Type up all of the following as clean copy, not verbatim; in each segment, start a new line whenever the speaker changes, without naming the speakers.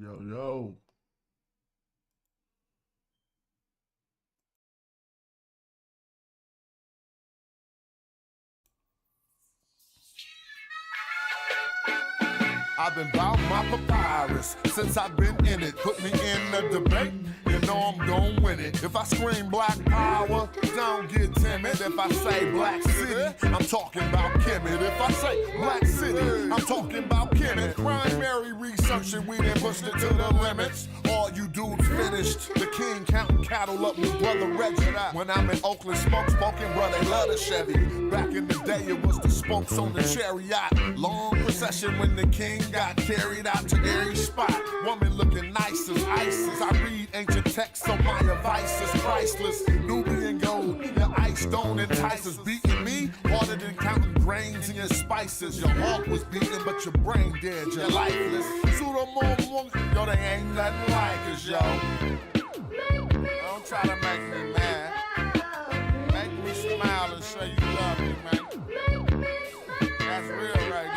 Yo.
I've been bout my papyrus since I've been in it. Put me in the debate, you know I'm gon' win it. If I scream black power, don't get timid. If I say black city, I'm talking about Kemet. If I say black city, I'm talking about Kemet. Primary research and we done pushed it to the limits. All you dudes finished. The king counting cattle up with brother Reggie. When I'm in Oakland, smoking, bro, they love the Chevy. Back in the day, it was the spokes on the chariot. Long procession when the king got carried out to every spot. Woman looking nice as ISIS. I read ancient texts on my advice is priceless. Nubian gold, your ice don't entice us. Beating me harder than counting grains in your spices. Your heart was beating, but your brain dead. You're lifeless. Yo, they ain't nothing like us, yo. Don't try to make me mad. Make me smile and say you love me, man. That's real right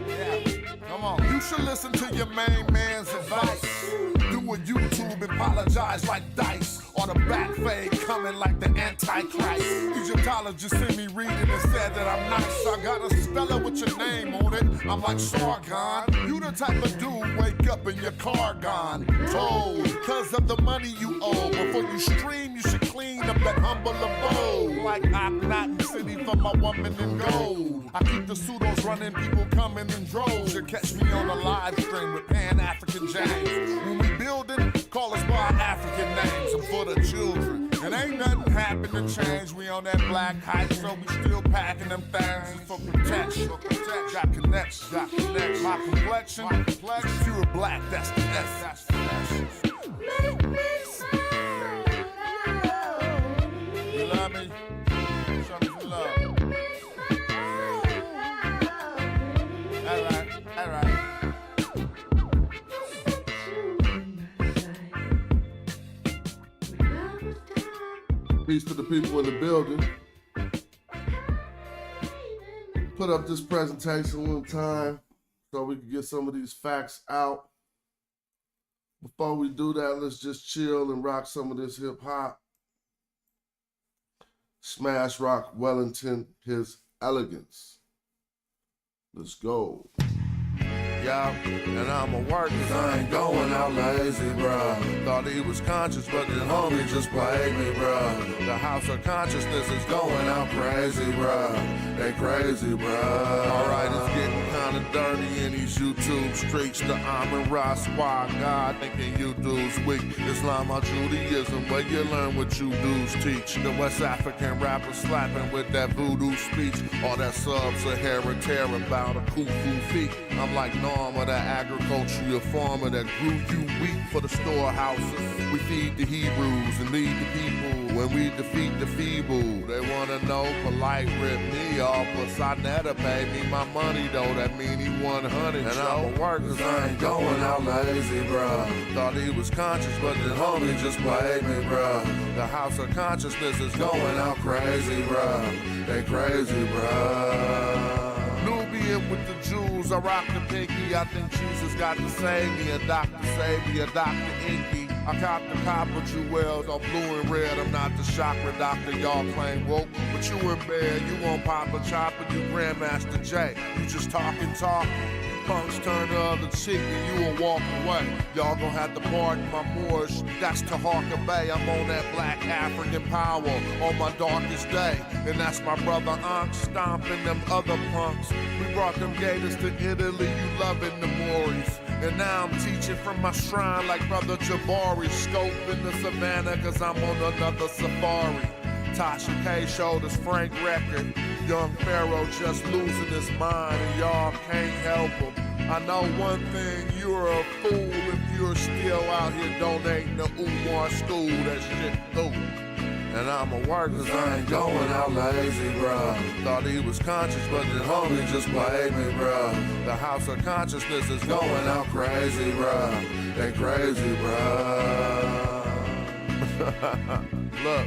there. Come on. You should listen to your main man's advice. Do a YouTube and apologize like Dice. Or the back fade coming like the Antichrist. Egyptologists sent me reading and said that I'm nice. I got a Stella with your name on it. I'm like Sargon. You the type of dude wake up and your car gone. Told, cause of the money you owe. Before you stream, you should clean up that humble abode. Like I'm not in city for my woman in gold. I keep the pseudos running, people coming in droves. You catch me on a live stream with Pan-African James. When we building, call us by our African names. I'm for the children. And ain't nothing happen to change. We on that black hype, so we still packing them things for protection. Got connections. My complexion, pure black, that's the S. Make me smile. You love me? Show me some love. All right.
Peace to the people in the building. Put up this presentation one time so we can get some of these facts out. Before we do that, let's just chill and rock some of this hip hop. Smash Rock Wellington, His Elegance. Let's go.
Yeah, and I'ma work cause I ain't going out lazy, bruh. Thought he was conscious, but the homie just played me, bruh. The house of consciousness is going out crazy, bruh. They crazy, bruh. Alright, it's getting kinda dirty in these YouTube streets. The Amin Ra squad, God thinking you dudes weak. Islam or Judaism, where you learn what you dudes teach. The West African rapper slapping with that voodoo speech. All that sub-Saharan terror about a kufu feet. I'm like Norma, that agricultural farmer that grew you wheat for the storehouses. We feed the Hebrews and lead the people when we defeat the feeble. They wanna know polite rip me off, but Sonetta paid me my money though. That mean he 100. And I'ma work cause I ain't going out lazy, bruh. Thought he was conscious, but the homie just played me, bruh. The house of consciousness is going out crazy, bruh. They crazy, bruh. Nubian with the Jews, I rock the pinky. I think Jesus got to save me. A doctor save me, a doctor inky. I cop the copper jewels on blue and red. I'm not the chakra doctor y'all claim woke. But you in bed, you won't pop a chopper, you Grandmaster J. You just talk. Punks turn the other cheek and you will walk away. Y'all gon' have to pardon my Moorish. That's Taharka Bay. I'm on that black African power on my darkest day. And that's my brother Ankh stomping them other punks. We brought them gators to Italy, you loving the Moors. And now I'm teaching from my shrine like brother Jabari. Scoping the savannah cause I'm on another safari. Tasha K showed us Frank record. Young Pharaoh just losing his mind and y'all can't help him. I know one thing, you're a fool if you're still out here donating to Umar school. That shit cool. And I'ma work cause I ain't going out lazy, bruh. Thought he was conscious, but the homie just played me, bruh. The house of consciousness is going out crazy, bruh. They crazy, bruh. Look.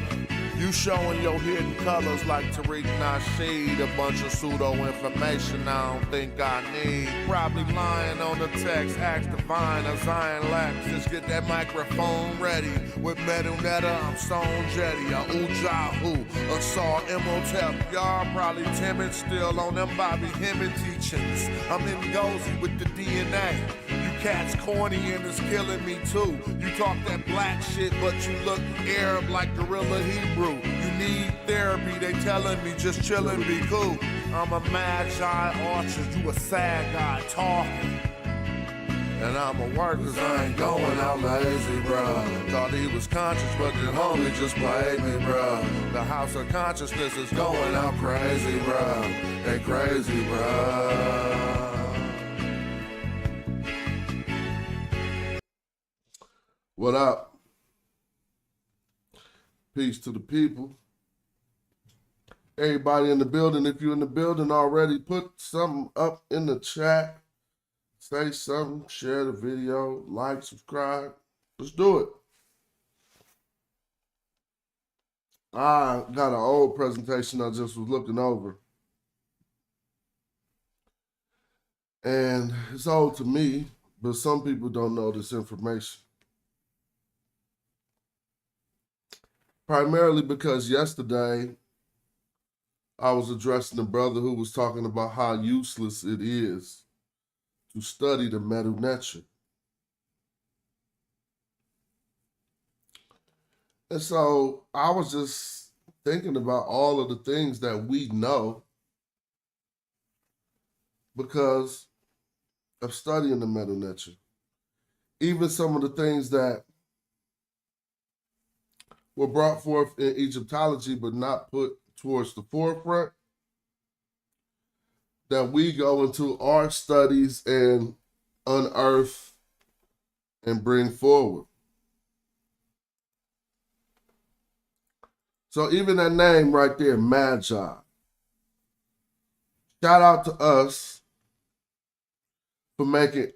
You showing your hidden colors like Tariq Nasheed. A bunch of pseudo information I don't think I need. Probably lying on the text, ask Divine or Zion Lex. Just get that microphone ready. With Metal Netta, I'm Stone Jetty. A Ujahu, a Saw Imhotep. Y'all probably timid still on them Bobby Hemmett teachings. I'm in Gozy with the DNA. You cats corny and it's killing me too. You talk that black shit, but you look Arab like Gorilla Hebrew. You need therapy, they telling me just chillin', be cool. I'm a Madjai orchard, you a sad guy talking. And I'm a worker, cause I ain't going out lazy, bruh. Thought he was conscious, but the homie just played me, bruh. The house of consciousness is going out crazy, bruh. They crazy, bruh.
What up? Peace to the people. Everybody in the building, if you're in the building already, put something up in the chat. Say something, share the video, like, subscribe. Let's do it. I got an old presentation I just was looking over. And it's old to me, but some people don't know this information. Primarily because yesterday I was addressing a brother who was talking about how useless it is to study the Medu Neter. And so I was just thinking about all of the things that we know because of studying the Medu Neter. Even some of the things that were brought forth in Egyptology but not put towards the forefront, that we go into our studies and unearth and bring forward. So even that name right there, Madjai. Shout out to us for making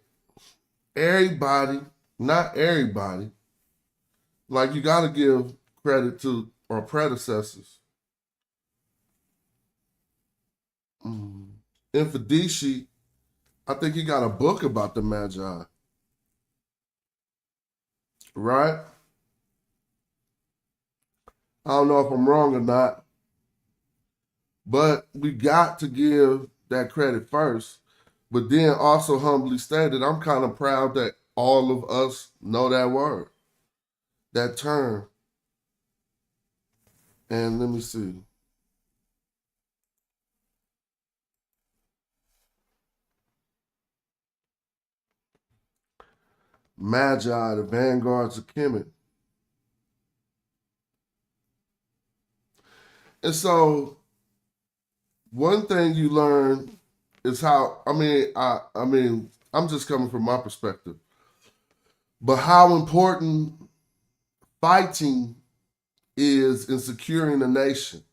everybody, not everybody, like you got to give credit to our predecessors. Infadici, I think he got a book about the Madjai. Right? I don't know if I'm wrong or not, but we got to give that credit first. But then also humbly stated, I'm kind of proud that all of us know that word, that term. And let me see. Medjay, the vanguards of Kemet. And so one thing you learn is how, I mean, I'm just coming from my perspective, but how important fighting is in securing a nation.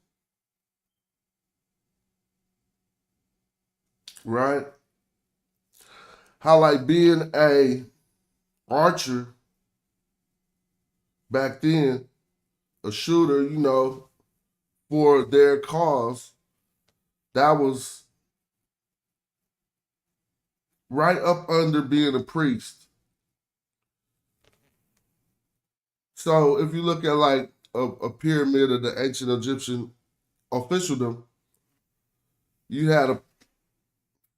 Right? How like being a archer back then, a shooter, you know, for their cause, that was right up under being a priest. So if you look at like a pyramid of the ancient Egyptian officialdom, you had a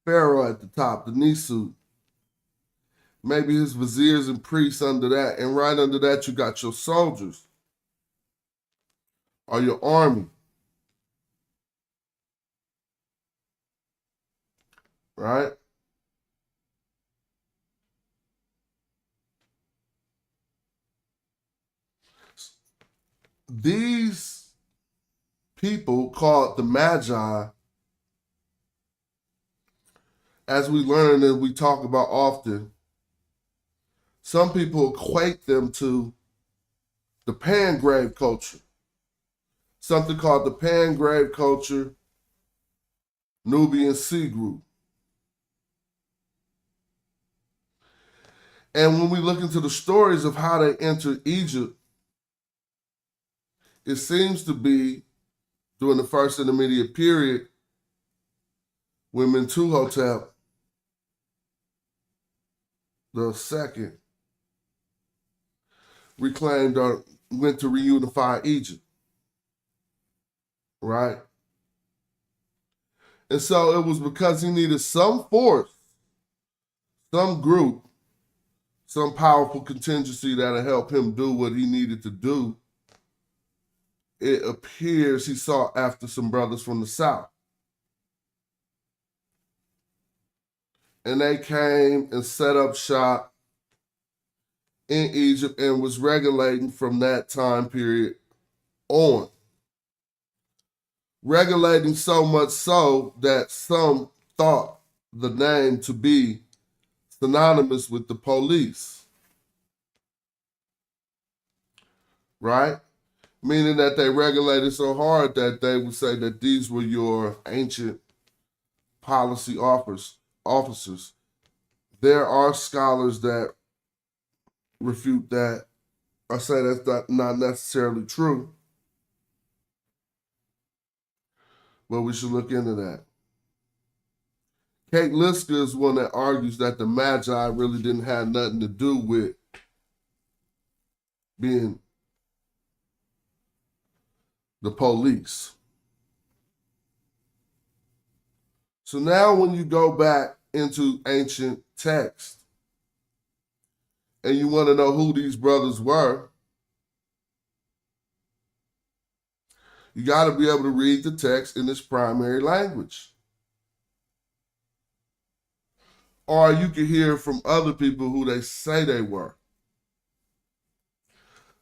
pharaoh at the top, the Nisu. Maybe his viziers and priests under that. And right under that, you got your soldiers or your army. Right? These people called the Magi, as we learn and we talk about often, some people equate them to the Pangrave culture, something called the Pangrave culture, Nubian Sea Group. And when we look into the stories of how they entered Egypt, it seems to be during the first intermediate period when Mentuhotep the second reclaimed or went to reunify Egypt, right? And so it was because he needed some force, some group, some powerful contingency that'll help him do what he needed to do. It appears he sought after some brothers from the south. And they came and set up shop in Egypt and was regulating from that time period on. Regulating so much so that some thought the name to be synonymous with the police, right? Meaning that they regulated so hard that they would say that these were your ancient policy officers. There are scholars that refute that or say that's not necessarily true, but we should look into that. Kate Liska is one that argues that the Magi really didn't have nothing to do with being the police. So now when you go back into ancient text and you want to know who these brothers were, you got to be able to read the text in its primary language. Or you can hear from other people who they say they were.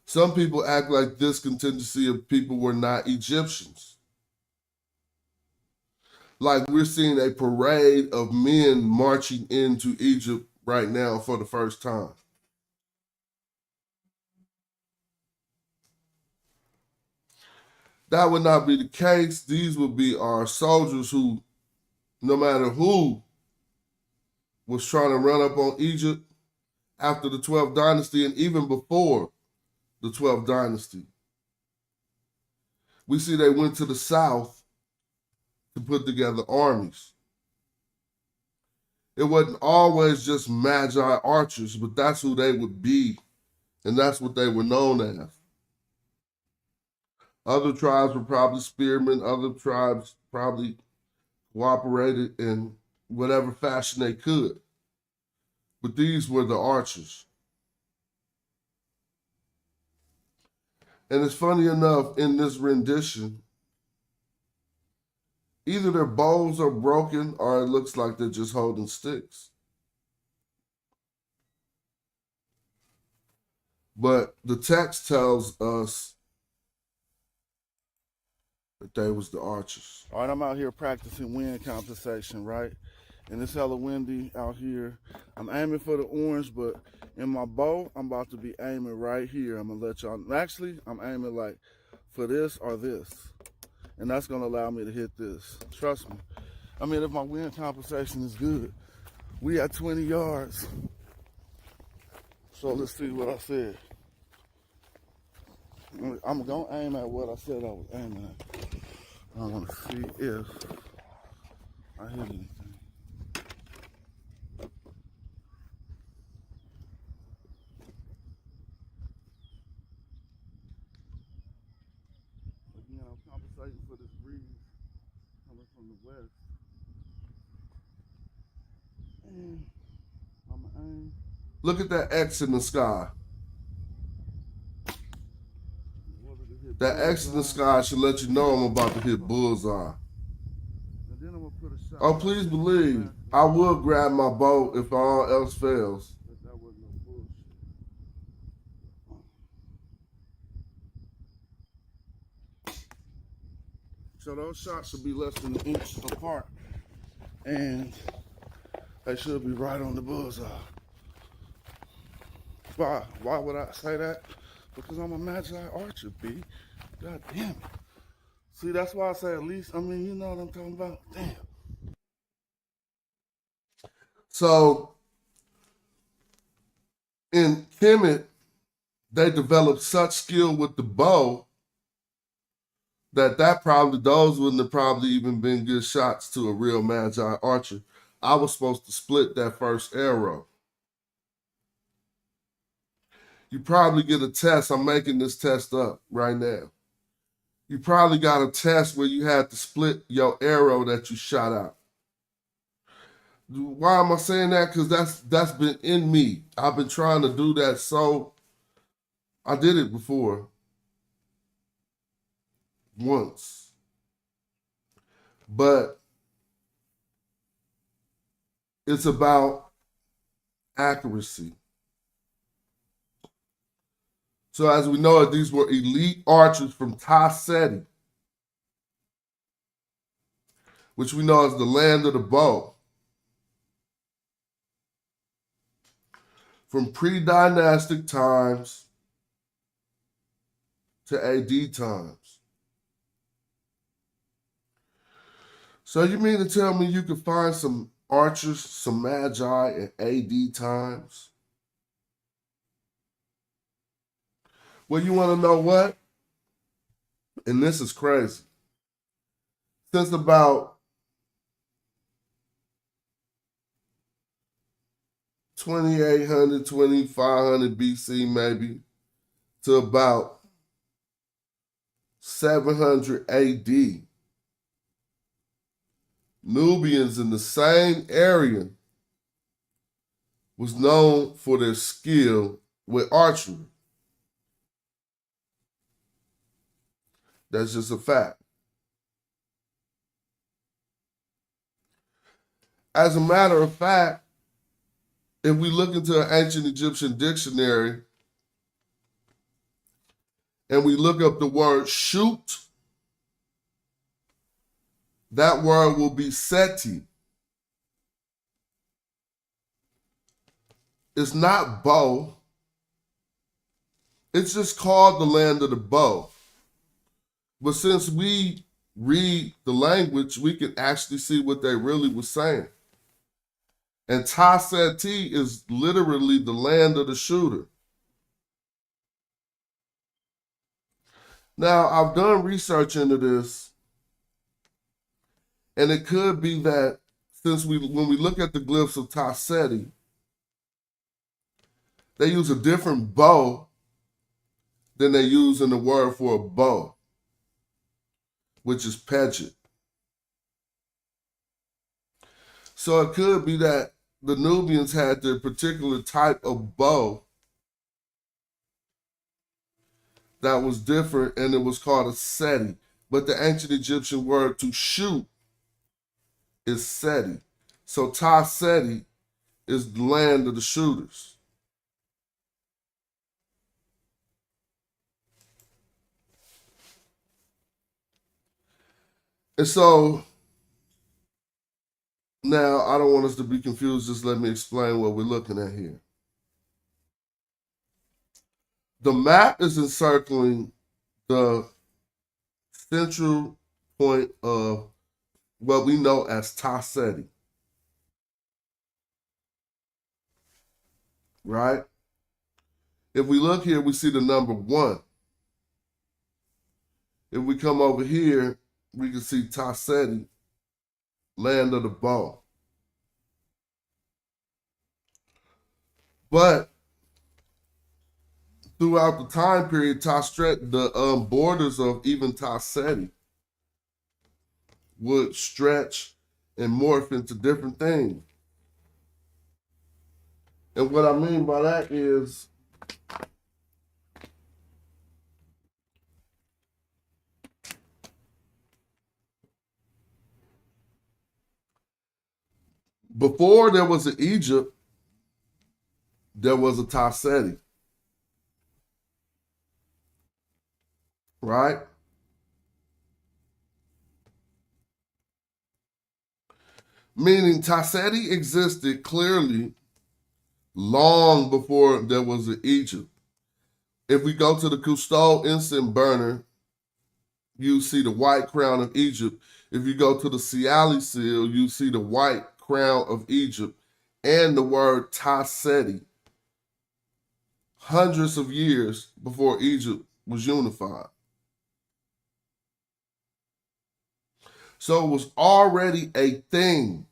Some people act like this contingency of people were not Egyptians. Like we're seeing a parade of men marching into Egypt right now for the first time. That would not be the case. These would be our soldiers who, no matter who was trying to run up on Egypt after the 12th dynasty and even before the 12th dynasty, we see they went to the south to put together armies. It wasn't always just Magi archers, but that's who they would be, and that's what they were known as. Other tribes were probably spearmen, other tribes probably cooperated in whatever fashion they could. But these were the archers. And it's funny enough, in this rendition, either their bows are broken or it looks like they're just holding sticks. But the text tells us that they was the archers.
All right, I'm out here practicing wind compensation, right? And it's hella windy out here. I'm aiming for the orange, but in my bow, I'm about to be aiming right here. I'm gonna let y'all, actually, I'm aiming like for this or this. And that's gonna allow me to hit this. Trust me. I mean, if my wind compensation is good, we at 20 yards. So let's see what I said. I'm gonna aim at what I said I was aiming at. I want to see if I hit anything. Again, I'm compensating for this breeze coming from the west. And I'm gonna aim.
Look at that X in the sky. That X in the sky should let you know I'm about to hit bullseye. Oh, please believe, I will grab my bow if all else fails.
So those shots should be less than an inch apart, and they should be right on the bullseye. Why would I say that? Because I'm a Magi archer, B. God damn it. See, that's why I say at least, I mean, you know what I'm talking about? Damn.
So, in Kemet, they developed such skill with the bow those wouldn't have probably even been good shots to a real Madjai archer. I was supposed to split that first arrow. You probably get a test. I'm making this test up right now. You probably got a test where you had to split your arrow that you shot out. Why am I saying that? Because that's been in me. I've been trying to do that, so I did it before. Once. But it's about accuracy. So as we know, these were elite archers from Taseti, which we know is the land of the bow. From pre-dynastic times to AD times. So you mean to tell me you could find some archers, some Madjai in AD times? Well, you want to know what? And this is crazy. Since about 2800, 2500 BC maybe, to about 700 AD, Nubians in the same area was known for their skill with archery. That's just a fact. As a matter of fact, if we look into an ancient Egyptian dictionary and we look up the word shoot, that word will be seti. It's not bow. It's just called the land of the bow. But since we read the language, we can actually see what they really were saying. And Taseti is literally the land of the shooter. Now, I've done research into this, and it could be that since when we look at the glyphs of Taseti, they use a different bow than they use in the word for a bow, which is Pedget. So it could be that the Nubians had their particular type of bow that was different, and it was called a seti. But the ancient Egyptian word to shoot is seti. So Taseti is the land of the shooters. And so now I don't want us to be confused. Just let me explain what we're looking at here. The map is encircling the central point of what we know as Taseti. Right? If we look here, we see the number 1. If we come over here, we can see Taseti, land of the bow. But throughout the time period, the borders of even Taseti would stretch and morph into different things. And what I mean by that is before there was an Egypt, there was a Taseti. Right? Meaning Taseti existed clearly long before there was an Egypt. If we go to the Cousteau incense burner, you see the white crown of Egypt. If you go to the Siali seal, you see the white crown of Egypt and the word Taseti, hundreds of years before Egypt was unified. So it was already a thing.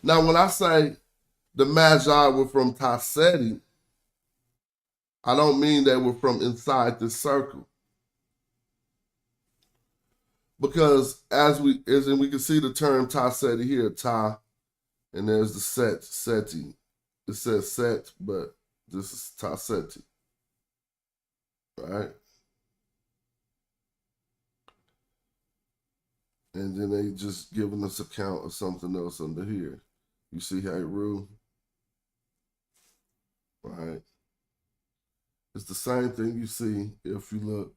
Now, when I say the Magi were from Taseti, I don't mean they were from inside this circle. Because as we can see the term Taseti here, Ta, and there's the Seti. It says Set, but this is Taseti. Right? And then they just giving us account of something else under here. You see how it rule? Right? It's the same thing you see if you look.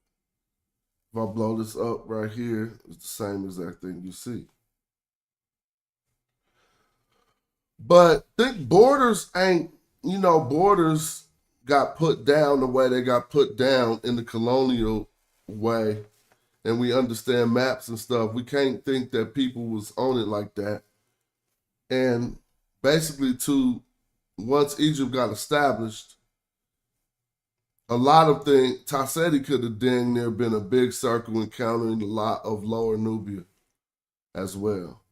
If I blow this up right here, it's the same exact thing you see. But think borders ain't, borders got put down the way they got put down in the colonial way. And we understand maps and stuff. We can't think that people was on it like that. And basically once Egypt got established, a lot of things, Taseti could have dang near been a big circle encountering a lot of Lower Nubia as well.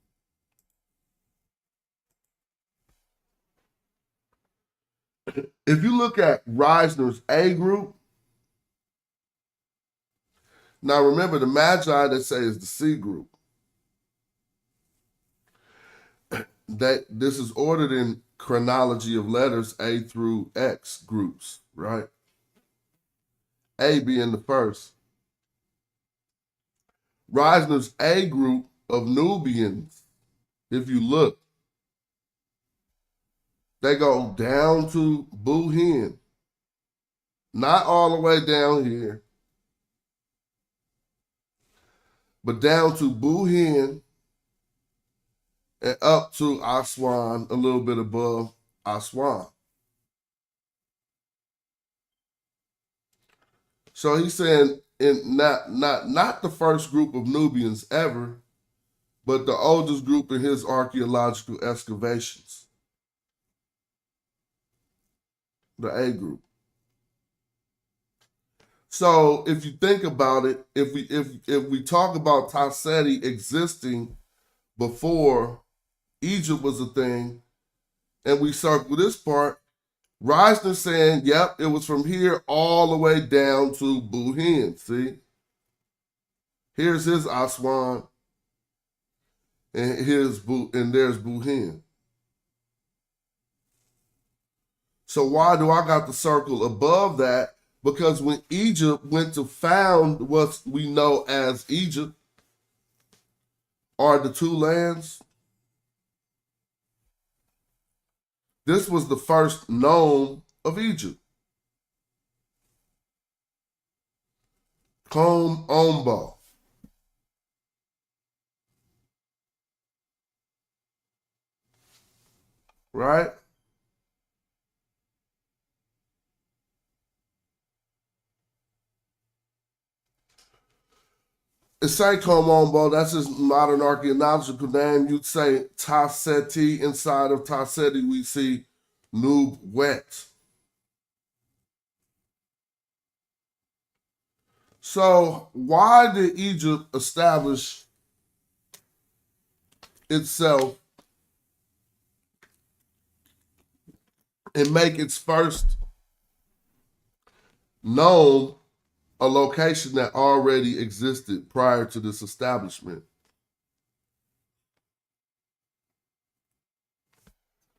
If you look at Reisner's A group, now remember the Magi they say is the C group. That this is ordered in chronology of letters A through X groups, right? A being the first. Reisner's A group of Nubians, if you look, they go down to Buhin, not all the way down here, but down to Buhin and up to Aswan, a little bit above Aswan. So he's saying not the first group of Nubians ever, but the oldest group in his archaeological excavations. The A group. So if you think about it, if we talk about Taseti existing before Egypt was a thing, and we circle this part, Reisner saying, yep, it was from here all the way down to Buhin. See? Here's his Aswan, and there's Buhin. So why do I got the circle above that? Because when Egypt went to found what we know as Egypt, are the two lands, this was the first nome of Egypt. Kom Ombo. Right? It's say Kom Ombo, that's his modern archaeological name. You'd say Taseti. Inside of Taseti, we see Nub Wet. So why did Egypt establish itself and make its first known a location that already existed prior to this establishment?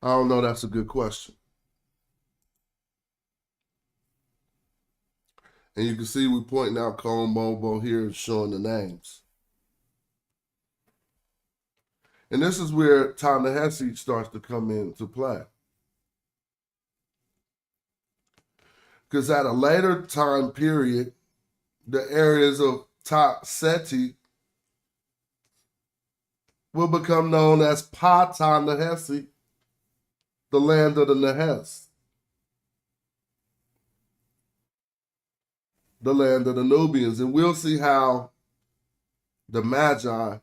I don't know. That's a good question. And you can see we're pointing out Kombobo here and showing the names. And this is where Ta-Nehisi starts to come into play. Because at a later time period, the areas of Ta-Seti will become known as Pa-Ta-Nehisi, the land of the Nehes, the land of the Nubians. And we'll see how the Magi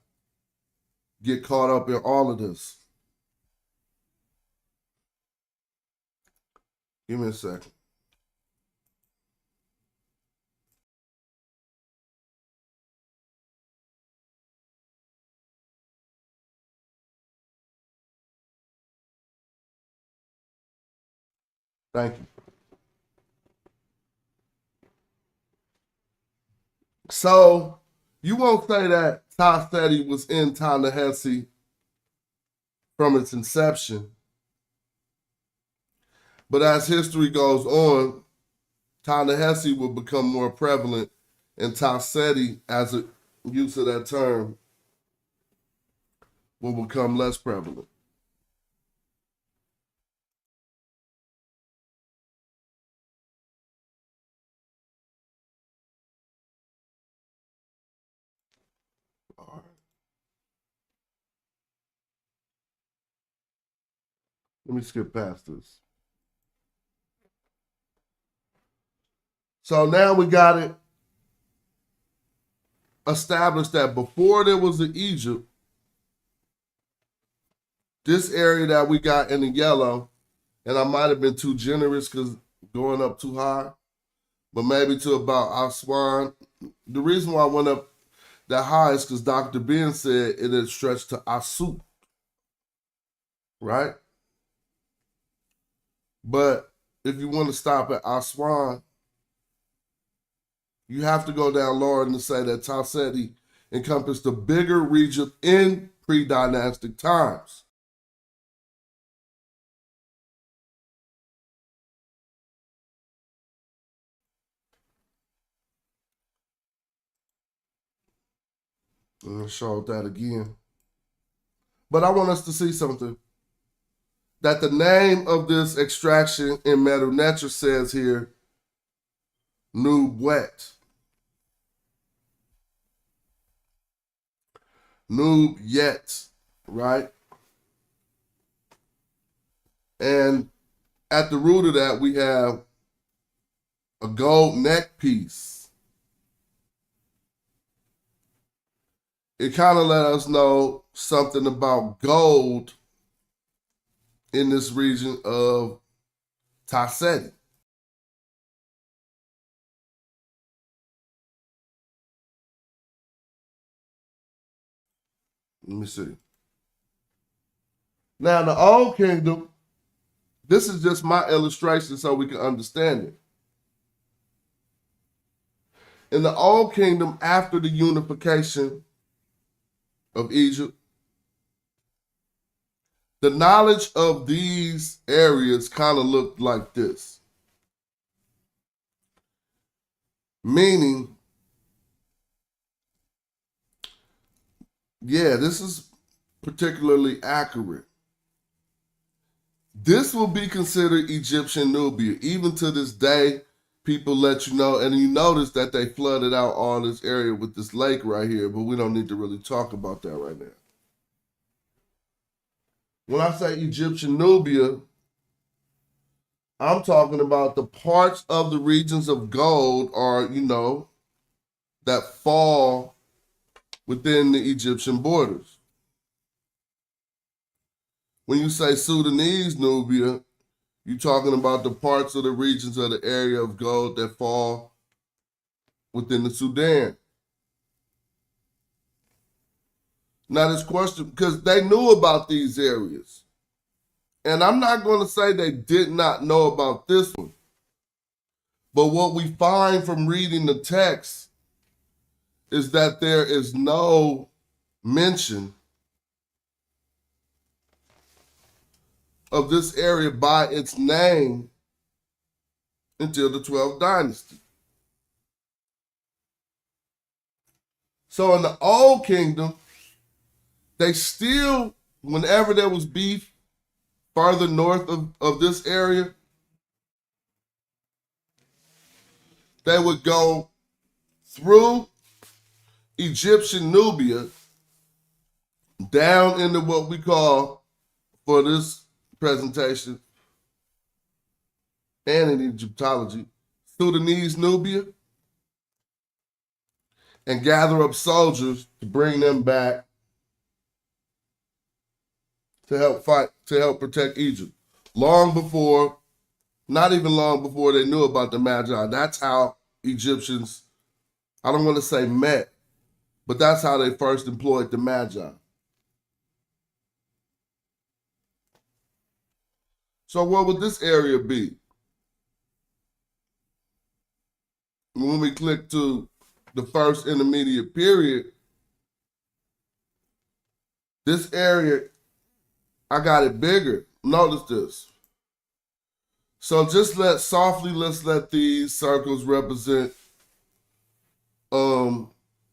get caught up in all of this. Give me a second. Thank you. So you won't say that Ta-Seti was in Ta-Nehesi from its inception. But as history goes on, Ta-Nehesi will become more prevalent, and Ta-Seti, as a use of that term, will become less prevalent. All right. Let me skip past this. So now we got it established that before there was an Egypt, this area that we got in the yellow, and I might have been too generous because going up too high, but maybe to about Aswan. The reason why I went up that high is because Dr. Ben said it had stretched to Asut, right? But if you want to stop at Aswan, you have to go down lower and say that Ta-Seti encompassed a bigger region in pre-dynastic times. I'm going to show that again. But I want us to see something. That the name of this extraction in Medu Neter says here, Nubwet. Nub Yet, right? And at the root of that, we have a gold neck piece. It kind of let us know something about gold in this region of Ta-Seti. Let me see. Now, the Old Kingdom, this is just my illustration so we can understand it. In the Old Kingdom, after the unification of Egypt, the knowledge of these areas kind of looked like this. Meaning, yeah, this is particularly accurate. This will be considered Egyptian Nubia. Even to this day, people let you know, and you notice that they flooded out all this area with this lake right here, but we don't need to really talk about that right now. When I say Egyptian Nubia, I'm talking about the parts of the regions of gold are, that fall within the Egyptian borders. When you say Sudanese Nubia, you're talking about the parts of the regions of the area of gold that fall within the Sudan. Now this question, because they knew about these areas. And I'm not going to say they did not know about this one. But what we find from reading the text is that there is no mention of this area by its name until the 12th dynasty. So in the Old Kingdom, they still, whenever there was beef farther north of this area, they would go through Egyptian Nubia down into what we call, for this presentation and in Egyptology, Sudanese Nubia, and gather up soldiers to bring them back to help fight, to help protect Egypt. Long before, not even long before they knew about the Madjai. That's how Egyptians, I don't want to say met, but that's how they first employed the Madjai. So what would this area be? when we click to the first intermediate period, this area, I got it bigger. Notice this. So just let's let these circles represent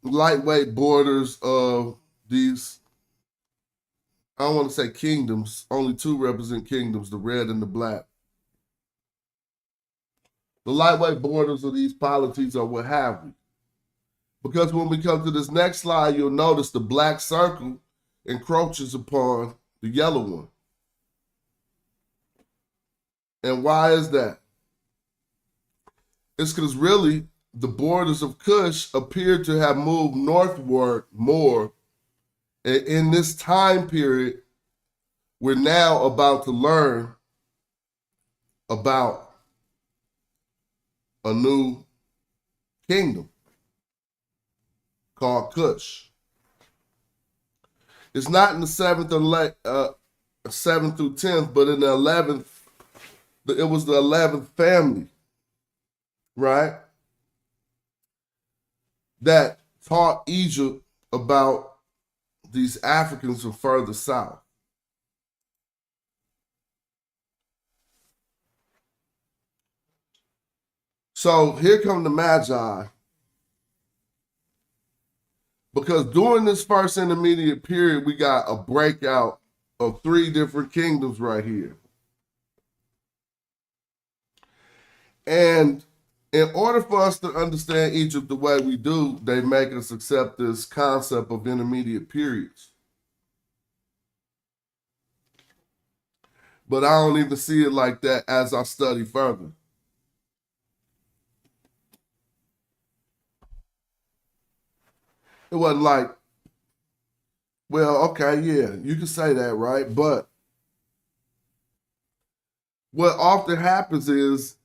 lightweight borders of these, I don't want to say kingdoms, only two represent kingdoms, the red and the black. The lightweight borders of these polities are what have we. Because when we come to this next slide, you'll notice the black circle encroaches upon the yellow one. And why is that? It's because really the borders of Kush appear to have moved northward more. And in this time period, we're now about to learn about a new kingdom called Kush. It's not in the 7th through 10th, but in the 11th, it was the 11th family, right? That taught Egypt about these Africans from further south. So here come the Magi. Because during this first intermediate period, we got a breakout of 3 different kingdoms right here. And in order for us to understand Egypt the way we do, they make us accept this concept of intermediate periods. But I don't even see it like that as I study further. It wasn't like, well, okay, yeah, you can say that, right? But what often happens is,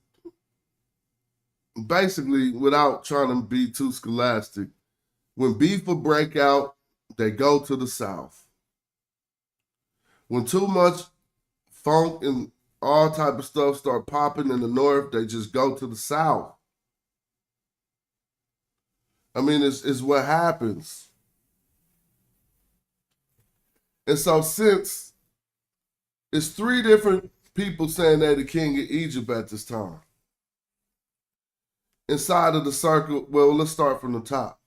basically, without trying to be too scholastic, when beef will break out, they go to the south. When too much funk and all type of stuff start popping in the north, they just go to the south. I mean, it's what happens. And so since it's 3 different people saying they're the king of Egypt at this time, inside of the circle, well, let's start from the top.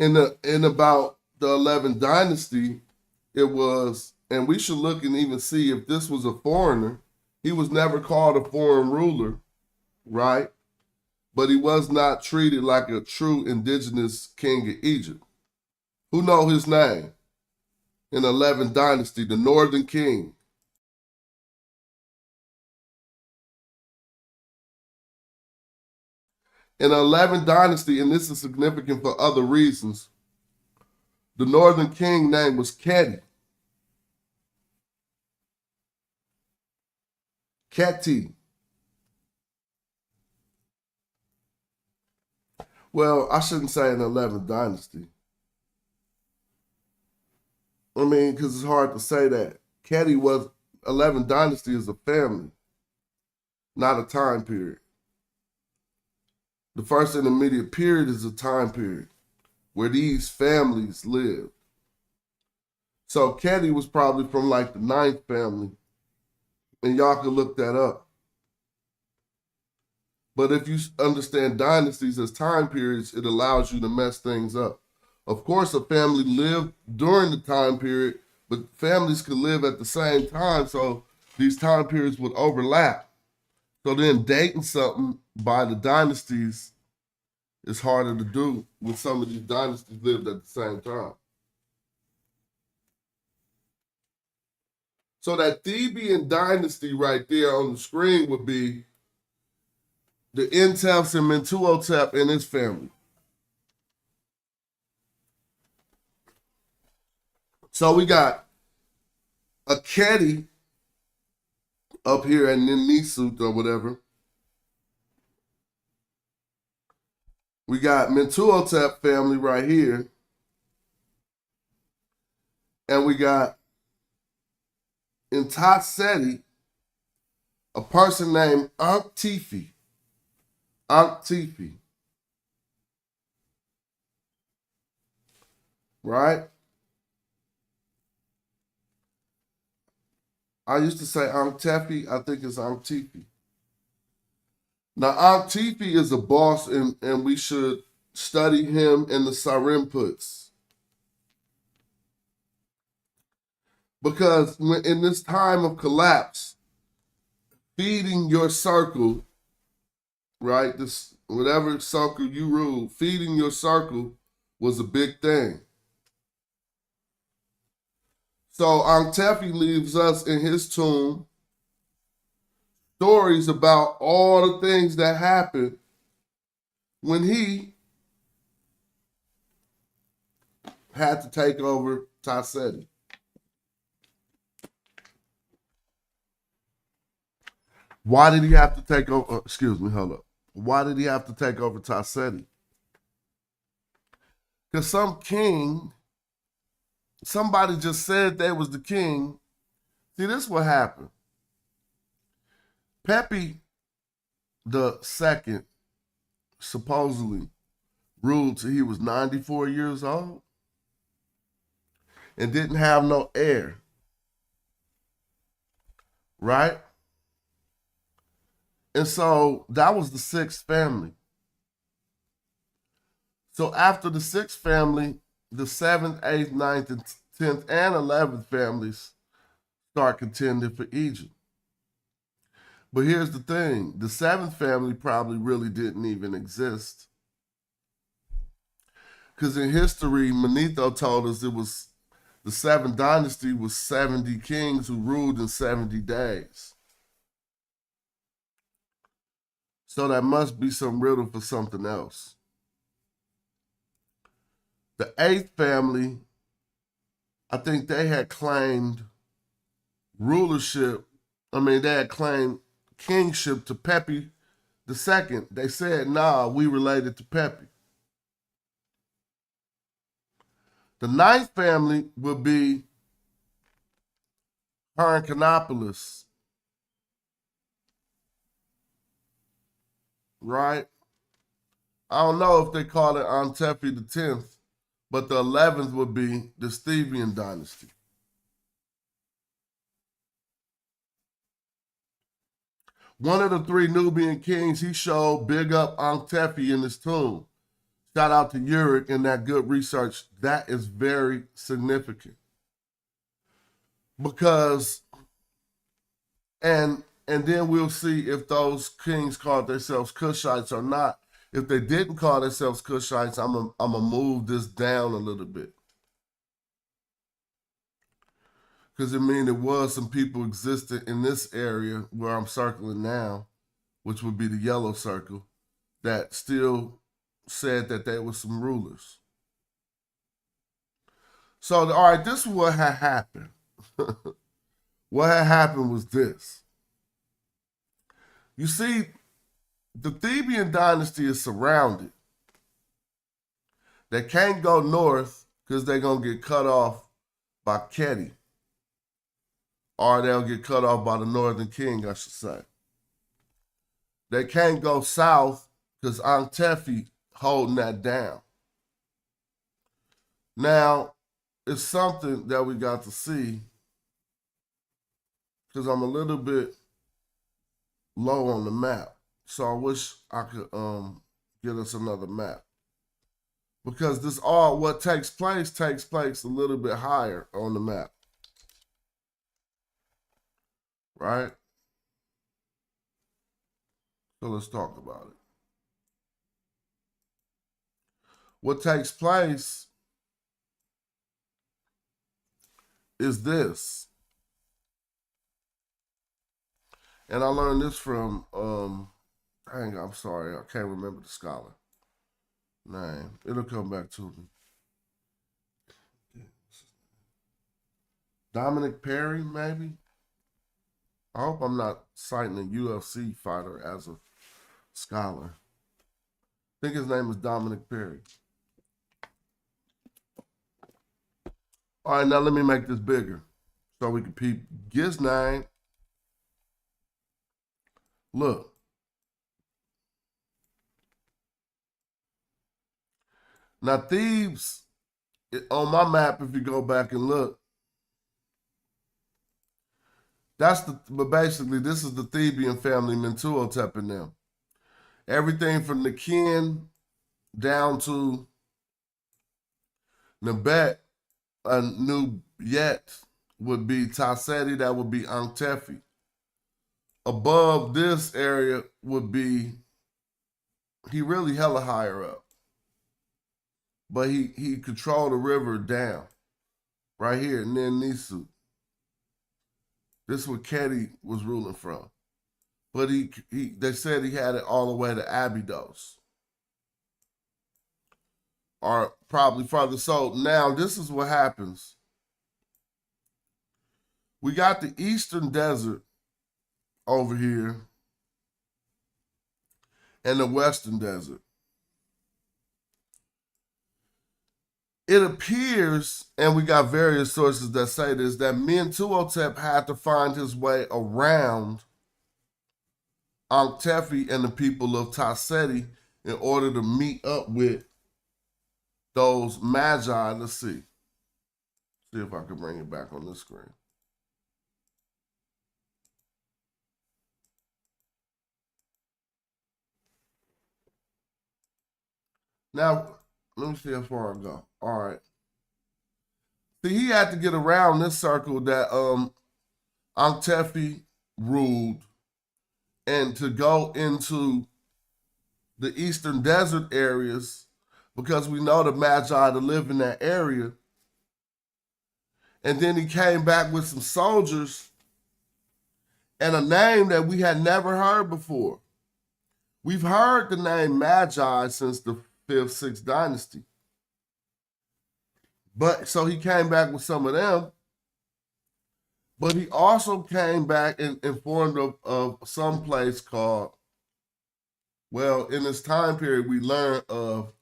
In about the 11th dynasty, it was, and we should look and even see if this was a foreigner. He was never called a foreign ruler, right? But he was not treated like a true indigenous king of Egypt. Who know his name? In the 11th dynasty, the Northern King. In the 11th dynasty, and this is significant for other reasons, the Northern King name was Keti. Keti. Well, I shouldn't say in the 11th dynasty. I mean, because it's hard to say that. Keti was, 11th dynasty is a family, not a time period. The first intermediate period is a time period where these families lived. So Keti was probably from like the 9th family, and y'all can look that up. But if you understand dynasties as time periods, it allows you to mess things up. Of course, a family lived during the time period, but families could live at the same time, so these time periods would overlap. So then dating something by the dynasties is harder to do when some of these dynasties lived at the same time. So that Theban dynasty right there on the screen would be the Inteps and Mentuhotep and his family. So we got a Keti up here in Nisut or whatever. We got Mentuhotep family right here. And we got in Tatseti, a person named Ankh Tifi. Ankh-Tifi. Right? I used to say Ankh-Tifi. I think it's Ankh-Tifi. Now, Ankh-Tifi is a boss, and we should study him in the Sarimputs. Because when, in this time of collapse, feeding your circle, right, this whatever circle you rule, feeding your circle was a big thing. So Ankh-Tifi leaves us in his tomb stories about all the things that happened when he had to take over Taseti. Why did he have to take over? Excuse me, hold up. Why did he have to take over Taseti? Because some king, somebody just said they was the king. See, this is what happened. Pepi the second supposedly ruled till he was 94 years old and didn't have no heir. Right? And so that was the sixth family. So after the sixth family, the 7th, 8th, 9th, and 10th, and 11th families start contending for Egypt. But here's the thing. The 7th family probably really didn't even exist. Because in history, Manetho told us it was the 7th dynasty was 70 kings who ruled in 70 days. So that must be some riddle for something else. The 8th family, I think they had claimed rulership. They had claimed kingship to Pepi the second. They said, nah, we related to Pepi. The 9th family would be Heracanopolis, right? I don't know if they call it Ankh-Tifi the 10th, but the 11th would be the Stevian dynasty. One of the 3 Nubian kings, he showed big up Ankh-Tifi in his tomb. Shout out to Uric and that good research. That is very significant. Because, and then we'll see if those kings called themselves Kushites or not. If they didn't call themselves Kushites, I'm gonna move this down a little bit. Because it means there was some people existed in this area where I'm circling now, which would be the yellow circle, that still said that they were some rulers. So, all right, this is what had happened. What had happened was this. You see, the Theban dynasty is surrounded. They can't go north because they're going to get cut off by Keti. Or they'll get cut off by the northern king, I should say. They can't go south because Ankh-Tifi holding that down. Now, it's something that we got to see because I'm a little bit low on the map. So I wish I could get us another map. Because this all, what takes place a little bit higher on the map. Right? So let's talk about it. What takes place is this. And I learned this from, I'm sorry, I can't remember the scholar name. It'll come back to me. Dominic Perry, maybe? I hope I'm not citing a UFC fighter as a scholar. I think his name is Dominic Perry. All right, now let me make this bigger so we can peep Giz name. Look. Now Thebes, on my map, if you go back and look, but basically this is the Theban family, Mentuhotep and them. Everything from the kin down to Nebet, Nubet would be Taseti, that would be Anktefi. Above this area would be, he really hella higher up. But he controlled the river down, right here, and then Nisu. This is where Keti was ruling from. But they said he had it all the way to Abydos. Or probably further. So now this is what happens. We got the Eastern Desert over here and the Western Desert. It appears, and we got various sources that say this, that Mentuhotep had to find his way around Anktefi and the people of Taseti in order to meet up with those Madjai. Let's see. See if I can bring it back on the screen. Now, let me see how far I go. All right. See, he had to get around this circle that Anktefi ruled and to go into the Eastern Desert areas, because we know the Magi to live in that area. And then he came back with some soldiers and a name that we had never heard before. We've heard the name Magi since the 5th, 6th dynasty. But so he came back with some of them. But he also came back and informed of some place called, well, in this time period, we learned of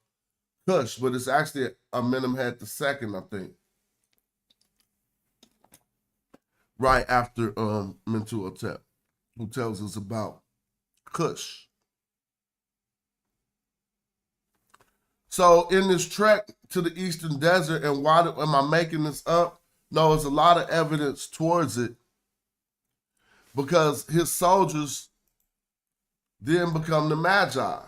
Kush, but it's actually Amenemhet II, I think. Right after Mentuhotep, who tells us about Kush. So in this trek to the Eastern Desert, and why am I making this up? No, there's a lot of evidence towards it, because his soldiers then become the Magi.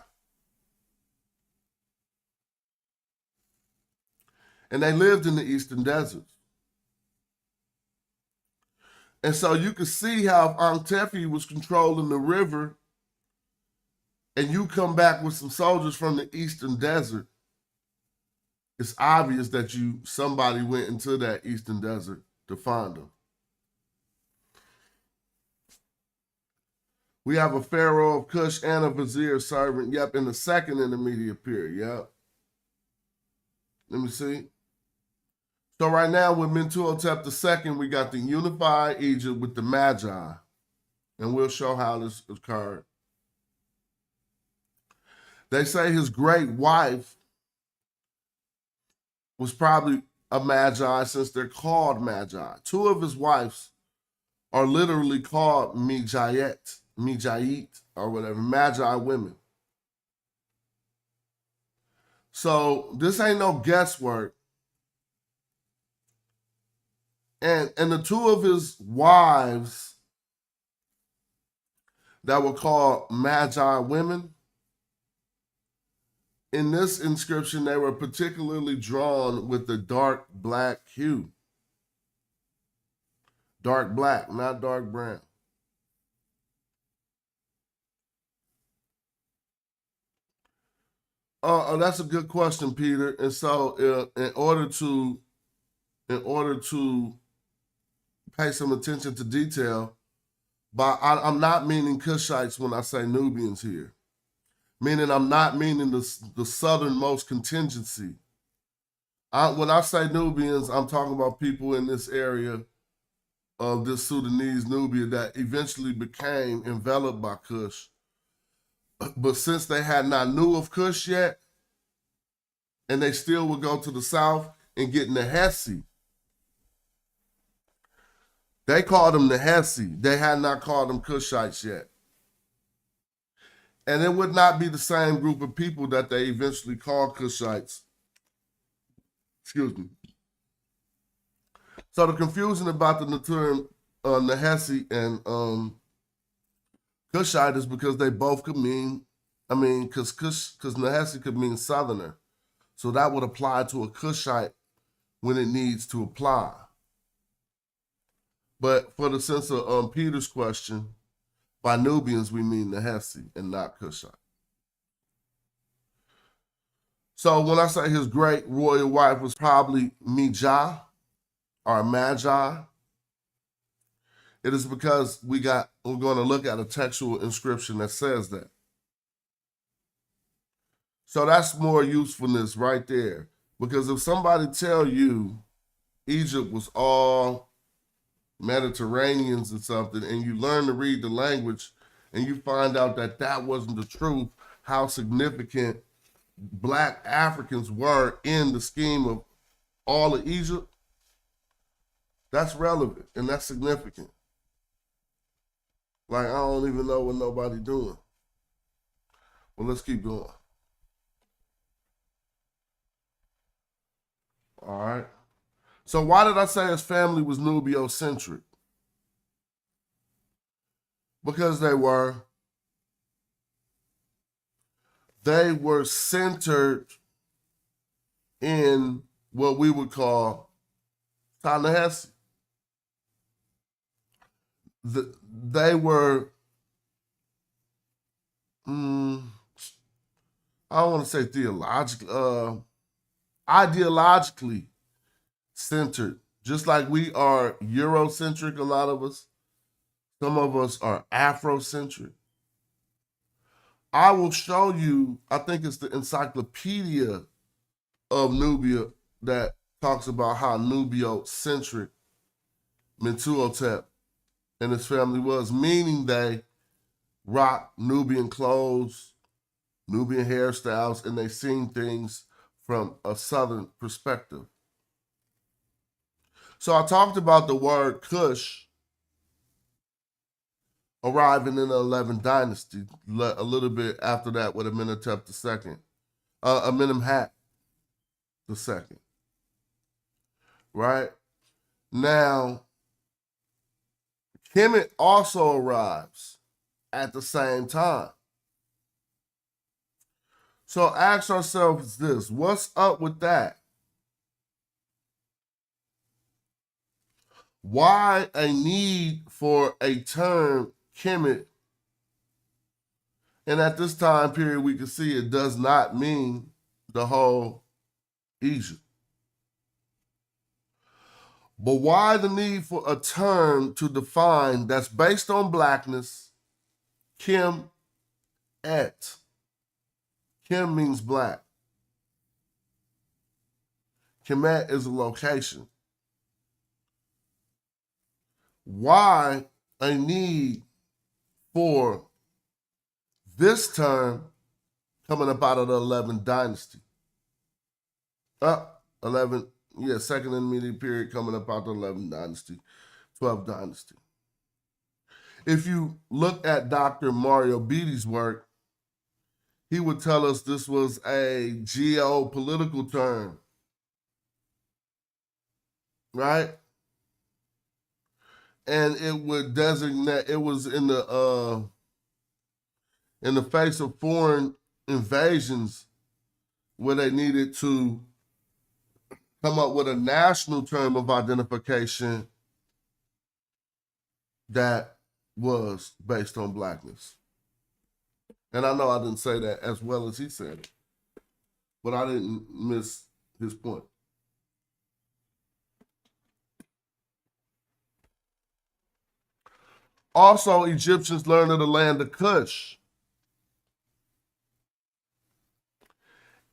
And they lived in the Eastern Desert. And so you can see how if Anktefi was controlling the river and you come back with some soldiers from the Eastern Desert, it's obvious that somebody went into that Eastern Desert to find them. We have a pharaoh of Kush and a vizier servant, yep, in the second intermediate period, yep. Let me see. So right now with Mentuhotep II, we got the unified Egypt with the Magi. And we'll show how this occurred. They say his great wife was probably a Magi, since they're called Magi. Two of his wives are literally called Medjayit, or whatever, Magi women. So this ain't no guesswork. And the two of his wives that were called Magi women, in this inscription, they were particularly drawn with the dark black hue. Dark black, not dark brown. That's a good question, Peter. And so in order to pay some attention to detail, but I'm not meaning Kushites when I say Nubians here. Meaning I'm not meaning the southernmost contingency. When I say Nubians, I'm talking about people in this area of this Sudanese Nubia that eventually became enveloped by Kush. But since they had not knew of Kush yet, and they still would go to the south and get Nehesi, they called them Nehesi. They had not called them Kushites yet. And it would not be the same group of people that they eventually called Kushites Excuse me. So the confusion about the term Nehesi and Kushite is because they both could mean, because Nehesi could mean southerner. So that would apply to a Kushite when it needs to apply. But for the sense of Peter's question, by Nubians we mean Nehesi and not Kushite. So when I say his great royal wife was probably Medjay or Madjai, it is because we're going to look at a textual inscription that says that. So that's more usefulness right there. Because if somebody tell you Egypt was all Mediterraneans or something, and you learn to read the language, and you find out that that wasn't the truth, how significant Black Africans were in the scheme of all of Egypt, that's relevant and that's significant. Like, I don't even know what nobody doing. Well, let's keep going. All right. So why did I say his family was Nubio-centric? Because they were centered in what we would call Ta-Nehesi. They were, I don't want to say ideologically centered, just like we are Eurocentric, a lot of us. Some of us are Afrocentric. I will show you, I think it's the Encyclopedia of Nubia that talks about how Nubio-centric Mentuhotep and his family was, meaning they rock Nubian clothes, Nubian hairstyles, and they seen things from a southern perspective. So I talked about the word Kush arriving in the 11th dynasty, a little bit after that with Amenhotep II, Amenemhat II, right? Now, Kemet also arrives at the same time. So ask ourselves this, what's up with that? Why a need for a term Kemet? And at this time period, we can see it does not mean the whole Egypt. But why the need for a term to define that's based on blackness, Kemet? Kem means black. Kemet is a location. Why a need for this term coming up out of the 11th dynasty? 11, second intermediate period coming up out of the 11th dynasty, 12th dynasty. If you look at Dr. Mario Beatty's work, he would tell us this was a geopolitical term, right? And it would designate, it was in the face of foreign invasions where they needed to come up with a national term of identification that was based on blackness. And I know I didn't say that as well as he said it, but I didn't miss his point. Also, Egyptians learned of the land of Kush.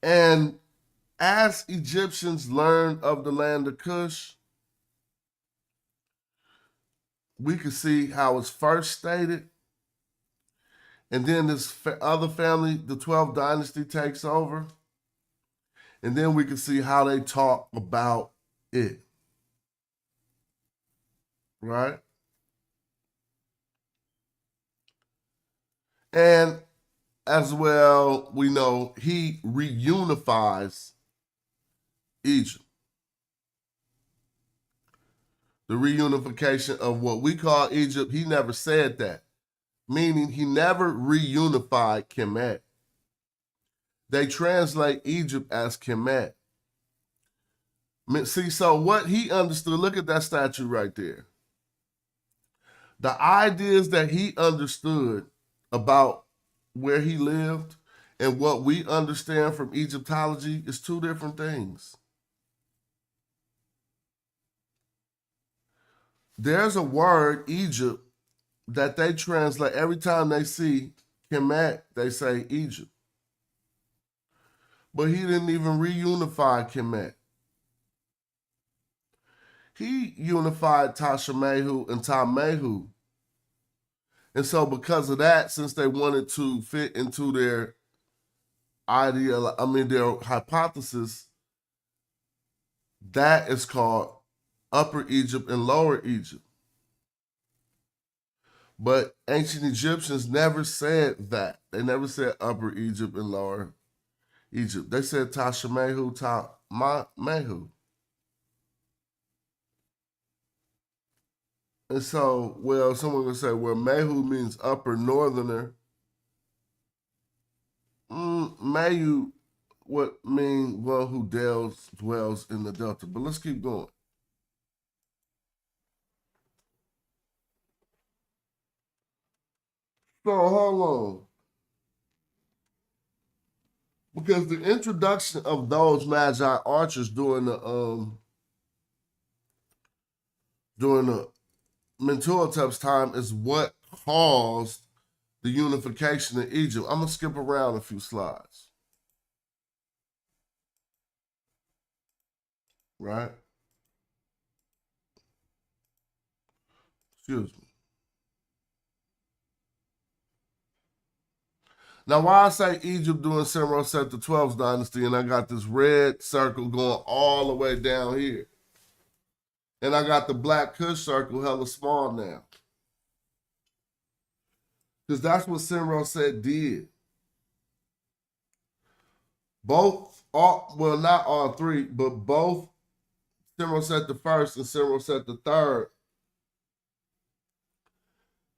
And as Egyptians learned of the land of Kush, we can see how it's first stated. And then this other family, the 12th dynasty, takes over. And then we can see how they talk about it. Right? And as well, we know he reunifies Egypt. the reunification of what we call Egypt, he never said that. Meaning he never reunified Kemet. They translate Egypt as Kemet. See, so what he understood, look at that statue right there. The ideas that he understood about where he lived and what we understand from Egyptology is two different things. There's a word, Egypt, that they translate every time they see Kemet, they say Egypt. But he didn't even reunify Kemet. He unified Tashamehu and Tamehu. And so because of that, since they wanted to fit into their their hypothesis, that is called Upper Egypt and Lower Egypt. But ancient Egyptians never said that. They never said Upper Egypt and Lower Egypt. They said Tashamehu, Tamehu. And so, well, someone would say, well, Mehu means upper northerner. Mehu would mean one who dwells in the delta. But let's keep going. So hold on. Because the introduction of those Magi archers during the Mentuhotep's time is what caused the unification of Egypt. I'm going to skip around a few slides. Right? Excuse me. Now, why I say Egypt during Semroset the 12th dynasty, and I got this red circle going all the way down here. And I got the black Kush circle hella small now. Because that's what Semroset did. Both, well, not all three, but both Semroset the first and Semroset the third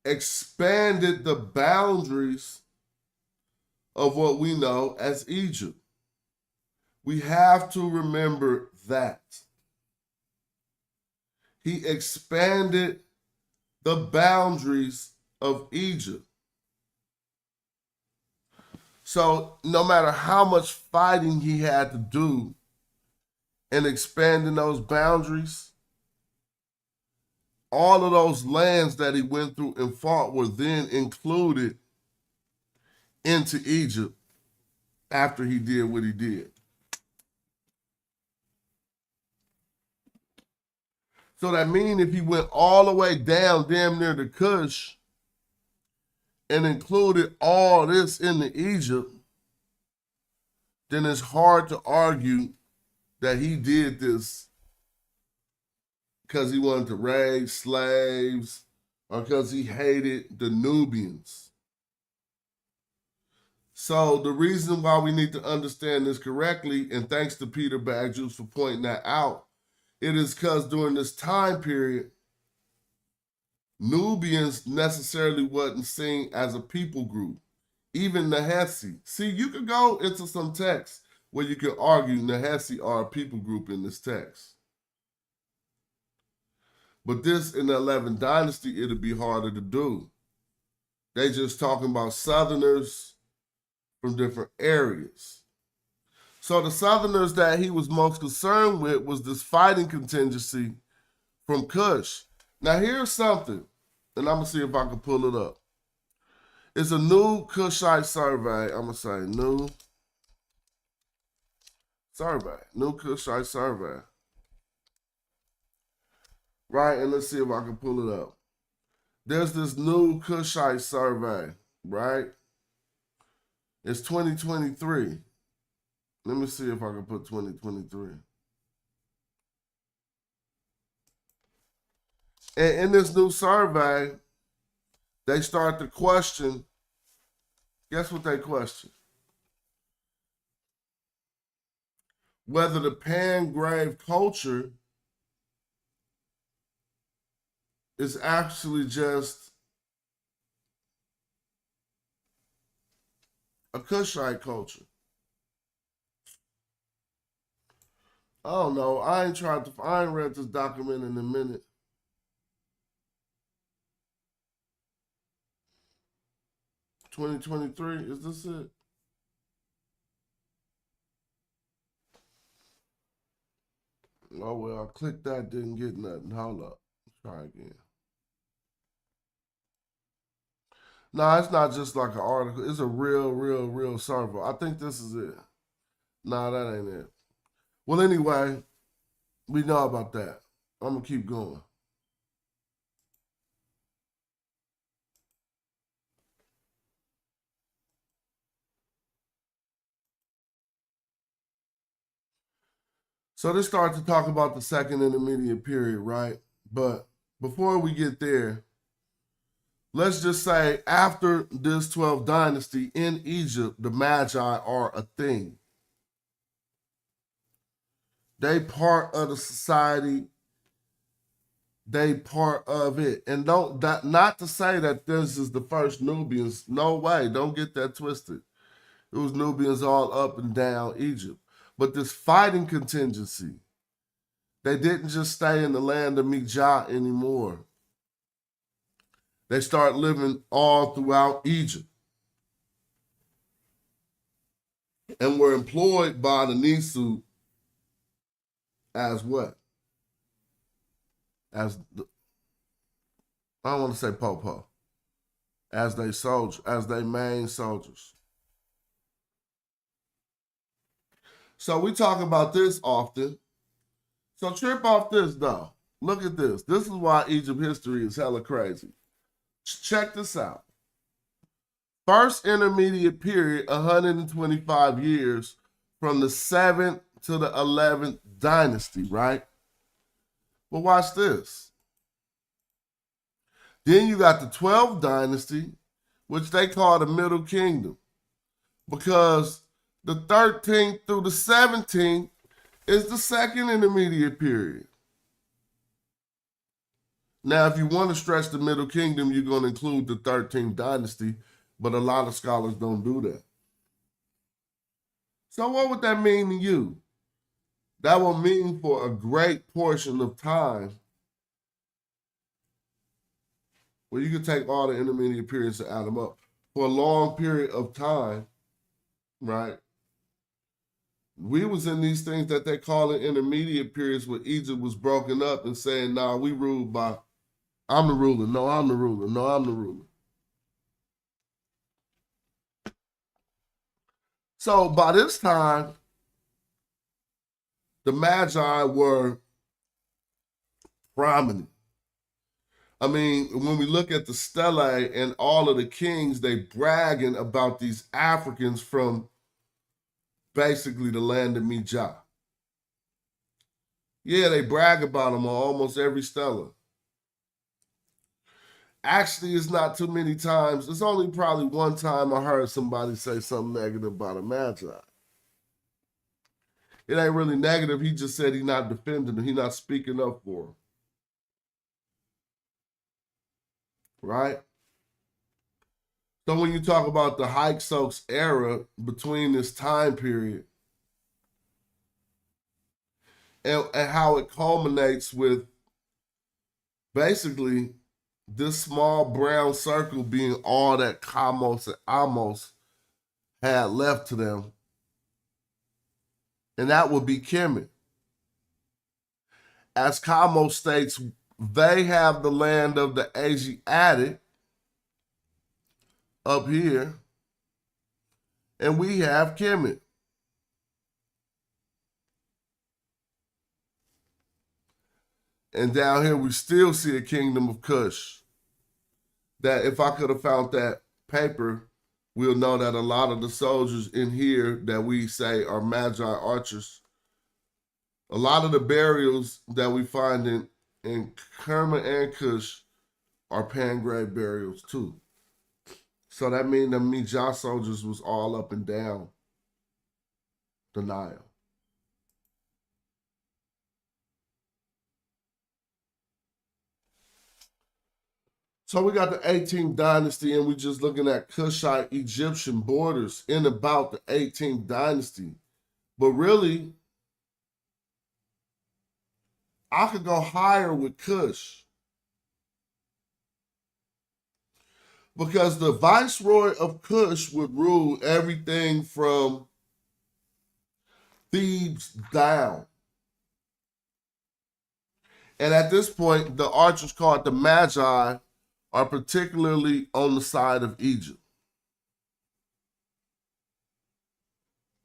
expanded the boundaries of what we know as Egypt. We have to remember that. He expanded the boundaries of Egypt. So no matter how much fighting he had to do in expanding those boundaries, all of those lands that he went through and fought were then included into Egypt after he did what he did. So that means if he went all the way down damn near the Kush and included all this into Egypt, then it's hard to argue that he did this because he wanted to raise slaves or because he hated the Nubians. So the reason why we need to understand this correctly, and thanks to Peter Bagjuice for pointing that out, it is because during this time period, Nubians necessarily wasn't seen as a people group. Even Nehesi. See, you could go into some texts where you could argue Nehesi are a people group in this text. But this in the 11th dynasty, it'll be harder to do. They just talking about Southerners from different areas. So the Southerners that he was most concerned with was this fighting contingency from Kush. Now here's something, and I'm going to see if I can pull it up. It's a new Kushite survey. I'm going to say new Kushite survey. Right, and let's see if I can pull it up. There's this new Kushite survey, right? It's 2023. Let me see if I can put 2023. And in this new survey, they start to question, guess what they question? Whether the Pangrave culture is actually just a Kushite culture. I don't know. I ain't read this document in a minute. $2023, is this it? Oh well, I clicked that, didn't get nothing. Hold up. Let's try again. No, it's not just like an article. It's a real server. I think this is it. Nah, that ain't it. Well, anyway, we know about that. I'm gonna keep going. So this starts to talk about the second intermediate period, right? But before we get there, let's just say after this 12th dynasty in Egypt, the Medjay are a thing. They part of the society. They part of it. And not to say that this is the first Nubians. No way. Don't get that twisted. It was Nubians all up and down Egypt. But this fighting contingency, they didn't just stay in the land of Medjay anymore. They start living all throughout Egypt and were employed by the Nisu as what? As the, I don't want to say popo, as they soldier, as they main soldiers. So we talk about this often. So trip off this though. Look at this. This is why Egypt history is hella crazy. Check this out. First intermediate period, 125 years from the 7th to the 11th dynasty, right? But watch this. Then you got the 12th dynasty, which they call the Middle Kingdom, because the 13th through the 17th is the second intermediate period. Now, if you want to stretch the Middle Kingdom, you're going to include the 13th dynasty, but a lot of scholars don't do that. So what would that mean to you? That will mean for a great portion of time, well, you can take all the intermediate periods and add them up. For a long period of time, right? We was in these things that they call it intermediate periods where Egypt was broken up and saying, nah, we ruled by, I'm the ruler. No, I'm the ruler. No, I'm the ruler. So by this time, the Magi were prominent. I mean, when we look at the stelae and all of the kings, they bragging about these Africans from basically the land of Medjay. Yeah, they brag about them on almost every stela. Actually, it's not too many times. It's only probably one time I heard somebody say something negative about a Magi. It ain't really negative. He just said he's not defending him. He's not speaking up for him. Right? So when you talk about the Hyksos era between this time period and how it culminates with basically this small brown circle being all that Kamos and Amos had left to them, and that would be Kemet. As Kamos states, they have the land of the Asiatic up here, and we have Kemet. And down here, we still see a kingdom of Kush. That if I could have found that paper, we'll know that a lot of the soldiers in here that we say are Magi archers, a lot of the burials that we find in Kerma and Kush are Pangrave burials too. So that means the Medjay soldiers was all up and down the Nile. So we got the 18th dynasty, and we just looking at Kushite Egyptian borders in about the 18th dynasty. But really, I could go higher with Kush, because the viceroy of Kush would rule everything from Thebes down. And at this point, the archers called the Madjai are particularly on the side of Egypt.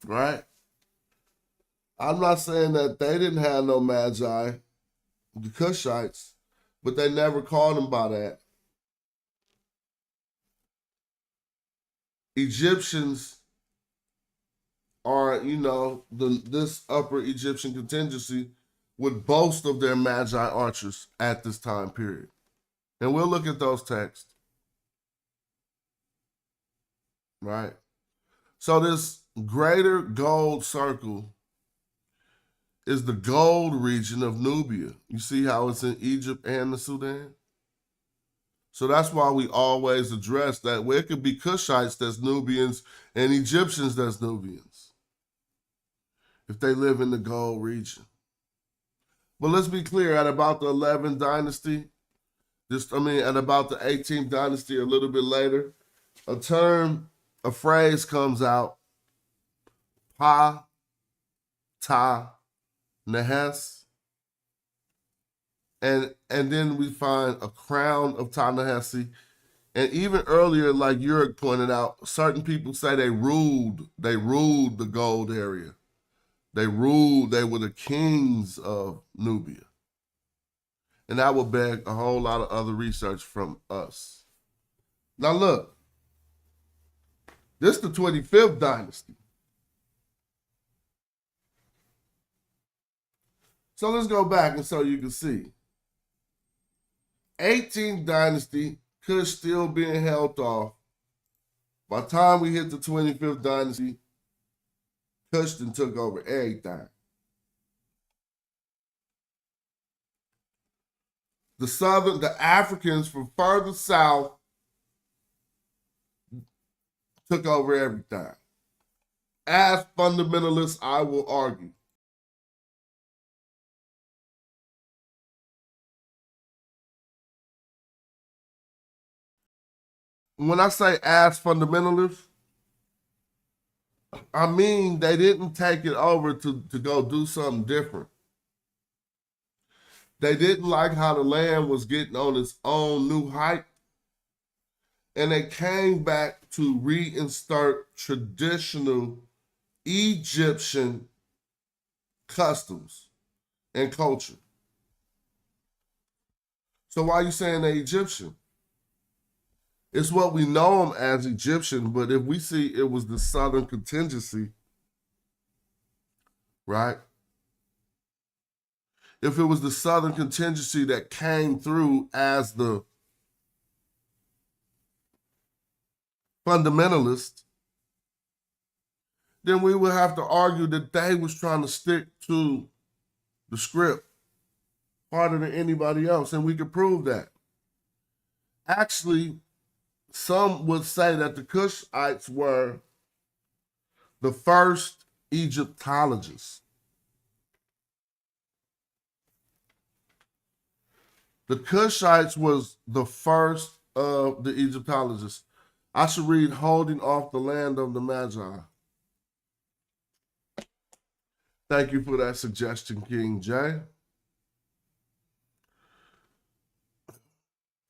Right? I'm not saying that they didn't have no Magi, the Kushites, but they never called them by that. Egyptians are, this upper Egyptian contingency would boast of their Magi archers at this time period. And we'll look at those texts. Right? So this greater gold circle is the gold region of Nubia. You see how it's in Egypt and the Sudan? So that's why we always address that where it could be Kushites that's Nubians and Egyptians that's Nubians, if they live in the gold region. But let's be clear, at about the 11th dynasty, at about the 18th dynasty, a little bit later, a phrase comes out, Pa, Ta, Nehes, and then we find a crown of Ta-Nehesi. And even earlier, like Yurik pointed out, certain people say they ruled the gold area. They were the kings of Nubia. And that would beg a whole lot of other research from us. Now look, this is the 25th dynasty. So let's go back and so you can see. 18th dynasty, Kush still being held off. By the time we hit the 25th dynasty, Kush then took over everything. The Africans from further south took over everything. As fundamentalists, I will argue. When I say as fundamentalists, I mean they didn't take it over to go do something different. They didn't like how the land was getting on its own new height. And they came back to reinsert traditional Egyptian customs and culture. So why are you saying they're Egyptian? It's what we know them as Egyptian, but if we see it was the southern contingency, right? If it was the southern contingency that came through as the fundamentalist, then we would have to argue that they was trying to stick to the script harder than anybody else, and we could prove that. Actually, some would say that the Kushites were the first Egyptologists. The Kushites was the first of the Egyptologists. I should read Holding Off the Land of the Magi. Thank you for that suggestion, King J.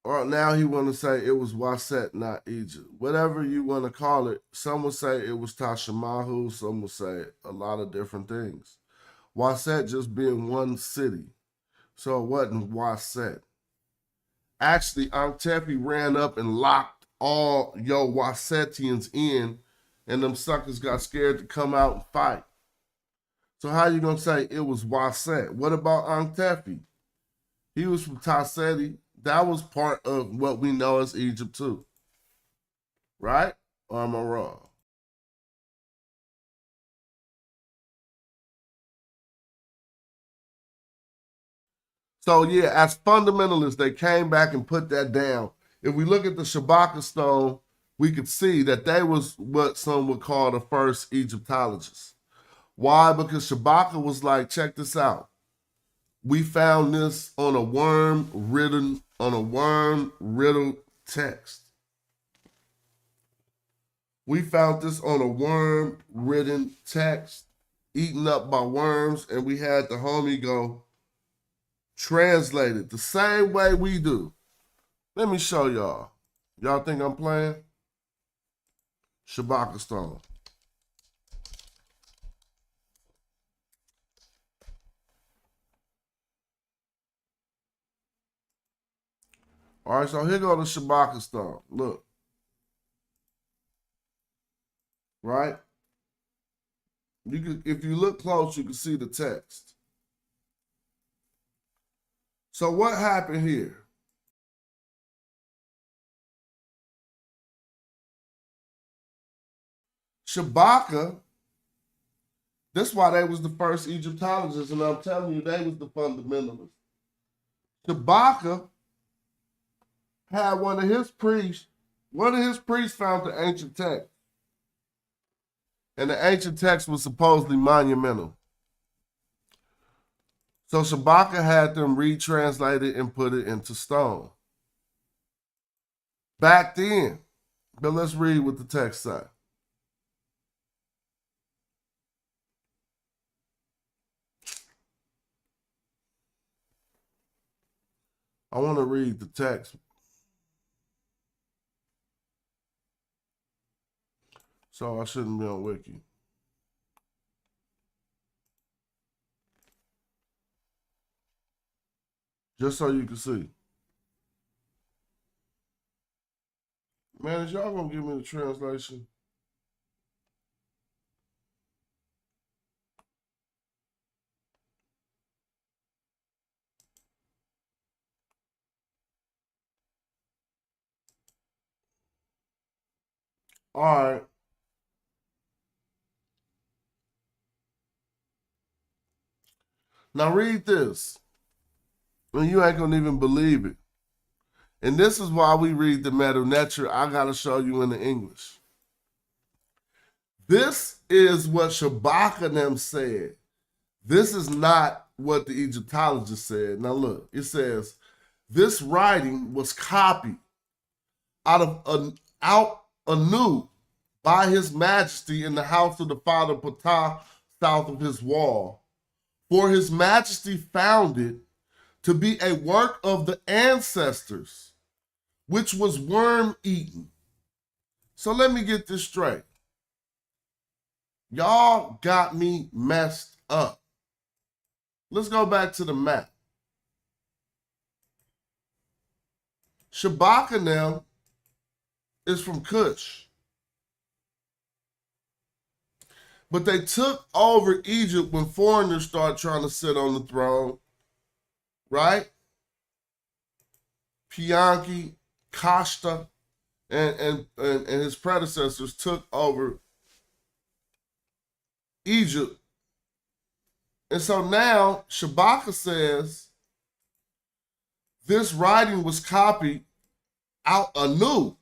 Or now he want to say it was Waset, not Egypt. Whatever you want to call it. Some will say it was Tashamahu. Some will say a lot of different things. Waset just being one city. So it wasn't Waset. Actually, Antepi ran up and locked all Wasetians in, and them suckers got scared to come out and fight. So how you going to say it was Waset? What about Antepi? He was from Taseti. That was part of what we know as Egypt too. Right? Or am I wrong? So yeah, as fundamentalists, they came back and put that down. if we look at the Shabaka Stone, we could see that they was what some would call the first Egyptologists. Why? Because Shabaka was like, check this out. We found this on a worm-riddled text. We found this on a worm-ridden text, eaten up by worms, and we had the homie go translate it the same way we do. Let me show y'all. Y'all think I'm playing? Shabaka Stone. All right, so here go the Shabaka Stone. Look. Right? You can, if you look close, you can see the text. So what happened here? Shabaka, that's why they was the first Egyptologists, and I'm telling you, they was the fundamentalists. Shabaka had one of his priests found the ancient text. And the ancient text was supposedly monumental. So Shabaka had them retranslated and put it into stone. Back then, but let's read what the text says. I want to read the text. So I shouldn't be on Wiki. Just so you can see. Man, is y'all gonna give me the translation? All right. Now read this. And you ain't gonna even believe it. And this is why we read the Meta Nature. I gotta show you in the English. This is what Shabaka and them said. This is not what the Egyptologist said. Now look, it says, this writing was copied out anew by his majesty in the house of the father Ptah, south of his wall. For his majesty found it to be a work of the ancestors, which was worm-eaten. So let me get this straight. Y'all got me messed up. Let's go back to the map. Shabaka now is from Kush. But they took over Egypt when foreigners started trying to sit on the throne, right? Pianki, Kashta, and his predecessors took over Egypt. And so now Shabaka says this writing was copied out anew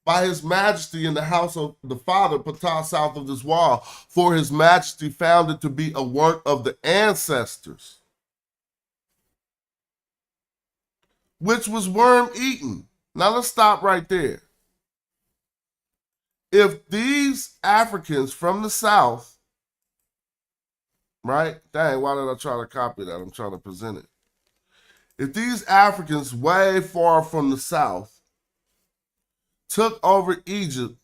by his majesty in the house of the father Ptah, south of this wall, for his majesty found it to be a work of the ancestors, which was worm-eaten. Now let's stop right there. If these Africans from the south, right? Dang, why did I try to copy that? I'm trying to present it. If these Africans way far from the south took over Egypt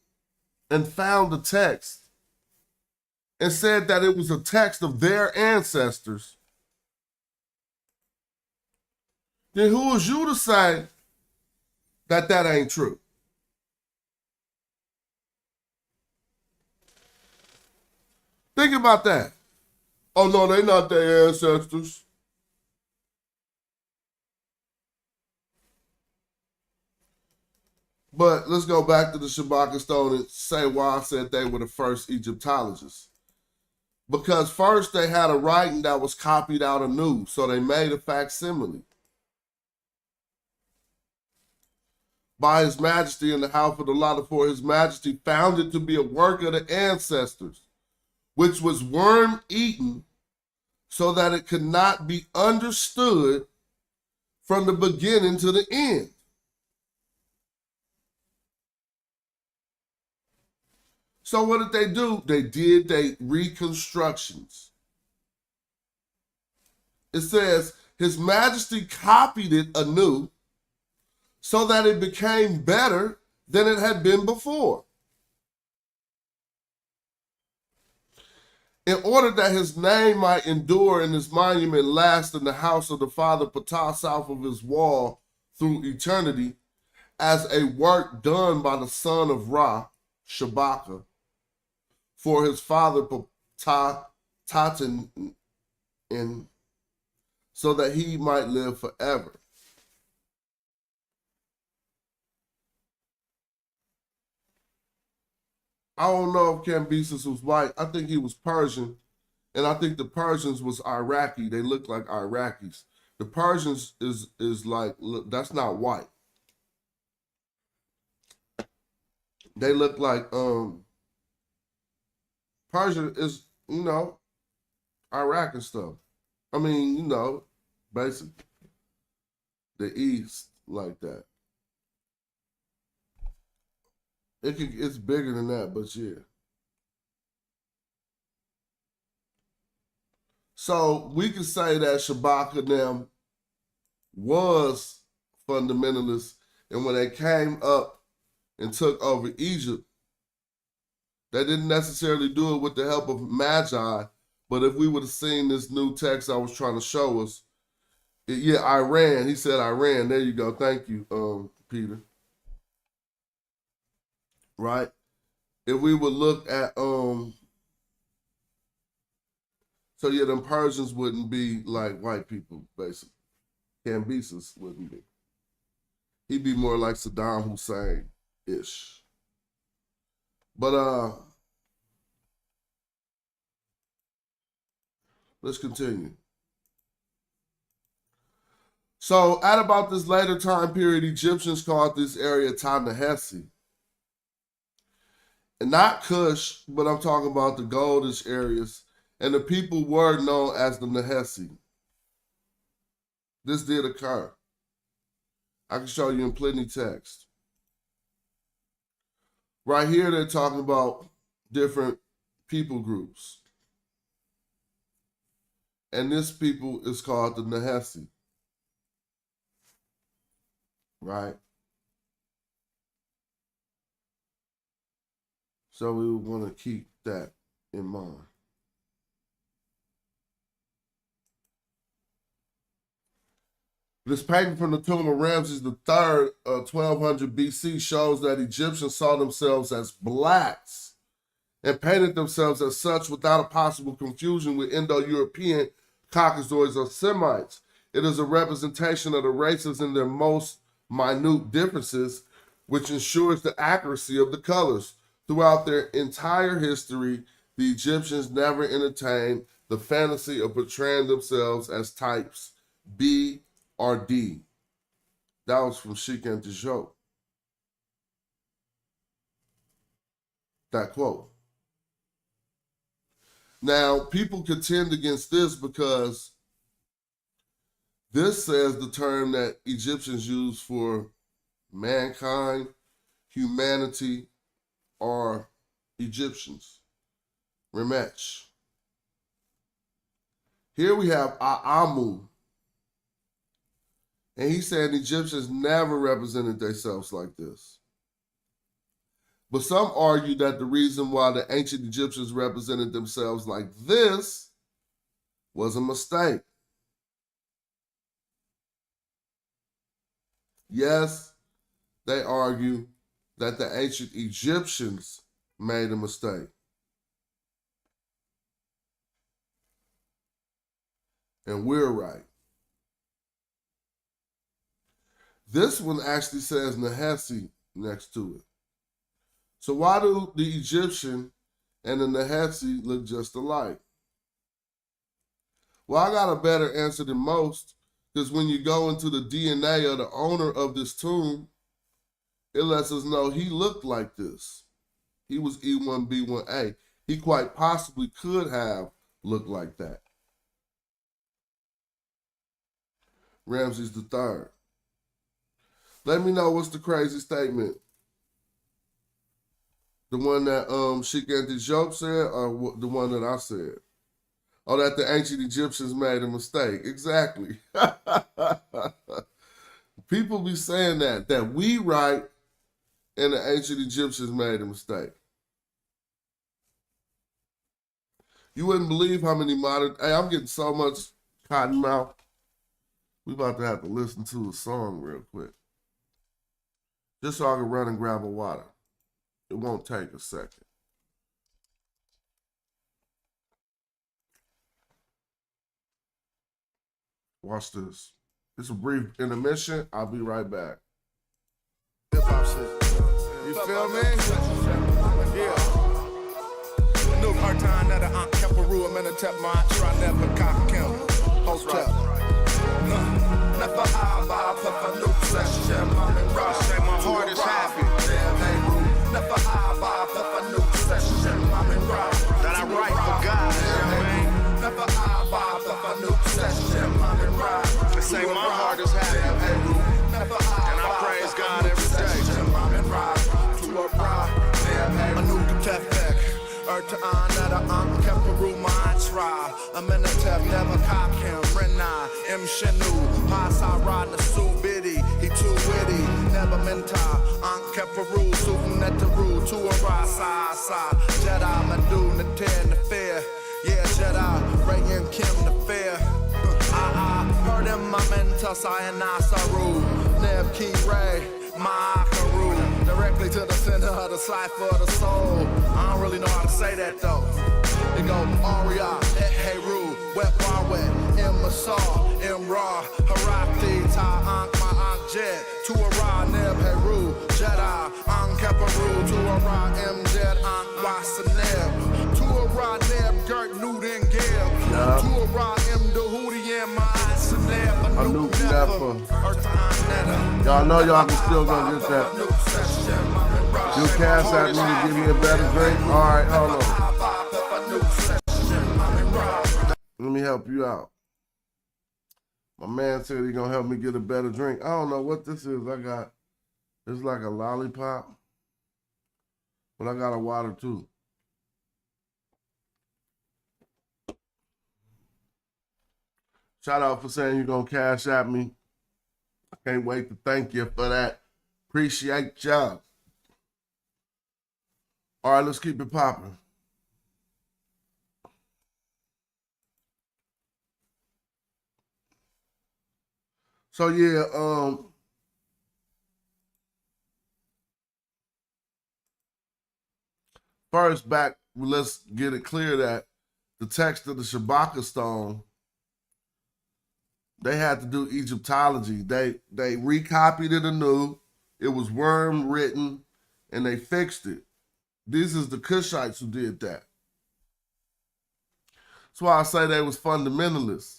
and found the text and said that it was a text of their ancestors, then who is you to say that that ain't true? Think about that. Oh no, they not their ancestors. But let's go back to the Shabaka Stone and say why I said they were the first Egyptologists. Because first they had a writing that was copied out anew, so they made a facsimile. by his majesty in the house of the lot, for his majesty found it to be a work of the ancestors, which was worm-eaten, so that it could not be understood from the beginning to the end. So what did they do? They did their reconstructions. It says, his majesty copied it anew so that it became better than it had been before. In order that his name might endure and his monument last in the house of the father Ptah south of his wall through eternity, as a work done by the son of Ra, Shabaka, for his father Ptah, so that he might live forever. I don't know if Cambyses was white. I think he was Persian, and I think the Persians was Iraqi. They look like Iraqis. The Persians is like, look, that's not white. They look like Persia is, Iraq and stuff. I mean, basically the East like that. It's bigger than that, but yeah. So we can say that Shabaka them was fundamentalists, and when they came up and took over Egypt, they didn't necessarily do it with the help of Medjay, but if we would have seen this new text I was trying to show us, Iran. He said Iran. There you go. Thank you, Peter. Right? If we would look at them Persians wouldn't be like white people, basically. Cambyses wouldn't be. He'd be more like Saddam Hussein-ish. But let's continue. So at about this later time period, Egyptians called this area Ta-Nehesi. And not Kush, but I'm talking about the goldish areas. And the people were known as the Nehesi. This did occur. I can show you in plenty text. Right here, they're talking about different people groups. And this people is called the Nehesi. Right? So we would want to keep that in mind. This painting from the tomb of Ramses III, 1200 BC, shows that Egyptians saw themselves as blacks and painted themselves as such without a possible confusion with Indo-European Caucasoids or Semites. It is a representation of the races in their most minute differences, which ensures the accuracy of the colors. Throughout their entire history, the Egyptians never entertained the fantasy of portraying themselves as types B or D. That was from Sheikh and Dijon. That quote. Now, people contend against this because this says the term that Egyptians use for mankind, humanity, or Egyptians. Remech. Here we have Aamu. And he said Egyptians never represented themselves like this. But some argue that the reason why the ancient Egyptians represented themselves like this was a mistake. Yes, they argue that the ancient Egyptians made a mistake. And we're right. This one actually says Nehesi next to it. So why do the Egyptian and the Nehesi look just alike? Well, I got a better answer than most, because when you go into the DNA of the owner of this tomb, it lets us know he looked like this. He was E1B1A. He quite possibly could have looked like that. Ramses III. Let me know what's the crazy statement. The one that Sheikh Anti-Job said, or the one that I said? Oh, that the ancient Egyptians made a mistake. Exactly. People be saying that we right and the ancient Egyptians made a mistake. You wouldn't believe how many modern, hey, I'm getting so much cotton mouth. We about to have to listen to a song real quick. Just so I can run and grab a water. It won't take a second. Watch this. It's a brief intermission. I'll be right back.
Hip hop shit. You feel me? Yeah. New part-time that I'm Keperu, I'm in a tap my try never cock him. Hotel. Never I buy a new session. Say my heart is happy. Never I buy a new session. That I write for God. Never I buy a new session. They say my heart is happy. And I praise God every day. To a ride. A new Tefek. To honor the Keperu my try. I'm in a tap, never cock him. Rena, M. Shenu, Pasara, Nasu Biddy. He too witty, never mentor. Keperu, Sukunetaru, to a rasa, Jedi, Madu, Naten, the fair. Yeah, Jedi, Ray and Kim, the fair. Heard him, my mentor, Sayana Saru. Neb Key Ray, my Akaru. Directly to the center of the cipher of the soul. I don't really know how to say that though. It go Aria, Heru, Wet Wawet, Imasa, Imra, Harati, Ta Ankh, my Ankh Jet, Tuara, Neb Heru, Jedi, Ankh Keperu, Tuara, M Jet, Ankh Wasaneb, Tuara, Neb, Gert, Newton, Geb, Tuara, M Dahudi, and my Saneb, a new never.
Y'all know y'all can still go get that. You cash at me to give me a better drink? Alright, hold on. Let me help you out. My man said he's gonna help me get a better drink. I don't know what this is. It's like a lollipop. But I got a water too. Shout out for saying you're gonna cash at me. I can't wait to thank you for that. Appreciate y'all. All right, let's keep it popping. So yeah, first let's get it clear that the text of the Shabaka Stone, they had to do Egyptology. They recopied it anew. It was worm written, and they fixed it. This is the Kushites who did that. That's why I say they was fundamentalists.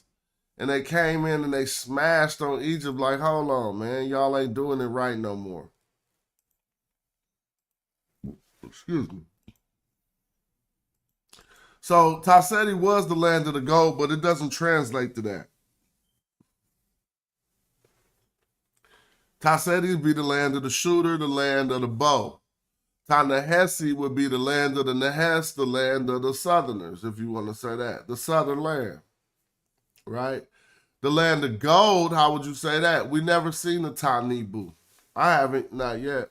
And they came in and they smashed on Egypt like, hold on, man, y'all ain't doing it right no more. Excuse me. So Tasseti was the land of the gold, but it doesn't translate to that. Tasseti would be the land of the shooter, the land of the bow. Ta-Nehesi would be the land of the Nehes, the land of the Southerners, if you want to say that. The Southern land, right? The land of gold, how would you say that? We never seen the Ta-Nebu. I haven't, not yet.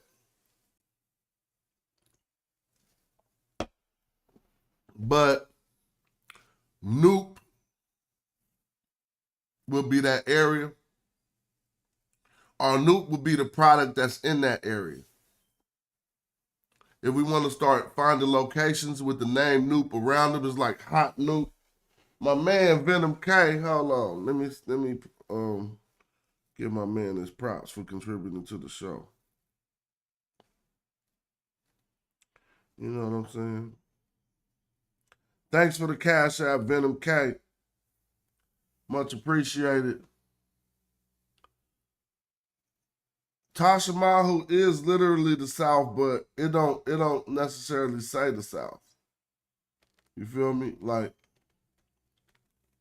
But Noop will be that area. Or Noop will be the product that's in that area. If we want to start finding locations with the name Noop around them, it's like Hot Noop. My man Venom K, hold on. Let me give my man his props for contributing to the show. You know what I'm saying? Thanks for the cash app, Venom K. Much appreciated. Tashamahu is literally the South, but it don't necessarily say the South. You feel me? Like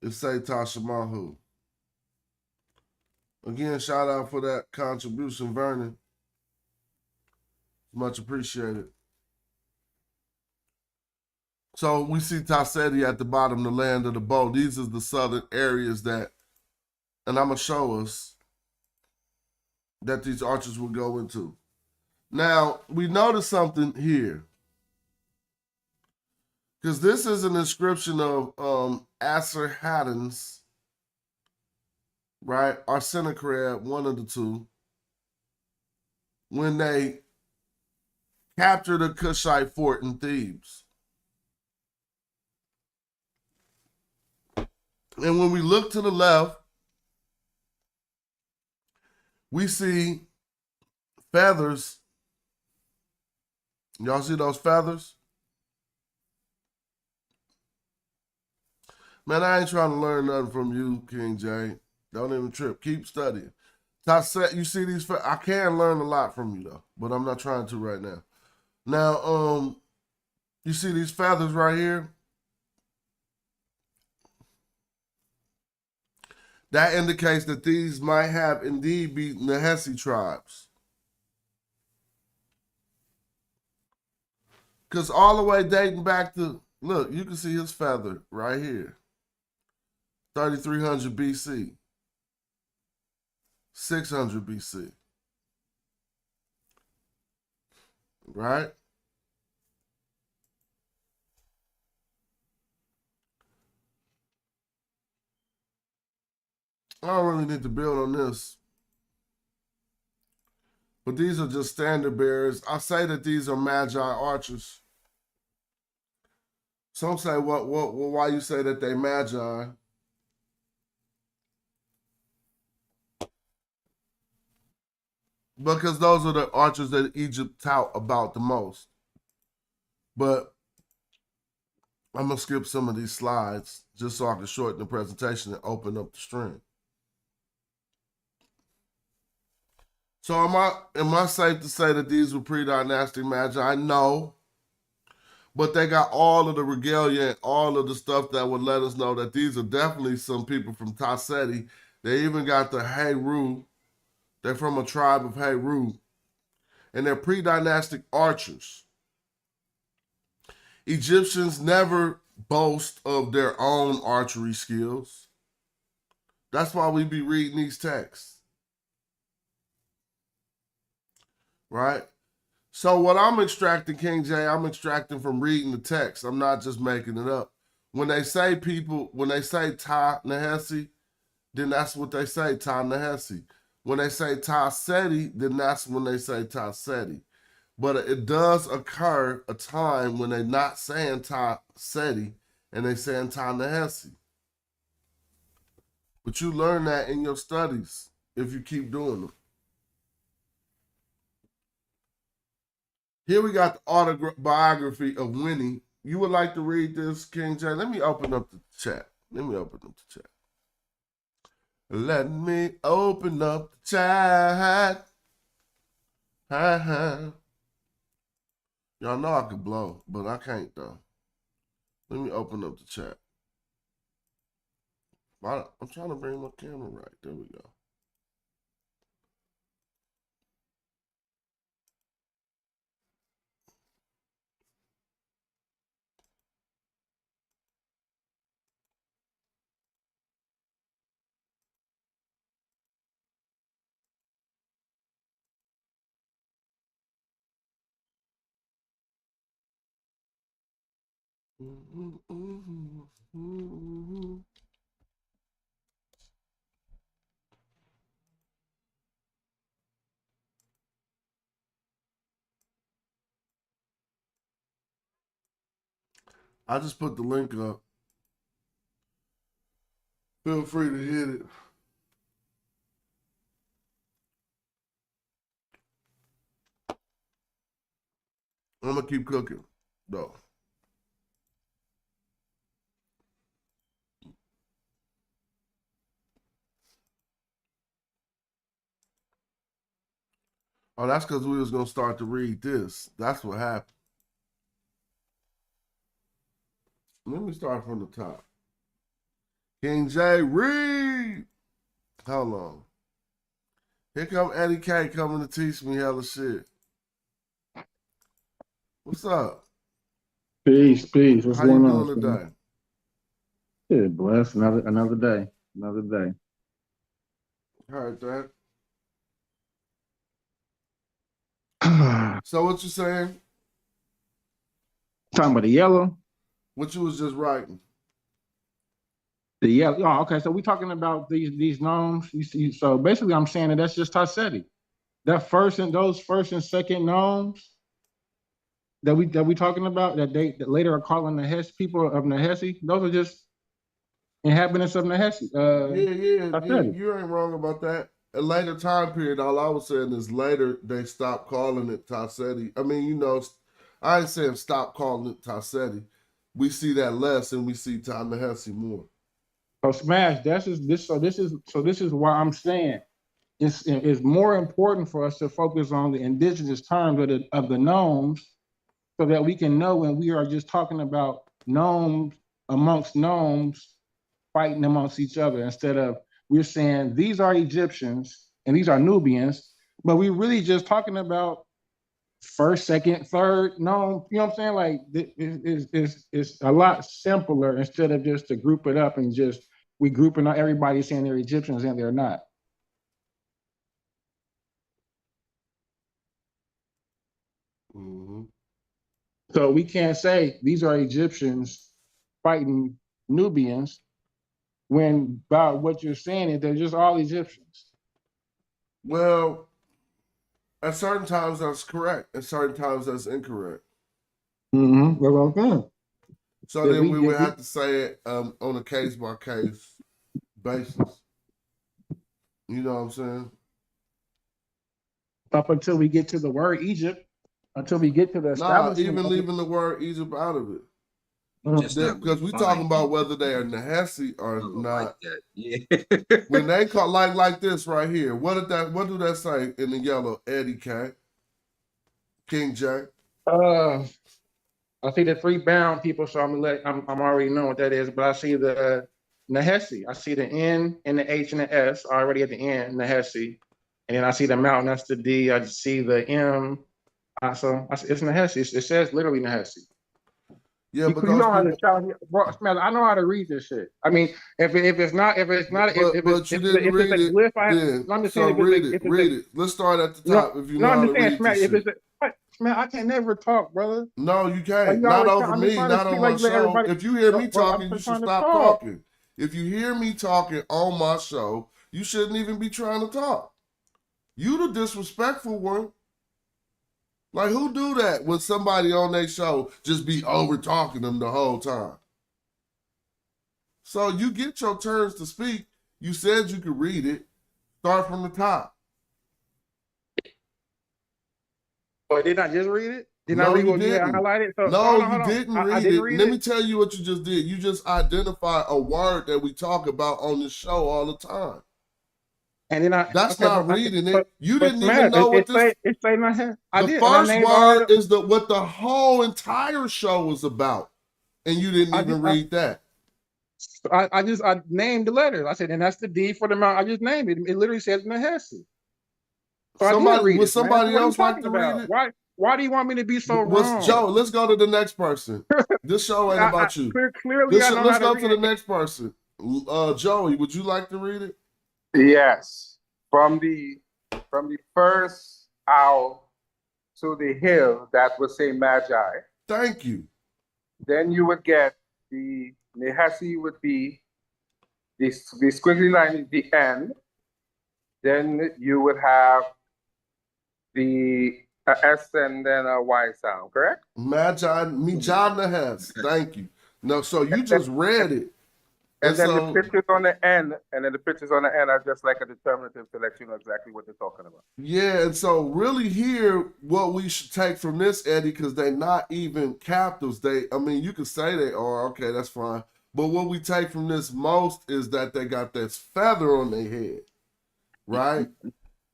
it say Tashamahu. Again, shout out for that contribution, Vernon. Much appreciated. So we see Taseti at the bottom, the land of the bow. These are the southern areas that, and I'm gonna show us that these archers will go into. Now we notice something here, because this is an inscription of Asarhaddon's, right, or Sennacherib, one of the two, when they captured a Kushite fort in Thebes. And when we look to the left, we see feathers. Y'all see those feathers? Man, I ain't trying to learn nothing from you, King J. Don't even trip. Keep studying. You see these feathers? I can learn a lot from you, though, but I'm not trying to right now. Now, you see these feathers right here? That indicates that these might have indeed be Nehesi tribes. Because all the way dating back to, look, you can see his feather right here. 3300 BC. 600 BC. Right? I don't really need to build on this. But these are just standard bearers. I say that these are Magi archers. Some say, why you say that they Magi? Because those are the archers that Egypt tout about the most. But I'm going to skip some of these slides just so I can shorten the presentation and open up the stream. So am I safe to say that these were pre-dynastic Magi? No. But they got all of the regalia and all of the stuff that would let us know that these are definitely some people from Taseti. They even got the Heru. They're from a tribe of Heru. And they're pre-dynastic archers. Egyptians never boast of their own archery skills. That's why we be reading these texts. Right? So what I'm extracting, King J, I'm extracting from reading the text. I'm not just making it up. When they say Ta Nehesi, then that's what they say, Ta Nehesi. When they say Ta Seti, then that's when they say Ta Seti. But it does occur a time when they're not saying Ta Seti and they saying Ta Nehesi. But you learn that in your studies if you keep doing them. Here we got the autobiography of Winnie. You would like to read this, King J? Let me open up the chat. Let me open up the chat. Y'all know I could blow, but I can't though. Let me open up the chat. I'm trying to bring my camera right. There we go. I just put the link up. Feel free to hit it. I'm gonna keep cooking, though. Oh, that's because we was gonna start to read this. That's what happened. Let me start from the top. King J, read. How long? Here come Eddie K coming to teach me hella shit. What's up?
Peace, peace. What's
How you
going on?
doing today?
Yeah, bless. Another day. Another day.
Heard that.
Talking
So what you saying?
about the yellow.
What you was just writing?
The yellow. Oh, okay. So we talking about these noms. You see, so basically, I'm saying that's just Tassetti. Those first and second noms that we talking about that later are calling the Hess people of Nehesi. Those are just inhabitants of Nehesi.
Yeah,
Tassetti.
you ain't wrong about that. A later time period, all I was saying is later they stopped calling it Tassetti. I mean, you know, I ain't saying stop calling it Tassetti. We see that less and we see Ta-Nehesi more.
So smash. This is why I'm saying it's more important for us to focus on the indigenous terms of the gnomes so that we can know when we are just talking about gnomes amongst gnomes fighting amongst each other instead of we're saying these are Egyptians and these are Nubians, but we really just talking about first, second, third gnome. You know what I'm saying? Like it's a lot simpler instead of just to group it up and just we grouping everybody saying they're Egyptians and they're not.
Mm-hmm.
So we can't say these are Egyptians fighting Nubians when about what you're saying is they're just all Egyptians.
Well, at certain times that's correct. At certain times that's incorrect.
Mm-hmm. That's what I'm saying.
So then we would have to say it on a case by case basis. You know what I'm saying?
Up until we get to the word Egypt, until we get to the establishment.
Even leaving the word Egypt out of it.
Mm-hmm.
Because we talking about whether they are Nehesi or not.
Like yeah.
When they call like this right here, what do that say in the yellow? Eddie K. King J.
I see the three bound people, so I'm already knowing what that is. But I see the Nehesi. I see the N and the H and the S already at the end, Nehesi. And then I see the mountain, that's the D. I see the M. So it's Nehesi. It says literally Nehesi.
Yeah, but
you know how to challenge, bro, Smell, I know how to read this shit. I mean, if it's not a glyph, I'm just saying
read it. Let's start at the top if you know how to read this shit.
Man, I can never talk, brother.
No, you can't.
Like,
Not over me, not on my show. If you hear me talking, you should stop talking. If you hear me talking on my show, you shouldn't even be trying to talk. You the disrespectful one. Like, who do that when somebody on their show just be over talking them the whole time? So you get your turns to speak. You said you could read it. Start from the top.
But did I just read it? Did I
No,
read
you
what you had
didn't.
highlighted? So,
No,
hold on.
you didn't read
I
it.
didn't read
Let
it.
me tell you what you just did. You just identified a word that we talk about on the show all the time.
And then
That's not reading it. You didn't even know what this.
It say my head.
The first word is what the whole entire show was about, and you didn't even read that.
I named the letters. I said, and that's the D for the mount. I just named it. It literally says Nehesi. So
would somebody else like to read it?
Why do you want me to be so wrong?
Joe, let's go to the next person. This show ain't about you.
Clearly, let's
go to the next person. Joey, would you like to read it?
Yes. From the first owl to the hill that would say Madjai.
Thank you.
Then you would get the Nehesi would be the squiggly line is the N. Then you would have the S and then a Y sound, correct?
Medjay, Nehesi. Thank you. No, so you just read it.
And then the pictures on the end, are just like a determinative to let you know exactly what they're talking about.
Yeah, and so really here, what we should take from this, Eddie, because they're not even captives. You could say they are, okay, that's fine. But what we take from this most is that they got this feather on their head, right?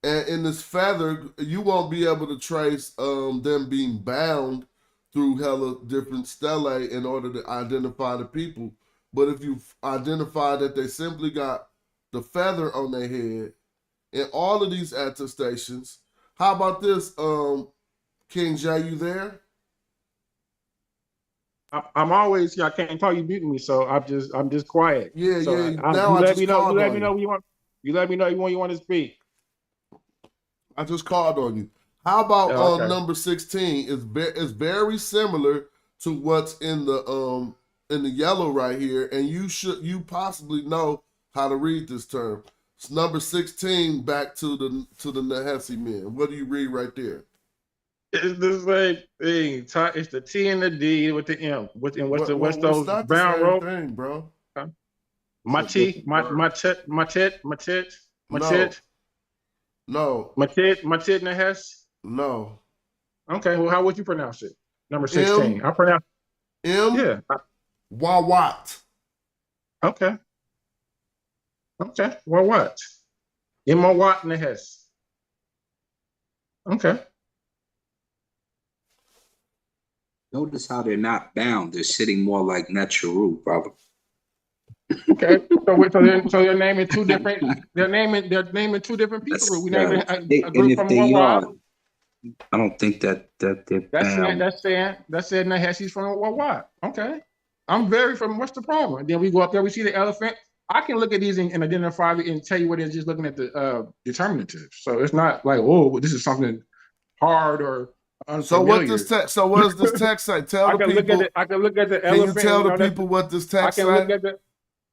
And in this feather, you won't be able to trace them being bound through hella different stelae in order to identify the people. But if you identify that they simply got the feather on their head in all of these attestations, how about this, King J, you there?
I'm always, I can't tell you beating me, so I'm just quiet.
Yeah,
So
yeah.
you
Now I
let
just
me know.
called
You let
on
me know
you.
when you want. You let me know when you want to speak.
I just called on you. How about
Yeah, okay.
number 16? It's very similar to what's in the yellow right here, and you possibly know how to read this term. It's number 16 back to the Nahesi men. What do you read right there?
It's the same thing. It's the T and the D with the M. What's
Well, it's
those
not the
bound
same
rope?
thing, bro.
Huh?
It's
My
a
T,
different word.
my tit,
No,
my tit and the Hess.
no.
Okay, well, how would you pronounce it? Number 16.
M
I pronounce.
M
Yeah.
Wawat.
Okay. Okay. Well, what? M-O Watt and the Hess. Okay.
Notice how they're not bound. They're sitting more like natural, brother.
Okay. So they're naming two different. They're naming two different people.
That's,
We naming a
and
group
if
from
they
Wawa.
are, I don't think that they're bound.
That's saying Nahesi's from Wawa. Okay. I'm very from. What's the problem? And then we go up there. We see the elephant. I can look at these and identify it and tell you what it is just looking at the determinative. So it's not like, oh, this is something hard or unfamiliar.
So what does this text say? Tell the people.
I can look at the
Can you
elephant.
tell the
that's-
people what this
I
text
can
say?
look at the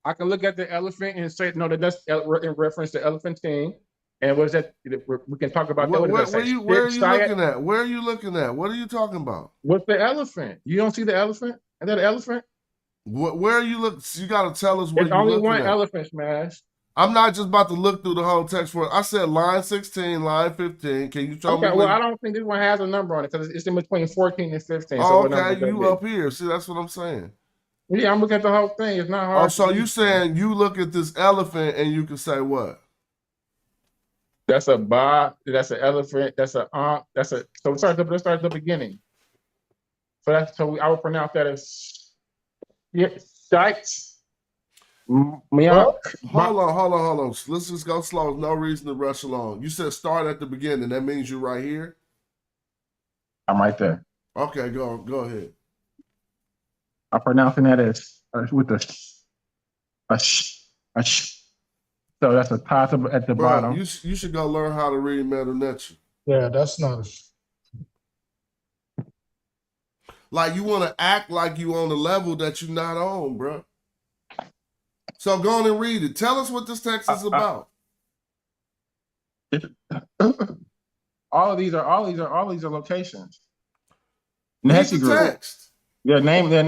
I can look at the elephant and say, no, that's in reference to elephantine. And what is that? We can talk about that. What does that say?
Where are you looking at? Where are you looking at? What are you talking about?
What's the elephant? You don't see the elephant? Is that an elephant?
Where are you looking? You got to tell us where
It's
you're
only
looking
one
at.
elephant, Smash.
I'm not just about to look through the whole text for it. I said line 16, line 15. Can you tell me?
Okay, well, I don't think this one has a number on it because it's in between 14 and 15.
Oh,
So what number
okay,
would that
you
be?
up here. See, that's what I'm saying.
Yeah, I'm looking at the whole thing. It's not hard.
Oh, so you saying you look at this elephant and you can say what?
That's a ba. That's an elephant. That's a That's a. So let's start at the beginning. So I would pronounce that as shite.
Well, hold on. Let's just go slow. There's no reason to rush along. You said start at the beginning. That means you're right here.
I'm right there.
Okay, go ahead.
I'm pronouncing that as with the sh. So that's a top at the
Bro,
bottom.
you should go learn how to read Metal Nature.
Yeah, that's not a.
Like you want to act like you on the level that you're not on, bro. So go on and read it. Tell us what this text is about.
All these are locations.
Read the text.
They're naming them.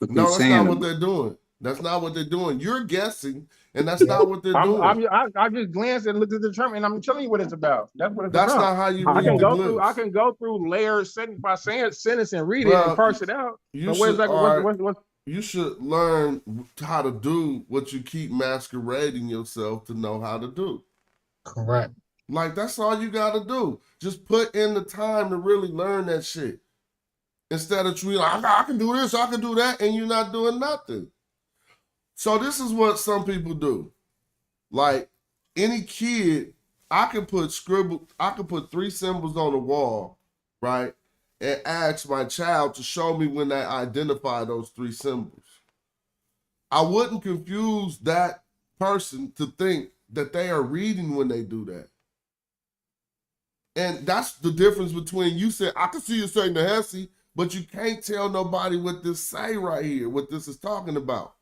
No, that's not what they're doing. That's not what they're doing. You're guessing, and that's not what they're doing.
I just glanced and looked at the term, and I'm telling you what it's about. That's what it's
That's
about.
not how you read the glyphs.
I can go through layers sentence by sentence and read it and parse it out.
You should learn how to do what you keep masquerading yourself to know how to do.
Correct.
Like, that's all you got to do. Just put in the time to really learn that shit. Instead of you, I can do this, I can do that, and you're not doing nothing. So this is what some people do. Like, any kid, I can put 3 symbols on the wall, right? And ask my child to show me when they identify those 3 symbols. I wouldn't confuse that person to think that they are reading when they do that. And that's the difference between you saying, I can see you saying the Hesse, but you can't tell nobody what this say right here, what this is talking about.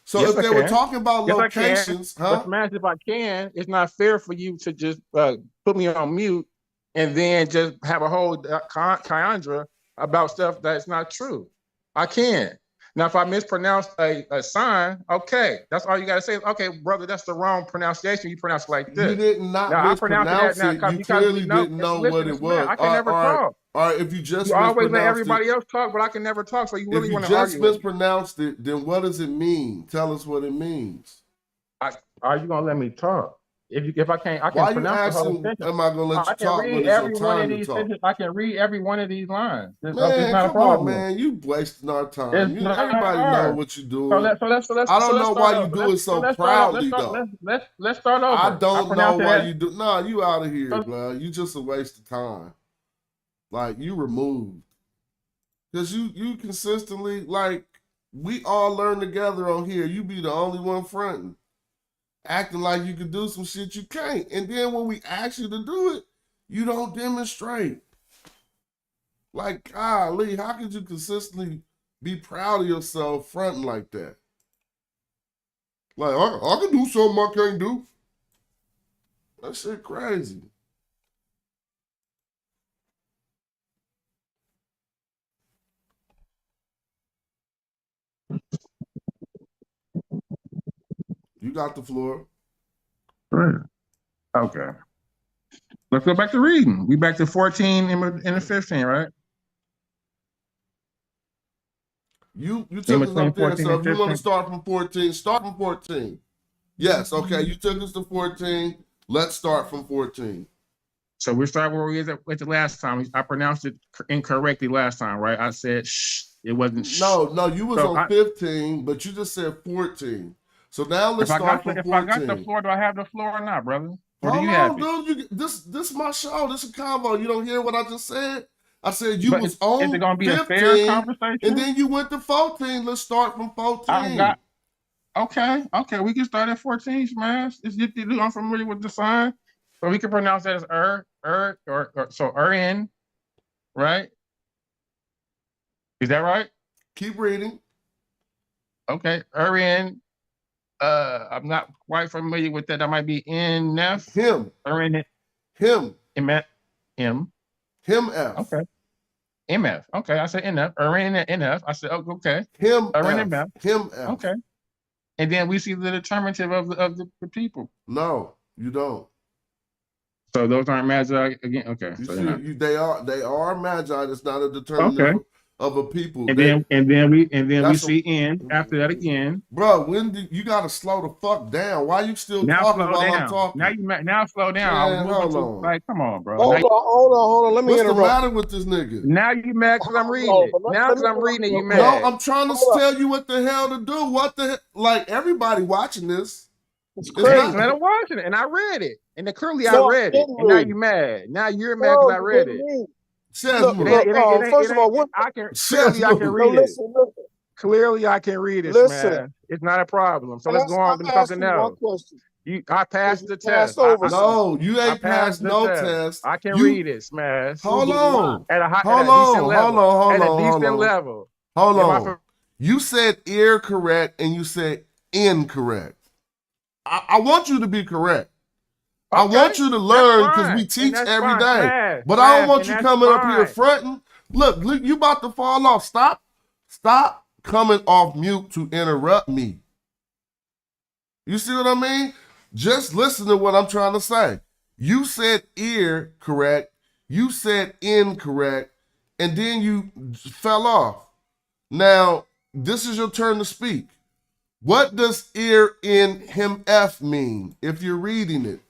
So
yes,
if they were talking about locations,
But Smash, if I can, it's not fair for you to just put me on mute and then just have a whole chiandra about stuff that's not true. I can. Now, if I mispronounce a sign, okay, that's all you got to say. Okay, brother, that's the wrong pronunciation. You pronounce it like this.
You did not mispronounce it. You clearly didn't know what it was.
I can never talk.
All right, if you just
You always let
mispronounced
everybody
it,
else talk, but I can never talk. So you
if
really
you
want to
just
argue with me?
mispronounced it, then what does it mean? Tell us what it means.
Are you gonna let me talk? If I can't, I can
Why you
pronounce the whole
asking,
sentence.
am I going to let
I
you
can
talk when
read
it's your
every one of
time to
these
talk?
sentences. I can read every one of these lines. It's
Man,
not a
come on,
problem.
man. You wasting our time.
It's not
Everybody
hard.
know what you're doing.
So let's
I don't know
start
why you
over.
do it so
let's
proudly,
start,
though.
let's start over.
I don't know
pronounce it
why
as-
you do. Nah, you out of here,
So-
blood. You just a waste of time. Like, you removed. Because you consistently, like, we all learn together on here. You be the only one fronting. Acting like you can do some shit you can't. And then when we ask you to do it, you don't demonstrate. Like, golly, how could you consistently be proud of yourself fronting like that? Like, I can do something I can't do. That shit crazy. You got the floor.
Right. Okay. Let's go back to reading. We back to 14 in the 15, right?
You took us
between
up there,
14
so
and
if you want to
15.
start from 14, start from 14. Yes, okay, you took us to 14. Let's start from 14.
So we start where we with the last time. I pronounced it incorrectly last time, right? I said shh. It wasn't shh.
No, you was
So
on 15, but you just said 14. So now let's start from 14.
If I got the floor, do I have the floor or not, brother? Or do
Hold
you have
on,
it?
dude. This is my show. This is a convo. You don't hear what I just said? I said you
But
was
is
on
it gonna be
15,
a fair conversation?
and then you went to 14. Let's start from 14.
Okay. We can start at 14, Smash. I'm familiar with the sign, so we can pronounce that as or so in, right? Is that right?
Keep reading.
Okay, in. I'm not quite familiar with that. That might be NF.
Him.
Him.
Him.
M.
Him F.
Okay. MF. Okay, I said NF. NF. I said, oh, okay.
Him F.
MF.
Him F.
Okay. And then we see the determinative of the people.
No, you don't.
So those aren't Madjai again. Okay.
You
So
see, they are Madjai. That's not a determinative of a people.
And then we see in after that again.
Bro, you gotta slow the fuck down? Why you still talking while I'm talking?
Now slow down.
Man, hold on.
Like, come on, bro.
Hold on. Let me
interrupt. What's the matter
interrupt.
with this nigga?
Now you mad because I'm reading it. Now because I'm reading it, you mad.
No, I'm trying to tell you what the hell to do. What the like? Everybody watching this.
It's
Hey,
crazy.
let him watch it, and I read it, and then clearly
No,
I read it,
didn't
and now
read
you mad. Now you're mad because I read it.
Look, first of all, what?
Clearly I can read it. Clearly I can read it,
Listen.
man. It's not a problem. So let's go on to something else. I passed the test.
No, you ain't passed no test.
I can read it, Smash.
Hold on.
At a decent level.
Hold on. You said ear correct and you said incorrect. I want you to be correct. I want you to learn because we teach every day. But I don't want you coming up here fronting. Look, you about to fall off. Stop coming off mute to interrupt me. You see what I mean? Just listen to what I'm trying to say. You said ear correct. You said incorrect. And then you fell off. Now, this is your turn to speak. What does ear in him F mean if you're reading it?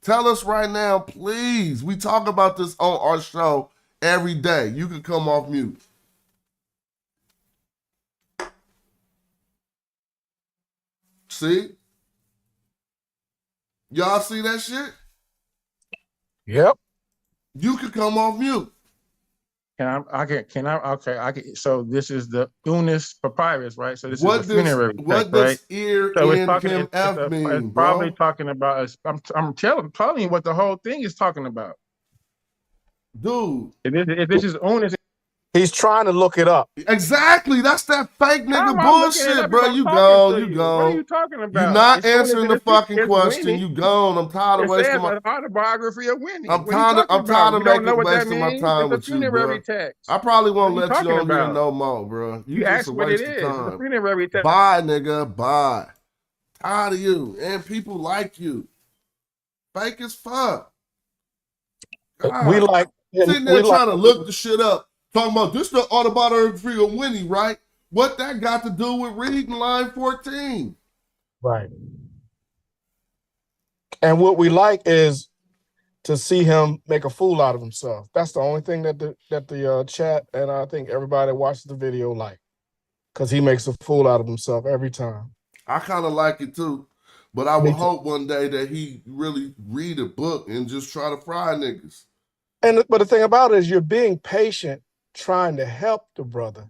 Tell us right now, please. We talk about this on our show every day. You can come off mute. See? Y'all see that shit?
Yep.
You can come off mute.
So this is the Unis papyrus, right? So this
What
is the funerary text,
what does ear
So
in him F mean,
it's
bro?
probably talking about. I'm telling you what the whole thing is talking about.
Dude.
If this is Unis.
He's trying to look it up.
Exactly. That's that fake
How
nigga
am I looking it
bullshit,
up
bro.
if I'm
You
talking
gone.
to
You
you?
gone.
What are you talking about?
You're not
It's
answering the fucking question.
Winnie.
You gone. I'm tired of
It
wasting
says
my
an autobiography of Winnie.
I'm
What are you
tired
talking
of
about? You don't know
making
what that
wasting my
means?
time
It's a
with you,
funerary
bro.
text.
I probably won't
What are you
let you
talking
on here
about?
no more, bro.
You
just
asked
a
what it
waste
is.
of
It's a
time.
funerary text.
Bye, nigga. Bye. Tired of you. And people like you. Fake as fuck. God. Sitting there trying to look the shit up, talking about this the autobiography of Winnie, right? What that got to do with reading line 14?
Right. And what we like is to see him make a fool out of himself. That's the only thing that the chat and I think everybody that watches the video like, because he makes a fool out of himself every time.
I kind of like it too, but I would hope one day that he really read a book and just try to fry niggas.
But the thing about it is you're being patient, trying to help the brother,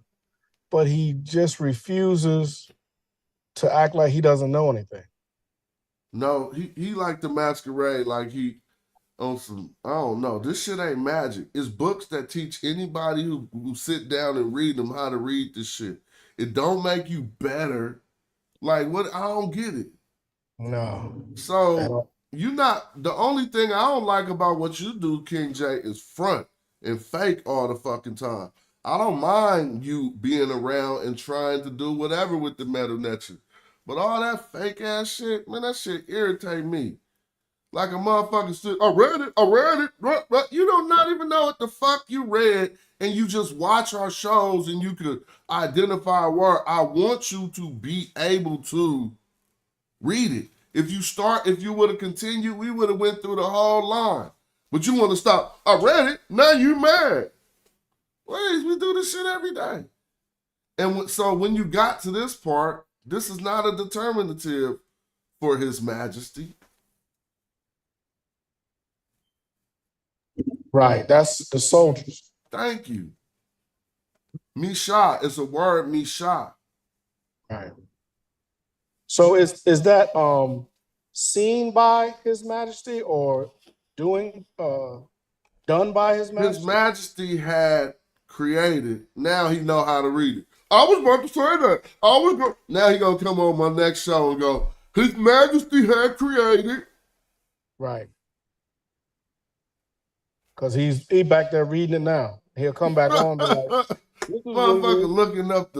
but he just refuses to act like he doesn't know anything.
No, he like the masquerade, like he on some, I don't know. This shit ain't magic. It's books that teach anybody who sit down and read them how to read this shit. It don't make you better. Like, what? I don't get it.
No.
So you not, the only thing I don't like about what you do, King J, is front and fake all the fucking time. I don't mind you being around and trying to do whatever with the meta nature. But all that fake ass shit, man, that shit irritate me. Like a motherfucker said, I read it. You don't not even know what the fuck you read, and you just watch our shows and you could identify a word. I want you to be able to read it. If you would have continued, we would have went through the whole line. But you want to stop. I read it. Now you mad. Please, we do this shit every day. And so when you got to this part, this is not a determinative for His Majesty.
Right, that's the soldiers.
Thank you. Misha is a word, Misha.
Right. So is that seen by His Majesty or done by His Majesty?
His Majesty had created. Now he know how to read it. I was about to say that. Now he gonna come on my next show and go, His Majesty had created.
Right. Because he back there reading it now. He'll come back on. Like,
motherfucker looking up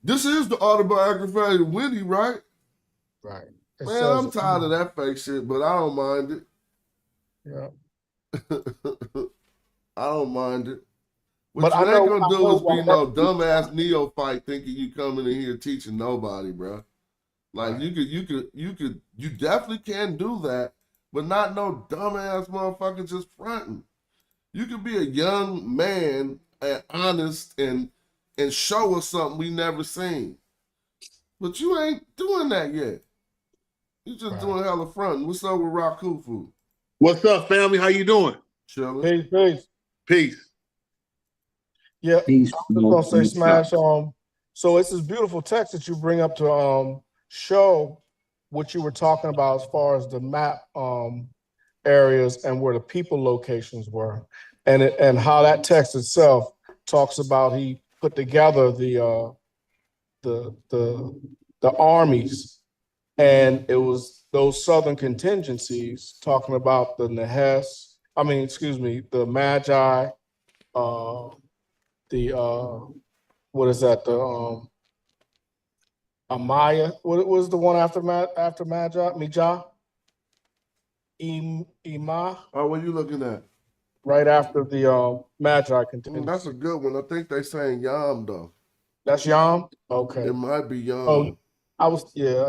this is the autobiography of Winnie, right?
Right.
Man, I'm tired of that fake shit, but I don't mind it.
Yeah.
I don't mind it.
What
you ain't gonna do is be no
dumbass
neophyte thinking you coming in here teaching nobody, bro. Like right. you definitely can do that, but not no dumbass motherfucker just fronting. You could be a young man and honest and show us something we never seen. But you ain't doing that yet. You just doing hella fronting. What's up with Rakufu?
What's up, family? How you doing?
Chilling.
Peace.
Yeah, peace. I was gonna say, Smash. So it's this beautiful text that you bring up to show what you were talking about as far as the map areas and where the people locations were, and how that text itself talks about he put together the armies, and it was those southern contingencies talking about the the Madjai, what is that, the Amaya, what was the one after Medjay? Ima.
Oh, what are you looking at?
Right after the Madjai contingency.
That's a good one. I think they saying Yam though.
That's Yam? Okay.
It might be Yam.
Oh, I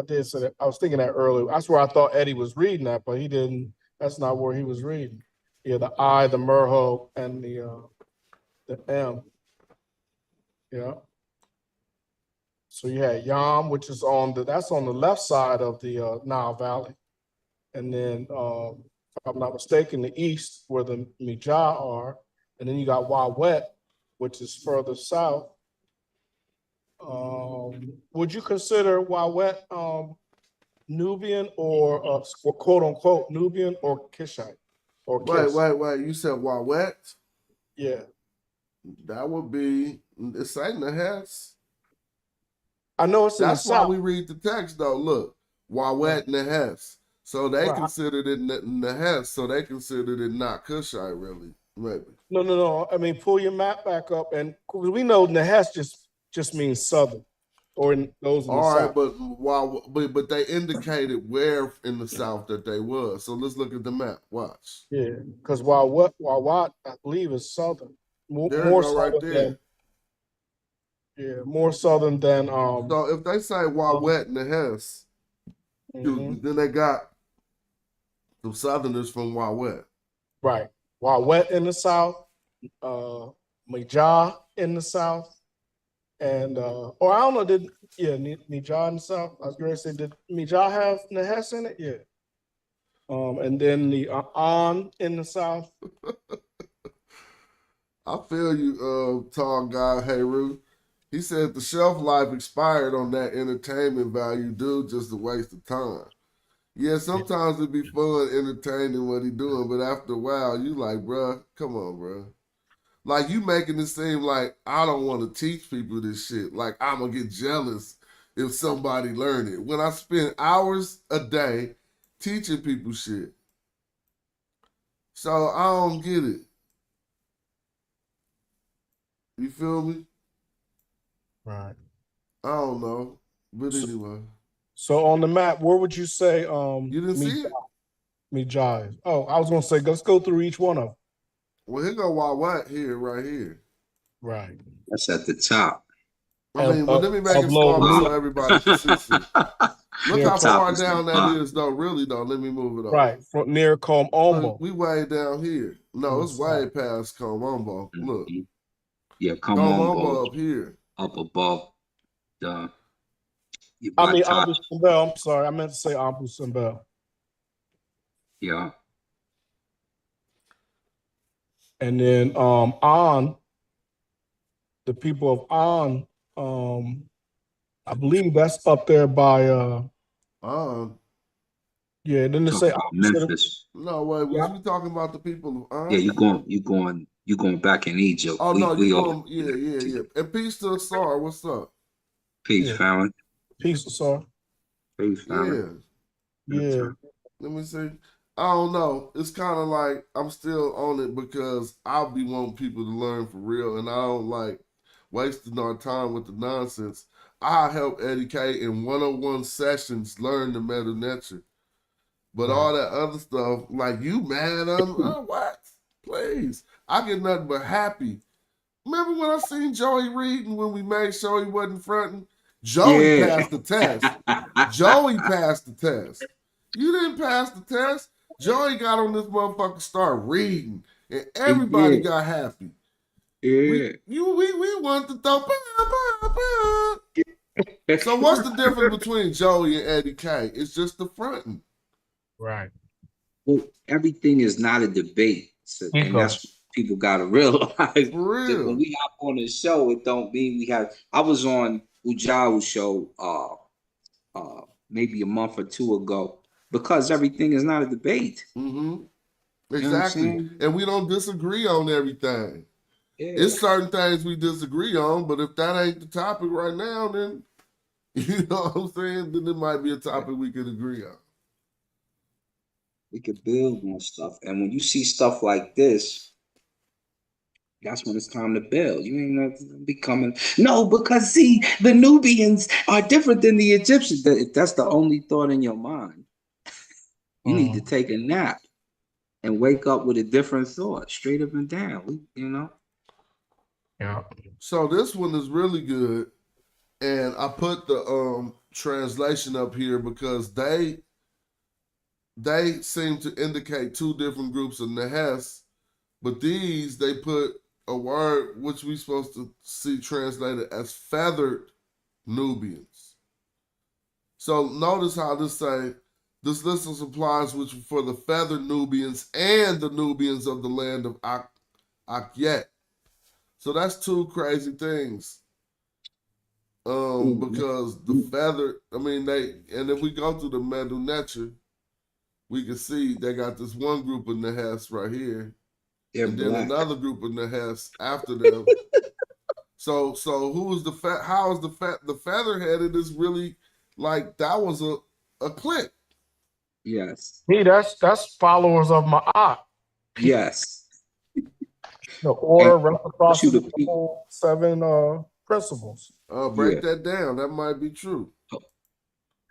did say that. I was thinking that earlier. That's where I thought Eddie was reading that, but he didn't. That's not where he was reading. Yeah, the I, the Merho, and the M. Yeah. So you had Yam, which is that's on the left side of the Nile Valley. And then, if I'm not mistaken, the east where the Medjay are. And then you got Wawet, which is further south. Would you consider Wawet Nubian or quote unquote Nubian or Kushite? Or
wait. You said Wawet?
Yeah.
That would be, it's ain't the Hess.
I know it's
That's why we read the text though. Look, Wawet and the Hess. So they considered it the Hess, so they considered it not Kushite really, maybe.
No. I mean, pull your map back up, and we know Nehess just means southern. or in those in the
All right,
south.
but they indicated where in the south that they was. So let's look at the map. Watch.
Yeah, because Wawat, I believe, is southern.
There
More
you go, right
southern
there.
than more southern than
So if they say Wawet and the Hess, then they got some southerners from Wawet.
right. Wawet in the south, Medjay in the south, and or I don't know, Medjay in the south. I was going to say, did Medjay have Nehess in it? Yeah. And then the An in the south.
I feel you, tall guy, Heru. He said the shelf life expired on that entertainment value, dude, just a waste of time. Yeah, sometimes it'd be fun entertaining what he doing, but after a while, you like, bruh, come on, bruh. Like, you making it seem like I don't want to teach people this shit. Like, I'm going to get jealous if somebody learn it. When I spend hours a day teaching people shit. So, I don't get it. You feel me?
Right.
I don't know. But anyway.
So on the map, where would you say
You didn't see it?
Medjay? Oh, I was gonna say, let's go through each one of them.
Well, here go Wawat here, right here.
Right.
That's at the top.
I mean, well, let me make it smaller so everybody can see. Look how far down that is, though. Really, though. Let me move it up.
Right, from near Comombo.
We way down here. No, it's way past Comombo. Look.
Yeah, Comombo
up here.
Up above the.
I mean, Abu Simbel. I'm sorry, I meant to say Abu Simbel.
Yeah.
And then An, the people of An, I believe that's up there by yeah, then they say
Memphis.
No, wait, was you talking about the people of An?
Yeah, you going back in Egypt.
Oh no, you going yeah. And peace to the Sar, what's up?
Peace, family.
Peace, Sar.
Peace, family.
Yeah.
Let me see. I don't know. It's kind of like I'm still on it because I'll be wanting people to learn for real, and I don't like wasting our time with the nonsense. I help Eddie K in 101 sessions learn the meta nature. But all that other stuff, like you mad at him, what? Please. I get nothing but happy. Remember when I seen Joey reading when we made sure he wasn't fronting? Joey passed the test. Joey passed the test. You didn't pass the test. Joey got on this motherfucker, start reading, and everybody got happy.
Yeah.
We want to throw. So what's the difference between Joey and Eddie K? It's just the fronting.
Right.
Well, everything is not a debate. So, and that's what people got to realize.
For real.
When we hop on the show, it don't mean we have. I was on Ujao's show maybe a month or two ago because everything is not a debate.
Mm-hmm. Exactly. And we don't disagree on everything. Yeah. It's certain things we disagree on, but if that ain't the topic right now, then you know what I'm saying? Then it might be a topic we could agree on.
We could build on stuff. And when you see stuff like this, that's when it's time to build. You ain't not becoming no, because see, the Nubians are different than the Egyptians. If that's the only thought in your mind, you need to take a nap and wake up with a different thought, straight up and down. You know?
Yeah.
So this one is really good. And I put the translation up here because they seem to indicate two different groups of Nehes, but these they put a word which we supposed to see translated as feathered Nubians. So notice how this say this list of supplies which were for the feathered Nubians and the Nubians of the land of Akyet. So that's two crazy things. Because the feather, and if we go through the Medu Necher, we can see they got this one group of Nehes right here. And then another group of Nehes after them. So who is how is the feather-headed is really like that was a clique.
Yes.
Hey, that's followers of Ma'at.
Yes.
The order reciprocity, the whole 7 principles.
Break that down. That might be true.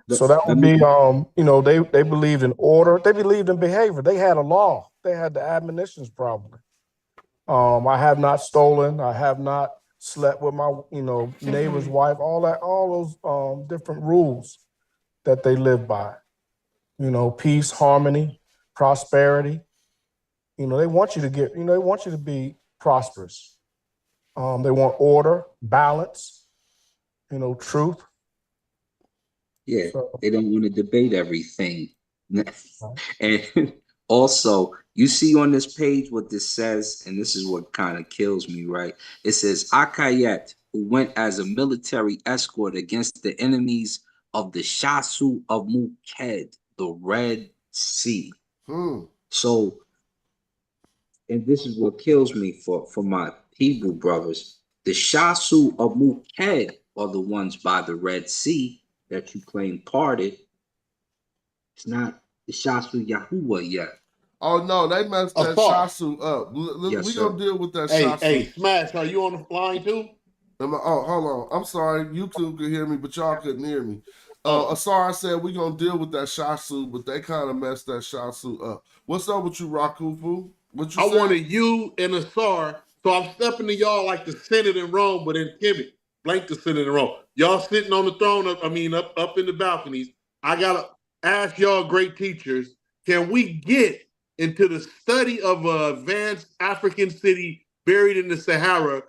So that would be, you know, they believed in order. They believed in behavior. They had a law. They had the admonitions probably. I have not stolen. I have not slept with my, you know, neighbor's wife. All those different rules that they live by. You know, peace, harmony, prosperity. You know, they want you to get. You know, they want you to be prosperous. They want order, balance. You know, truth.
Yeah, they don't want to debate everything. And also, you see on this page what this says, and this is what kind of kills me, right? It says, Akayet, who went as a military escort against the enemies of the Shasu of Mukhed, the Red Sea. So, and this is what kills me for my Hebrew brothers. The Shasu of Mukhed are the ones by the Red Sea that you claim parted. It's not the Shasu Yahuwah yet.
Oh no, they messed that Shasu up.
Yes,
we gonna deal with that
Hey,
Shasu.
hey, Smash, are you on the line too?
Oh, hold on. I'm sorry. YouTube could hear me, but y'all couldn't hear me. Asar said we gonna deal with that Shasu, but they kind of messed that Shasu up. What's up with you, Rakufu? What you
I
said?
wanted you and Asar, so I'm stepping to y'all like the Senate in Rome, but in Kemet, blank the Senate in Rome. Y'all sitting on the throne, up in the balconies. I gotta ask y'all great teachers, can we get into the study of an advanced African city buried in the Sahara,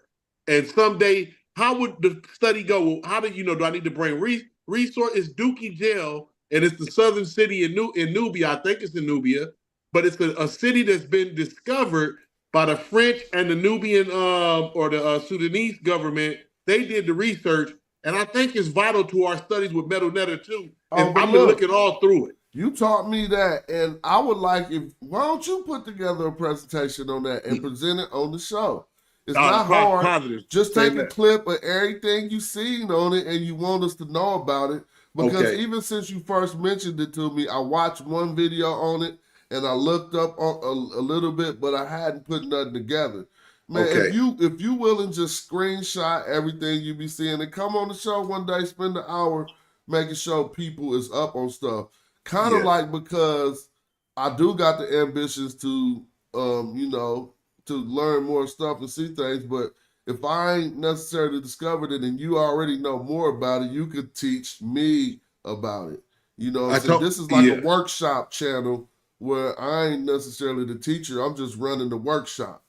and someday, how would the study go? How do you know, do I need to bring resource? It's Dookie Jail, and it's the southern city in Nubia, I think it's in Nubia, but it's a city that's been discovered by the French and the Nubian or the Sudanese government. They did the research, and I think it's vital to our studies with Metal Netter too. And I've been looking all through it.
You taught me that, and I would like why don't you put together a presentation on that and present it on the show? It's not hard.
Positive.
Just take a clip of everything you've seen on it and you want us to know about it. Because even since you first mentioned it to me, I watched one video on it and I looked up on a little bit, but I hadn't put nothing together. Man, if you willing, just screenshot everything you be seeing and come on the show one day, spend an hour making sure people is up on stuff. Kind of like, because I do got the ambitions to, to learn more stuff and see things, but if I ain't necessarily discovered it and you already know more about it, you could teach me about it. You know what I'm saying? This is like a workshop channel where I ain't necessarily the teacher. I'm just running the workshop.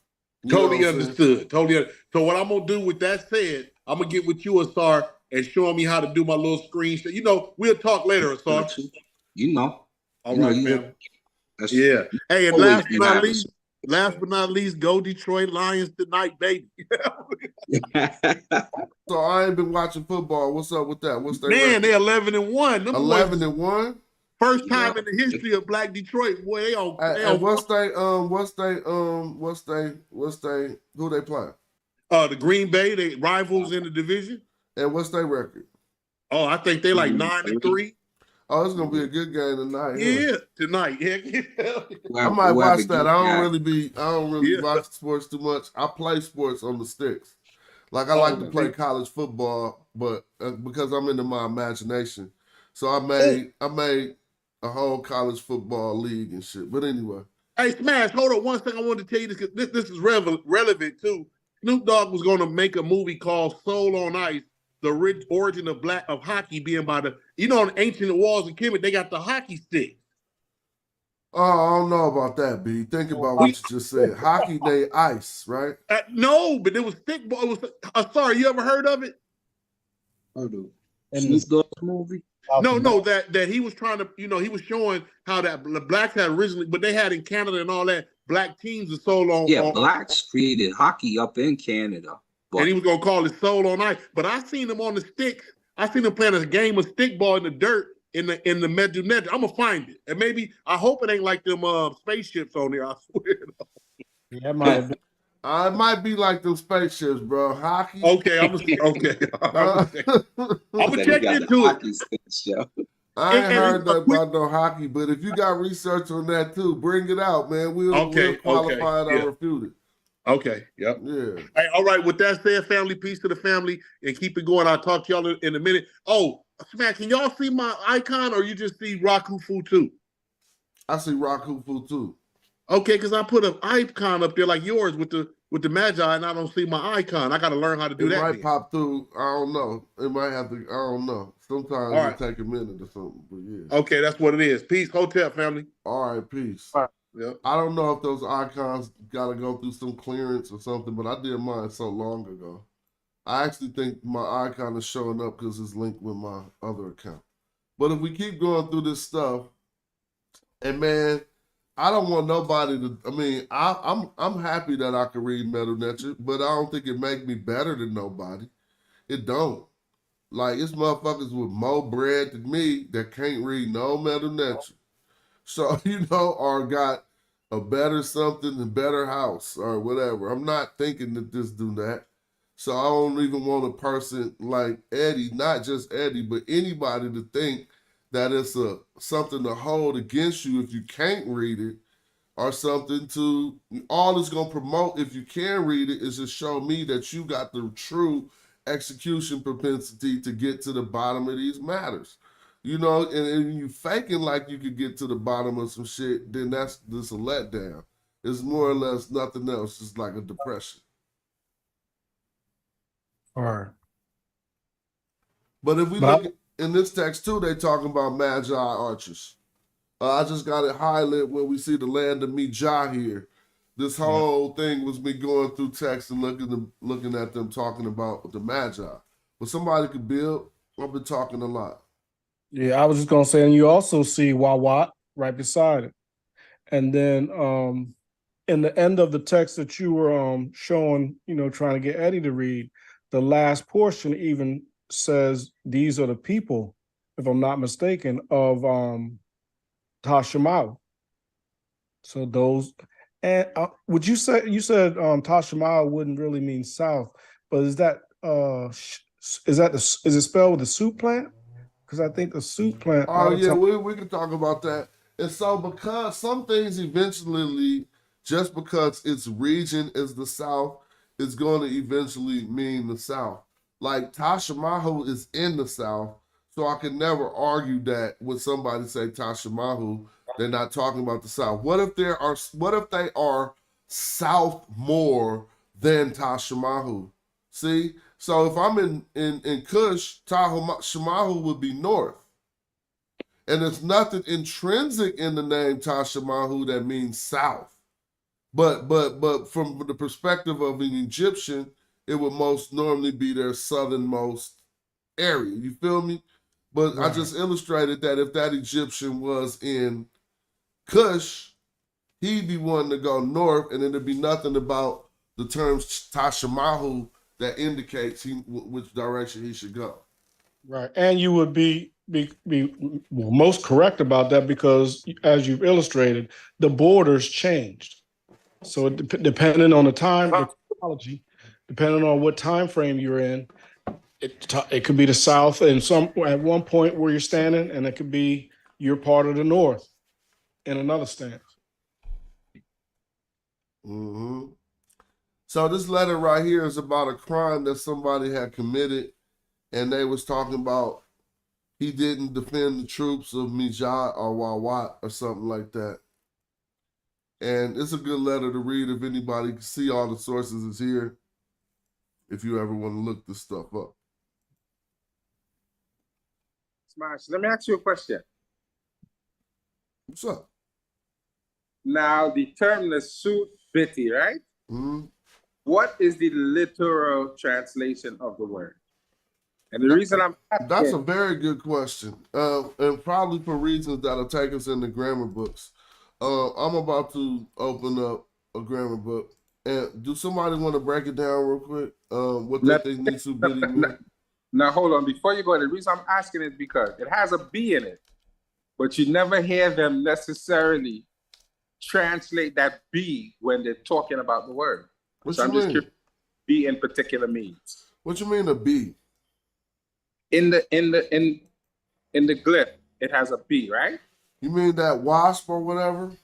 Totally understood. So what I'm going to do with that said, I'm going to get with you, Asar, and show me how to do my little screenshot. You know, we'll talk later, Asar.
You know.
All right, man. Yeah. Hey, and last but not least, go Detroit Lions tonight, baby.
So I ain't been watching football. What's up with that? What's their
record? They're 11-1.
11-1.
First time in the history of Black Detroit. Boy, they on. Who they play? The Green Bay. They rivals in the division.
And what's their record?
Oh, I think they like 9-3.
Oh, it's gonna be a good game tonight.
Yeah, tonight.
I might watch that. I don't really watch sports too much. I play sports on the sticks. Like I like to play college football, but because I'm into my imagination, so I made a whole college football league and shit. But anyway,
hey Smash, hold on one second. I wanted to tell you this because this is relevant too. Snoop Dogg was going to make a movie called Soul on Ice. The rich origin of hockey being by the, on the ancient walls of Kemet, they got the hockey stick.
Oh, I don't know about that, B. Think about what you just said. Hockey, they ice, right?
No, but it was stickball. It was, sorry, you ever heard of it?
Snoop Dogg's movie?
No, that he was trying to, he was showing how that the blacks had originally, but they had in Canada and all that, black teams are sold on.
Yeah, blacks created hockey up in Canada.
And he was going to call it Soul on Ice. But I seen him on the sticks. I seen him playing a game of stickball in the dirt in the Medjay. I'm going to find it. And maybe, I hope it ain't like them spaceships on there, I swear.
Yeah, it might be.
It might be like them spaceships, bro. Hockey.
Okay, I'm going to check into it.
I ain't heard that about no hockey, but if you got research on that too, bring it out, man. We'll qualify it or refute it.
Okay, yep.
Yeah.
Hey, all right, with that said, family, peace to the family, and keep it going. I'll talk to y'all in a minute. Oh, man, can y'all see my icon, or you just see Rakufu too?
I see Rakufu too.
Okay, because I put an icon up there like yours with the Madjai, and I don't see my icon. I got to learn how to do
it
that.
It might
then.
pop through. I don't know. It might have to. I don't know. Sometimes
All right.
it take a minute or something. But yeah.
Okay, that's what it is. Peace, hotel family.
All right, peace.
All right.
Yep.
I don't know if those icons got to go through some clearance or something, but I did mine so long ago. I actually think my icon is showing up because it's linked with my other account. But if we keep going through this stuff, and man, I don't want nobody to. I mean, I'm happy that I can read Metal Nature, but I don't think it make me better than nobody. It don't. Like it's motherfuckers with more bread than me that can't read no Metal Nature. So or got a better something and better house or whatever. I'm not thinking that this do that. So I don't even want a person like Eddie, not just Eddie, but anybody to think that it's something to hold against you if you can't read it, or something to all it's gonna promote if you can read it is to show me that you got the true execution propensity to get to the bottom of these matters. And you faking like you could get to the bottom of some shit, then that's just a letdown. It's more or less nothing else, just like a depression.
All right.
But if we look in this text too, they talking about Magi archers. I just got it highlighted when we see the land of Medjay here. This whole thing was me going through text and looking at them talking about the Magi. But somebody could build. I've been talking a lot.
Yeah, I was just gonna say, and you also see Wawat right beside it. And then in the end of the text that you were showing, trying to get Eddie to read, the last portion even says these are the people, if I'm not mistaken, of Tashamau. So those, and would you said Tashamau wouldn't really mean south, but is it spelled with the soup plant? Because I think the soup plant.
Oh yeah, we can talk about that. And so because some things eventually, just because its region is the South, it's going to eventually mean the South. Like Tashamahu is in the South, so I can never argue that when somebody say Tashamahu, they're not talking about the South. What if they are South more than Tashamahu? See? So if I'm in Kush, Tashamahu would be north. And there's nothing intrinsic in the name Tashamahu that means south. But from the perspective of an Egyptian, it would most normally be their southernmost area. You feel me? But right. I just illustrated that if that Egyptian was in Kush, he'd be wanting to go north, and then there'd be nothing about the term Tashamahu that indicates which direction he should go.
Right, and you would be most correct about that because, as you've illustrated, the borders changed. So depending on the time, the chronology, depending on what time frame you're in, it could be the South and at one point where you're standing, and it could be you're part of the North in another stance.
Mm-hmm. So this letter right here is about a crime that somebody had committed, and they was talking about he didn't defend the troops of Medjay or Wawat or something like that. And it's a good letter to read if anybody can see all the sources is here, if you ever want to look this stuff up.
Smash, let me ask you a question.
What's up?
Now, the term Nasut Biti, right?
Mm-hmm.
What is the literal translation of the word? And the reason I'm asking,
that's a very good question, and probably for reasons that'll take us in the grammar books. I'm about to open up a grammar book, and do somebody want to break it down real quick? What they think Nisu Biti means?
Now hold on, before you go, the reason I'm asking is because it has a B in it, but you never hear them necessarily translate that B when they're talking about the word.
What
so
you
I'm just
mean?
curious what B in particular means.
What you mean a B?
In the glyph, it has a B, right?
You mean that wasp or whatever?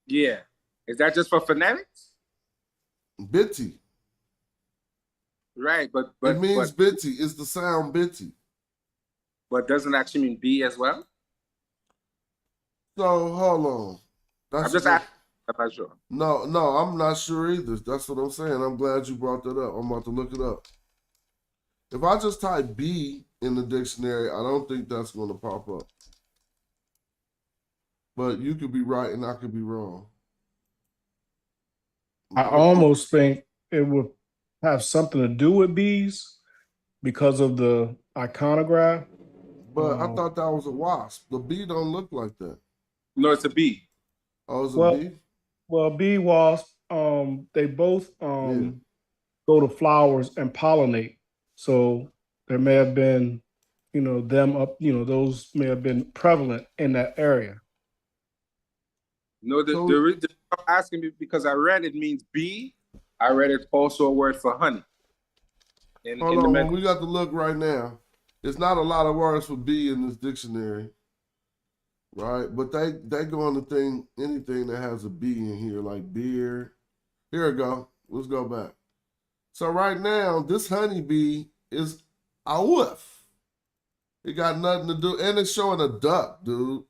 Yeah. Is that just for phonetics?
Bitty.
Right,
It means bitty. It's the sound bitty.
but doesn't actually mean B as well.
So hold on.
I'm just asking. I'm not sure.
No, I'm not sure either. That's what I'm saying. I'm glad you brought that up. I'm about to look it up. If I just type B in the dictionary, I don't think that's going to pop up. But you could be right and I could be wrong.
I almost think it would have something to do with bees because of the iconograph.
But I thought that was a wasp. The bee don't look like that.
No, it's a B.
Oh, it's a bee?
Well, bee, wasp, they both go to flowers and pollinate. So there may have been, them up, those may have been prevalent in that area.
No, the reason I'm asking you because I read it means bee. I read it's also a word for honey.
Hold on, we got to look right now. It's not a lot of words for bee in this dictionary, right? But they go on the anything that has a bee in here, like beer. Here we go. Let's go back. So right now, this honeybee is a wolf. It got nothing to do, and it's showing a duck, dude.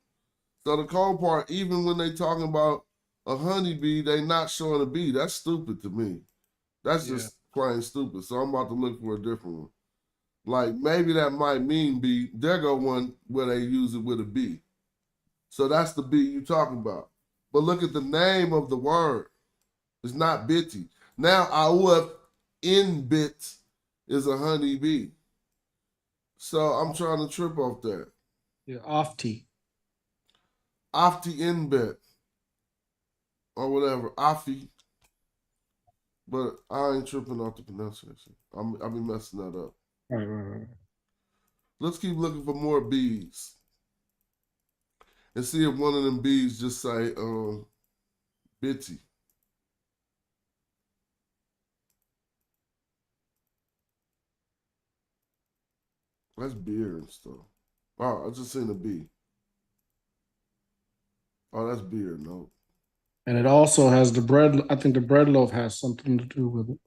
So the cold part, even when they talking about a honeybee, they not showing a bee. That's stupid to me. That's just plain stupid. So I'm about to look for a different one. Like maybe that might mean bee. There go one where they use it with a bee. So that's the bee you talking about. But look at the name of the word. It's not bitty. Now our wolf in bit is a honeybee. So I'm trying to trip off that.
Yeah, ofti.
Ofti in bit. Or whatever. Afi. But I ain't tripping off the pronunciation. I'll be messing that up.
Right.
Let's keep looking for more bees. And see if one of them bees just say bitty. That's beer and stuff. Oh, I just seen a bee. Oh, that's beer, no.
And it also has the bread. I think the bread loaf has something to do with it.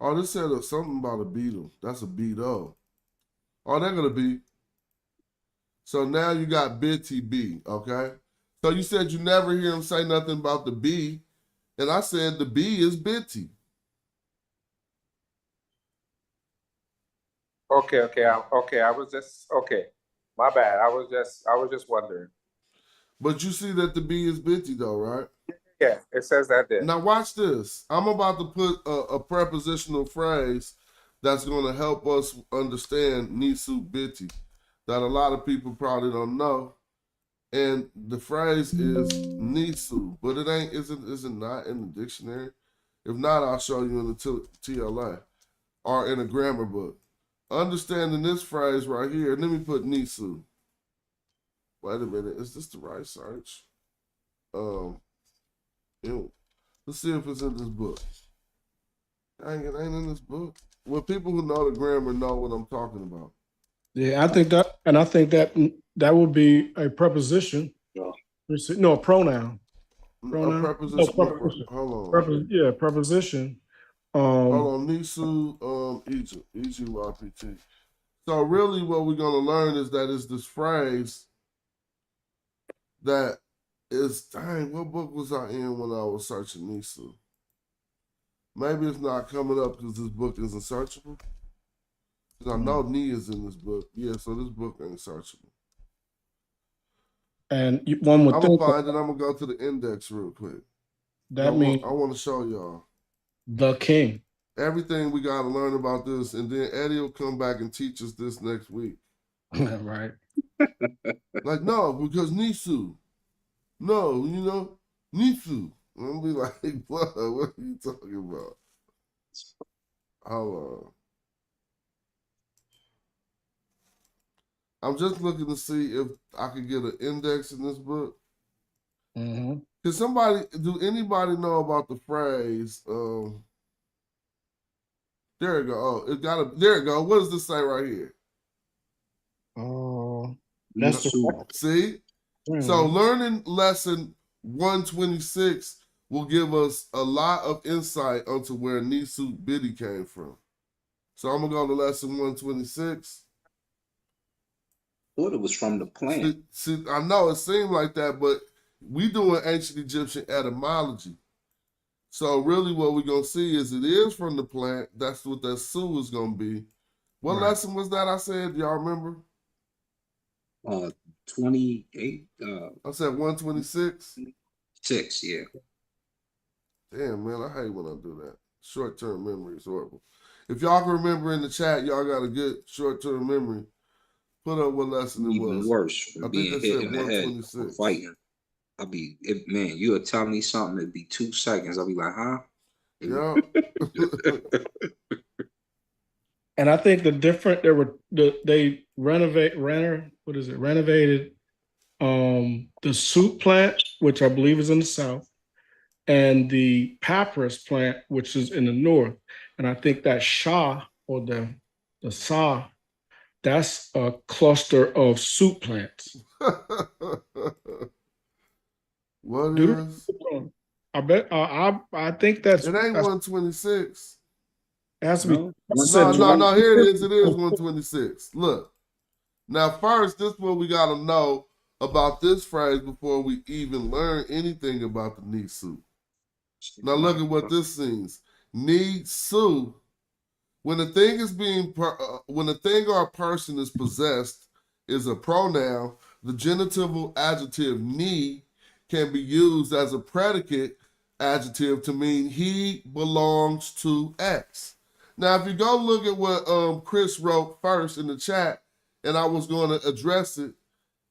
Oh, this said something about a beetle. That's a beetle. Oh, they're gonna be. So now you got bitty bee, okay? So you said you never hear him say nothing about the bee, and I said the bee is bitty.
Okay. I was just My bad. I was just wondering.
But you see that the bee is bitty though, right?
Yeah, it says that there.
Now watch this. I'm about to put a prepositional phrase that's going to help us understand nisu bitty that a lot of people probably don't know. And the phrase is nisu, but it ain't isn't not in the dictionary. If not, I'll show you in the TLA or in a grammar book. Understanding this phrase right here, let me put nisu. Wait a minute, is this the right search? Let's see if it's in this book. Dang, it ain't in this book. Well, people who know the grammar know what I'm talking about.
Yeah, I think that would be a preposition. No, a pronoun.
A preposition. Hold on.
Preposition.
Hold on. Nisu, Egypt. EGYPT. So really what we're going to learn is that it's this phrase that is, dang, what book was I in when I was searching Nisu? Maybe it's not coming up because this book isn't searchable. Because I know Ni is in this book. Yeah, so this book ain't searchable.
And one would
I'm
think.
I'm going to find it. I'm going to go to the index real quick.
That means.
I want to show y'all.
The king.
Everything we got to learn about this. And then Eddie will come back and teach us this next week.
Right.
Like, no, because Nisu. No, Nisu. I'm be like, what are you talking about? Hold on. I'm just looking to see if I could get an index in this book.
Mm-hmm.
Do anybody know about the phrase? There you go. Oh, there you go. What does this say right here?
That's
see? So learning lesson 126 will give us a lot of insight onto where Nisu Biddy came from. So I'm gonna go to lesson 126.
Thought it was from the plant.
See, I know it seemed like that, but we doing ancient Egyptian etymology. So really what we're gonna see is it is from the plant. That's what that Su is gonna be. What lesson was that I said? Y'all remember?
28.
I said 126.
6, yeah.
Damn, man, I hate when I do that. Short-term memory is horrible. If y'all can remember in the chat, y'all got a good short-term memory. Put up what lesson it was.
Even worse for
I think
being
they
hit
said
in the head
126.
for fighting. Man, you would tell me something, it'd be 2 seconds. I'll be like, huh?
Yeah.
And I think they renovated the soup plant, which I believe is in the south, and the papyrus plant, which is in the north. And I think that Shah or the Sa, that's a cluster of soup plants.
What is?
I bet I think that's
it ain't 126.
It has to be.
No, here it is. It is 126. Look. Now, first, this is what we got to know about this phrase before we even learn anything about the Nisu. Now, look at what this means. Nisu. When a thing is when a thing or a person is possessed is a pronoun, the genitival adjective ni can be used as a predicate adjective to mean he belongs to X. Now, if you go look at what Chris wrote first in the chat, and I was going to address it,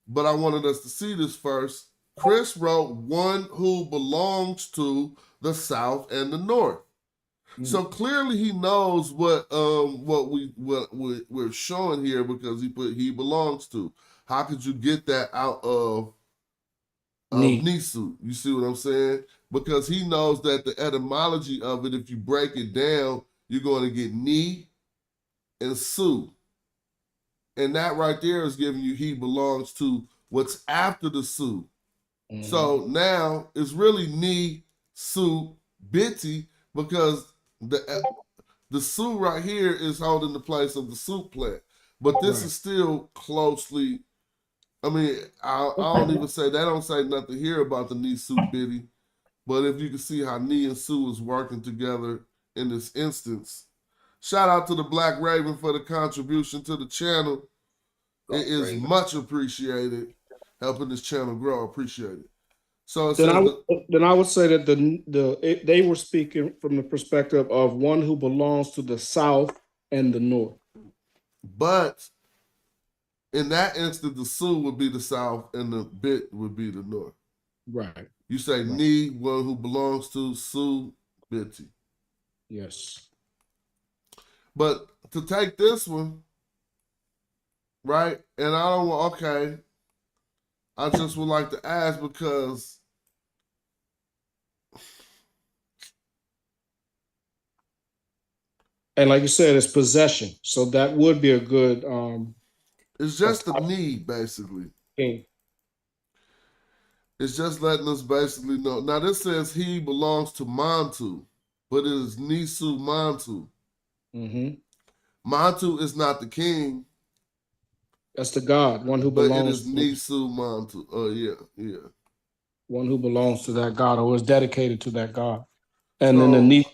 but I wanted us to see this first. Chris wrote one who belongs to the South and the North. So clearly he knows what we're showing here because he put he belongs to. How could you get that out of Nisu? You see what I'm saying? Because he knows that the etymology of it, if you break it down, you're going to get Ni and Su. And that right there is giving you he belongs to what's after the Su. So now it's really Ni, Su, Biti, because the Su right here is holding the place of the soup plant. But this is still closely, I mean, I don't even say, they don't say nothing here about the Ni, Su, Biti. But if you can see how Ni and Su is working together in this instance. Shout out to the Black Raven for the contribution to the channel. It is much appreciated. Helping this channel grow, appreciate it. So
then I would say that they were speaking from the perspective of one who belongs to the South and the North.
But in that instance, the Su would be the South and the Bit would be the North.
Right.
You say Ni, one who belongs to Su, Biti.
Yes.
But to take this one, right? And I don't want, okay, I just would like to ask because
and like you said, it's possession. So that would be a good
it's just the need, basically. It's just letting us basically know. Now this says he belongs to Mantu, but it is Nisu Mantu. Mantu is not the king.
That's the god, one who belongs.
But it is Nisu Mantu. Oh yeah.
One who belongs to that god or is dedicated to that god. And then the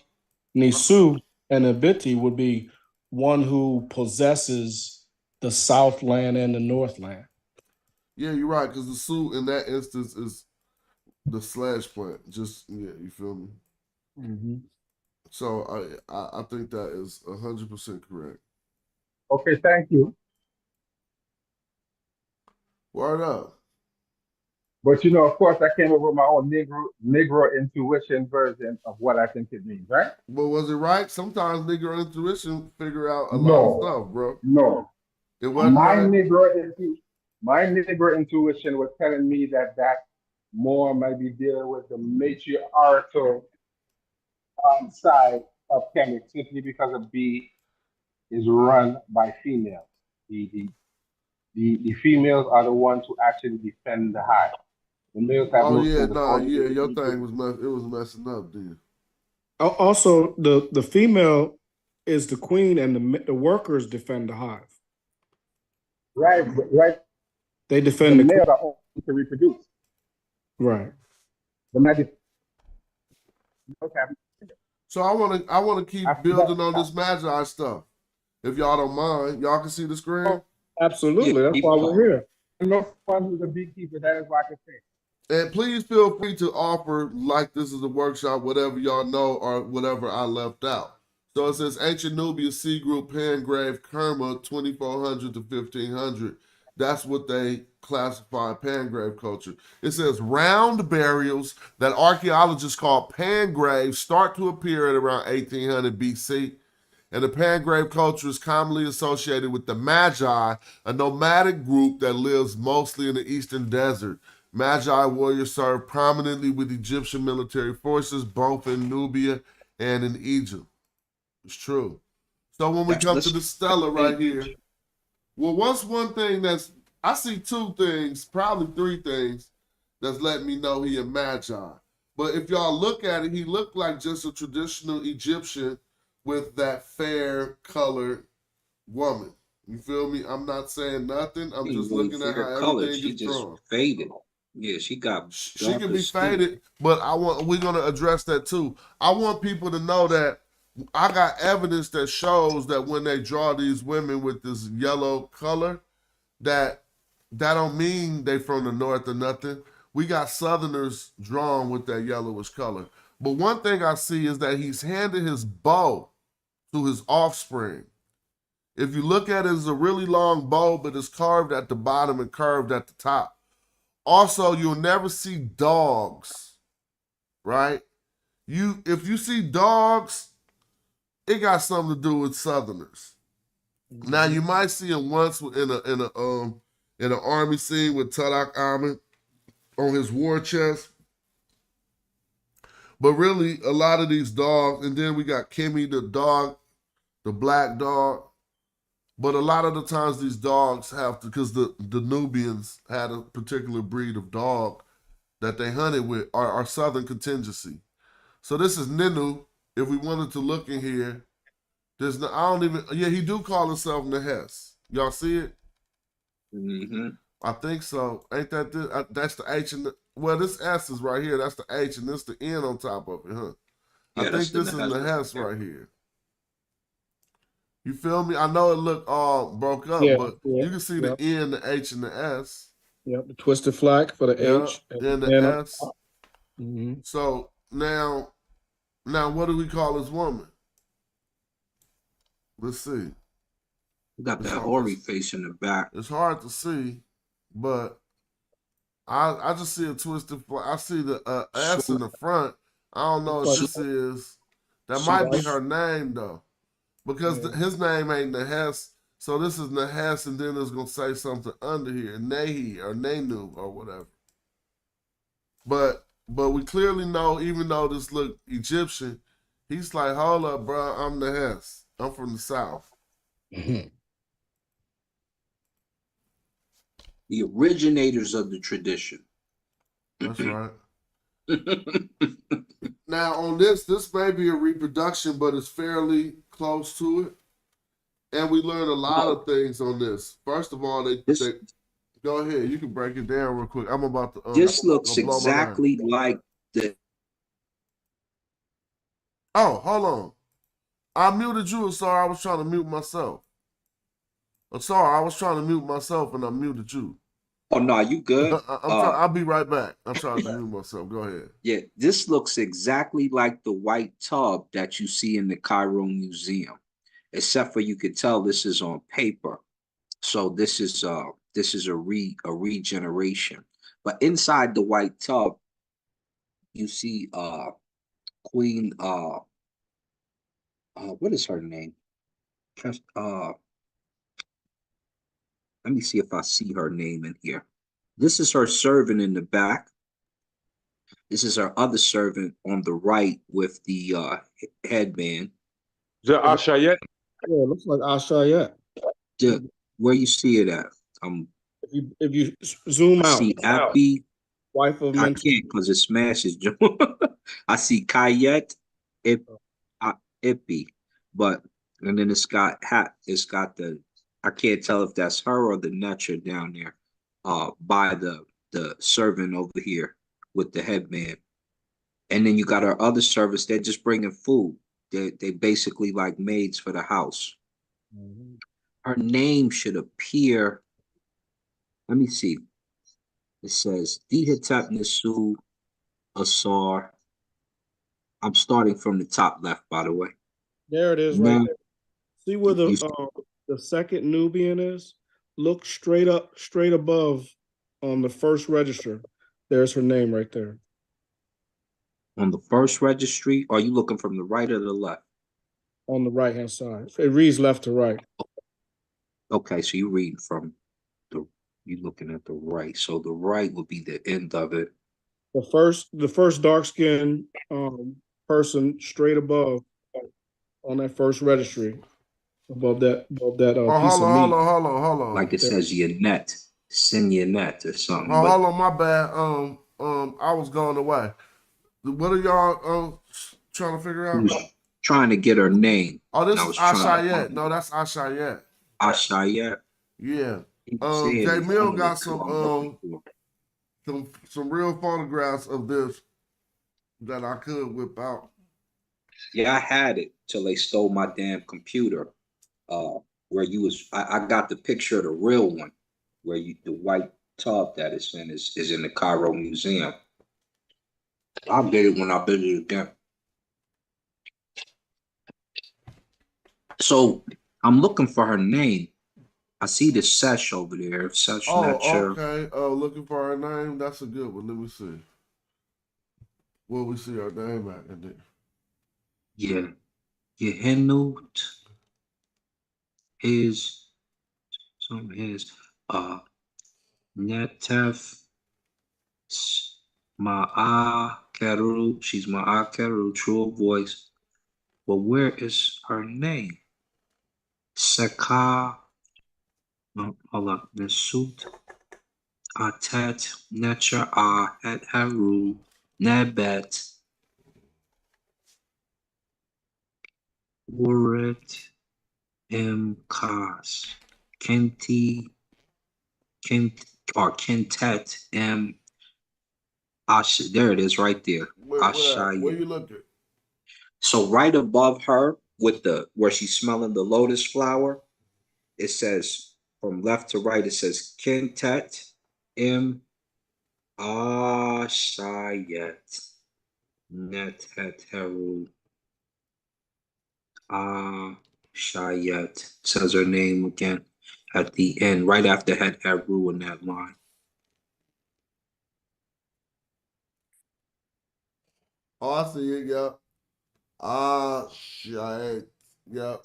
Nisu and the Biti would be one who possesses the Southland and the Northland.
Yeah, you're right, because the Su in that instance is the slash plant. Just, yeah, you feel me? So I think that is 100% correct.
Okay, thank you.
Word up.
But you know, of course, I came up with my own Negro intuition version of what I think it means, right?
But was it right? Sometimes Negro intuition figure out a lot of stuff, bro.
No.
It wasn't
my
right?
Negro intuition was telling me that more might be dealing with the matriarchal side of Kemet, simply because of B is run by females. The females are the ones who actually defend the hive.
The males have
Oh
more
yeah, nah,
chromosomes
yeah,
than
your
the
thing
females.
was messing up then.
Also, the female is the queen, and the workers defend the hive.
Right, right.
They
The
defend the queen.
males are only to reproduce.
Right.
The males have.
So I wanna keep
After
building on
that,
this Magi stuff. If y'all don't mind, y'all can see the screen.
Absolutely.
Yeah,
That's why we're here.
you know, one who's a beekeeper, that is what I can say.
And please feel free to offer, like this is a workshop, whatever y'all know or whatever I left out. So it says Ancient Nubia C Group Pangrave Kerma 2400 to 1500. That's what they classify Pangrave culture. It says round burials that archaeologists call Pangraves start to appear at around 1800 BC. And the Pangrave culture is commonly associated with the Madjai, a nomadic group that lives mostly in the eastern desert. Madjai warriors served prominently with Egyptian military forces, both in Nubia and in Egypt. It's true. So when we come to the Stela right here, well, what's one thing I see two things, probably three things, that's letting me know he a Magi. But if y'all look at it, he looked like just a traditional Egyptian with that fair colored woman. You feel me? I'm not saying nothing. I'm just looking at how everything is drawn.
Faded. Yeah, she got.
She can be faded, but we're gonna address that too. I want people to know that I got evidence that shows that when they draw these women with this yellow color, that don't mean they from the north or nothing. We got Southerners drawn with that yellowish color. But one thing I see is that he's handed his bow to his offspring. If you look at it, it's a really long bow, but it's carved at the bottom and curved at the top. Also, you'll never see dogs, right? If you see dogs, it got something to do with Southerners. Mm-hmm. Now you might see him once in an army scene with Tadak Ahmed on his war chest. But really, a lot of these dogs, and then we got Kimmy the dog, the black dog. But a lot of the times these dogs have to, because the Nubians had a particular breed of dog that they hunted with, our southern contingency. So this is Ninu. If we wanted to look in here, there's no, I don't even, yeah, he do call himself Nehes. Y'all see it?
Mm-hmm.
I think so. Ain't that this? That's the H and well, this S is right here. That's the H and this the N on top of it, huh? Yeah, I think this is Nehes right here. You feel me? I know it looked all broke up, but you can see the N, the H, and the S.
Yep, the twisted flag for the H
and the S. Mm-hmm. So now what do we call this woman? Let's see.
We got that hoary face in the back.
It's hard to see, but I just see a twisted flag. I see the S in the front. I don't know if this is. That might be her name though. Because his name ain't Nehes, so this is Nehes, and then it's gonna say something under here, Nehi or Nenu or whatever. But we clearly know, even though this look Egyptian, he's like, hold up, bro, I'm Nehes. I'm from the south.
Mm-hmm. The originators of the tradition.
That's right. Now on this may be a reproduction, but it's fairly close to it. And we learned a lot of things on this. First of all, they go ahead, you can break it down real quick. I'm about to
this looks exactly like the
Oh, hold on. I muted you, sorry, I was trying to mute myself. I'm sorry, I was trying to mute myself and I muted you.
Oh no, you good?
I'll be right back. I'm trying to mute myself. Go ahead.
Yeah, this looks exactly like the white tub that you see in the Cairo Museum, except for you could tell this is on paper. So this is a regeneration. But inside the white tub, you see Queen what is her name? Let me see if I see her name in here. This is her servant in the back. This is her other servant on the right with the headband.
Is that Ashayet?
Yeah, it looks like Ashayet.
Where you see it at?
If you zoom out.
See Appy.
Wife of
I
Mentu.
can't because it smashes. Joe. I see Kayet, Ippy, but and then it's got the I can't tell if that's her or the Netcher down there, by the servant over here with the headband, and then you got our other service. They're just bringing food. They basically like maids for the house. Her name should appear. Let me see. It says Dihatap Nasu Asar. I'm starting from the top left, by the way.
There it is, right
Now,
there. See where
you
the second Nubian is? Look straight up, straight above on the first register. There's her name right there.
on the first registry, are you looking from the right or the left?
On the right hand side. It reads left to right.
Okay, so you're reading from you're looking at the right. So the right would be the end of it.
The first dark skinned person straight above on that first registry, above that
Oh,
piece of meat.
hold on.
Like it says Yanet, Sinyanet or something.
Oh,
but
hold on, my bad. I was going away. What are y'all trying to figure
he
out?
was trying to get her name.
Oh, this
and I
is
was trying to
Ashayet.
find
No, that's Ashayet.
Ashayet.
Yeah.
He was saying
J
his
Mill
name,
got
that's what I'm looking for.
some real photographs of this that I could whip out.
Yeah, I had it till they stole my damn computer. Where you was, I got the picture of the real one, where the white tub that it's in is in the Cairo Museum. I'll get it when I visit again. So I'm looking for her name. I see the Sesh over there. Sesh Netcher.
Okay. Looking for her name. That's a good one. Let me see. Where we see her name at in there.
Yeah. Yehenut is some is Netef Ma'a Keru. She's Ma'a Keru, true voice. But where is her name? Seka. No, hold up. Nesut Atet Netcher Het Haru Nebet Uret Kas Kenti Kent or Kentet Ash. There it is, right there.
Where you looking?
So right above her, with the where she's smelling the lotus flower, it says from left to right. It says Kentet Ashayet Netheteru Shayet, says her name again at the end, right after Het Heru in that line.
Oh, I see it. Yep. Shit. Yep.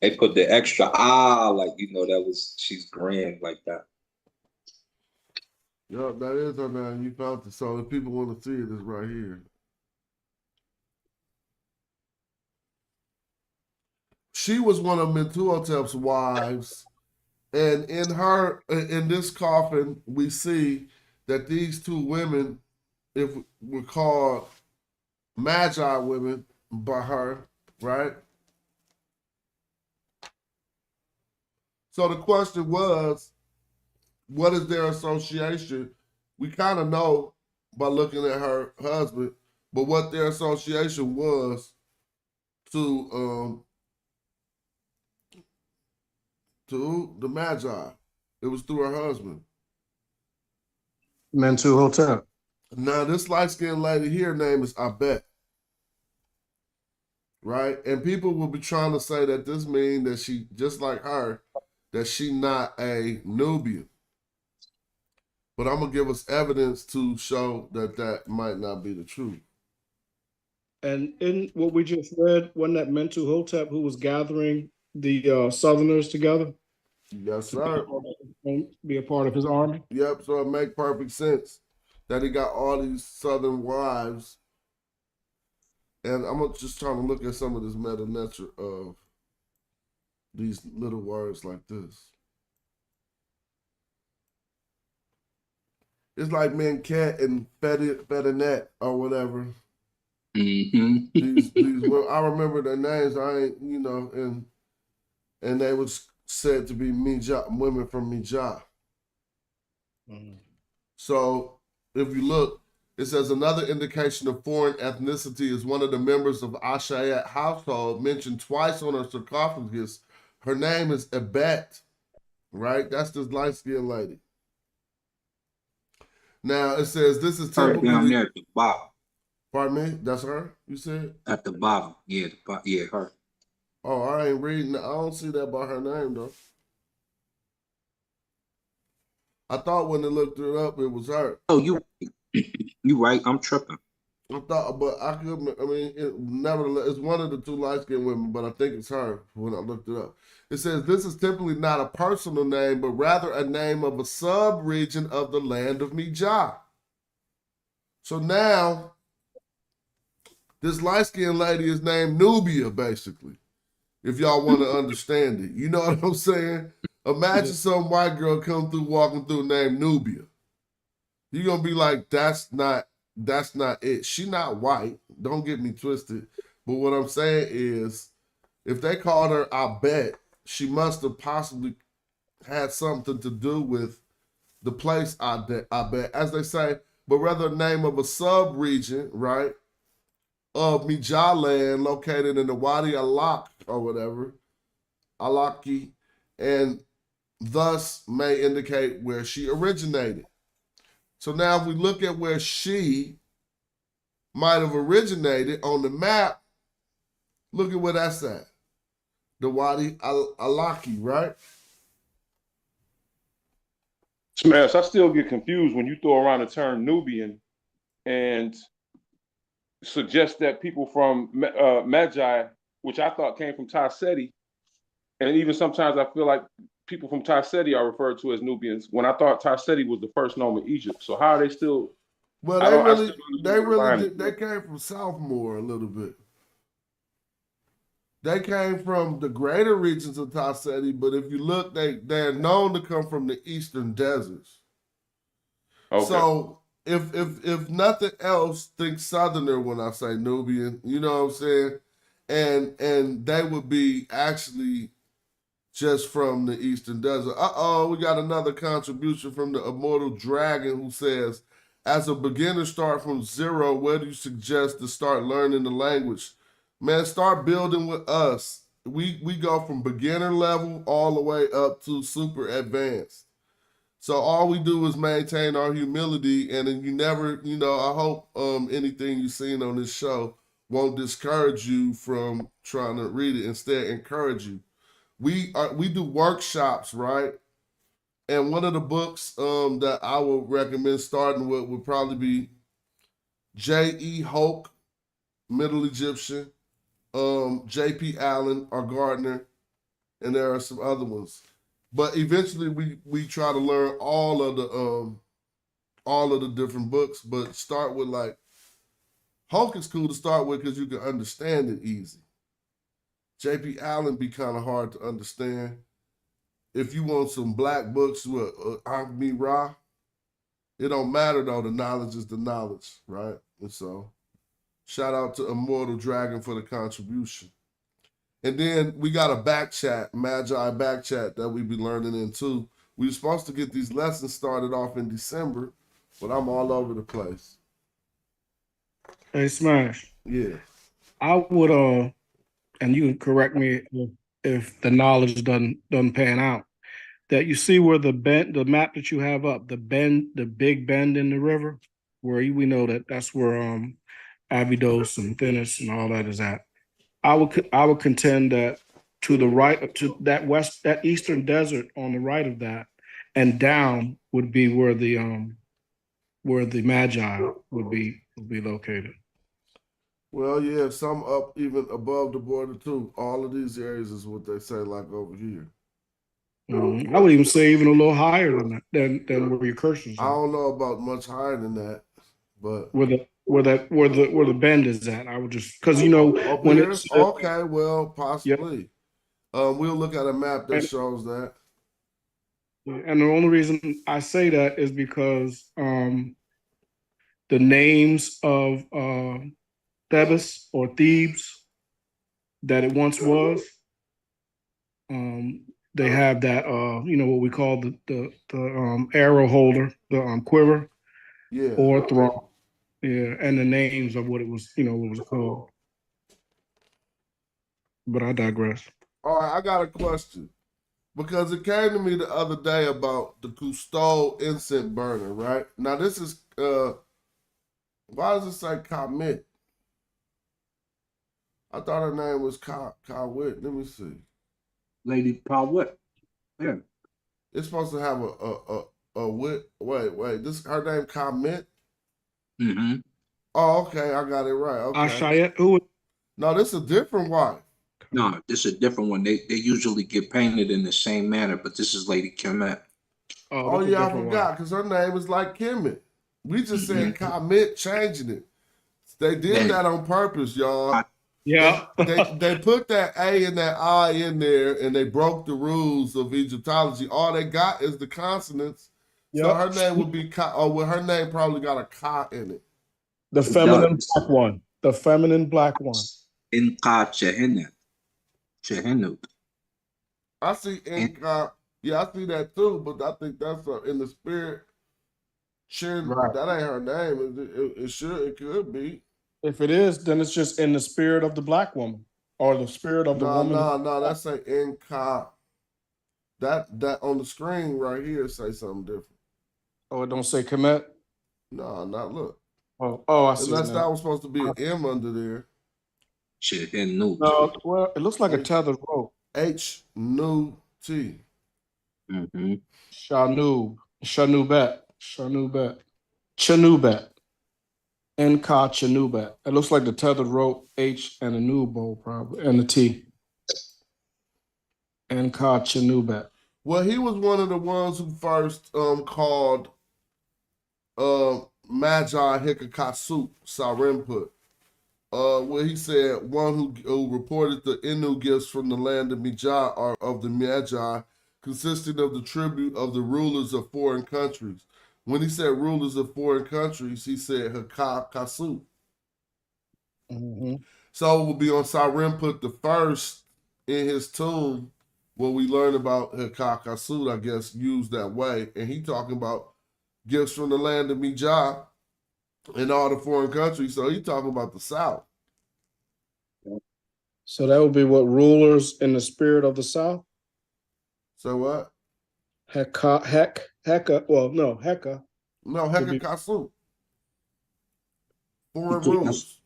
They put the extra like that was she's grand like that.
Yep, that is her name. You found it. So if people want to see it, it's right here. She was one of Mentuhotep's wives, and in this coffin, we see that these two women, if were called Madjai women by her, right? So the question was, what is their association? We kind of know by looking at her husband, but what their association was to the Magi. It was through her husband.
Mentuhotep.
Now this light-skinned lady here name is Abet. Right? And people will be trying to say that this means that she, just like her, that she not a Nubian. But I'm going to give us evidence to show that that might not be the truth.
And in what we just read, wasn't that Mentuhotep who was gathering the Southerners together?
Yes, sir.
Be a part of his army?
Yep, so it make perfect sense that he got all these Southern wives. And I'm just trying to look at some of this meta nature of these little words like this. It's like Menket and Fedinet or whatever.
Mm-hmm.
These I remember their names. I ain't, and they was said to be Medjay, women from Medjay. So if you look, it says another indication of foreign ethnicity is one of the members of Ashayat household mentioned twice on her sarcophagus. Her name is Ebet, right? That's this light-skinned lady. Now it says this is
Her
typically
down there at the bottom.
Pardon me? That's her? You said?
At the bottom. Yeah, yeah, her.
Oh, I ain't reading. I don't see that by her name though. I thought when they looked it up, it was her.
Oh, you right. I'm tripping.
I thought, but I could. I mean, nevertheless, it's one of the two light-skinned women, but I think it's her when I looked it up. It says this is typically not a personal name, but rather a name of a sub-region of the land of Medjay. So now, this light-skinned lady is named Nubia, basically. If y'all want to understand it, you know what I'm saying? Imagine some white girl come through, walking through named Nubia. You're gonna be like, that's not it. She not white. Don't get me twisted. But what I'm saying is, if they called her, I bet she must have possibly had something to do with the place. I bet, as they say, but rather a name of a sub-region, right, of Medjay land located in the Wadi Alak or whatever, Alaki, and thus may indicate where she originated. So now if we look at where she might have originated on the map, look at where that's at. The Wadi Alaki, right?
Smash, I still get confused when you throw around the term Nubian and suggest that people from Medjay, which I thought came from Tarseti, and even sometimes I feel like people from Tarseti are referred to as Nubians when I thought Tarseti was the first name of Egypt. So how are they still?
Well, they came from Southmore a little bit. They came from the greater regions of Tarseti, but if you look, they're known to come from the eastern deserts. Okay. So if nothing else, think southerner when I say Nubian. You know what I'm saying? And they would be actually just from the eastern desert. We got another contribution from the Immortal Dragon who says, as a beginner start from zero, where do you suggest to start learning the language? Man, start building with us. We go from beginner level all the way up to super advanced. So all we do is maintain our humility, and then you never, I hope anything you've seen on this show won't discourage you from trying to read it. Instead, encourage you. We do workshops, right? And one of the books that I would recommend starting with would probably be J.E. Hoke, Middle Egyptian, J.P. Allen or Gardner, and there are some other ones. But eventually we try to learn all of the different books, but start with like Hoke is cool to start with because you can understand it easy. J.P. Allen be kind of hard to understand. If you want some black books with Ankh Ra, it don't matter though. The knowledge is the knowledge, right? And so, shout out to Immortal Dragon for the contribution. And then we got a back chat, Madjai back chat that we be learning in too. We were supposed to get these lessons started off in December, but I'm all over the place.
Hey, Smash.
Yeah.
I would, and you can correct me if the knowledge doesn't pan out, that you see where the map that you have up, the big bend in the river, where we know that's where Abydos and Thinis and all that is at. I would contend that to the right, to that eastern desert on the right of that, and down would be where the Madjai would be located.
Well, yeah, some up even above the border too. All of these areas is what they say, like over here.
I would even say even a little higher than that, than where your cursors are.
I don't know about much higher than that, but
where the bend is at. I would just because when
here?
it's
well, possibly. We'll look at a map that shows that.
And the only reason I say that is because the names of Thebes or Thebes that it once was, they have that what we call the arrow holder, the quiver
Yeah.
or throne. Yeah, and the names of what it was, what it was called. But I digress.
All right, I got a question. Because it came to me the other day about the Cousteau incense burner, right? Now this is why does it say Kemet? I thought her name was Kawit. Let me see.
Lady Powell. Yeah.
It's supposed to have a wait. This her name Kemet?
Mm-hmm.
Oh, okay, I got it right. Okay.
Ashayet, who?
No, this is a different wife.
No, this is a different one. They usually get painted in the same manner, but this is Lady Kemet.
Oh yeah, I forgot because her name is like Kemet. We just said Kemet, changing it. They did that on purpose, y'all.
Yeah.
They put that A and that I in there, and they broke the rules of Egyptology. All they got is the consonants.
Yep.
So her name would be Ka, or well, her name probably got a Ka in it.
The feminine black one. The feminine black one.
Inka Chehenet. Chehenut.
I see Inka. Yeah, I see that too, but I think that's in the spirit. Right. That ain't her name. It could be.
If it is, then it's just in the spirit of the black woman or the spirit of the woman.
No, that's a Inka. That on the screen right here say something different.
Oh, it don't say Kemet?
No, not look.
Oh, I see.
Unless that was supposed to be an M under there.
No, well, it looks like a tethered rope.
H-Nu-T.
Mm-hmm.
Chanubet. Nka Chanubet. It looks like the tethered rope, H and a new bowl probably, and the T. Nka Chanubet.
Well, he was one of the ones who first called Madjai Hikakasu Sarenput. Where he said one who reported the Innu gifts from the land of Medjay or of the Madjai, consisting of the tribute of the rulers of foreign countries. When he said rulers of foreign countries, he said Hakakasu.
Mm-hmm.
So it will be on Sarenput the first in his tomb when we learn about Hakakasu, I guess, used that way. And he talking about gifts from the land of Medjay and all the foreign countries. So he talking about the South.
So that would be what, rulers in the spirit of the South?
So what?
Heka. No,
Hekakasu. Foreign rulers.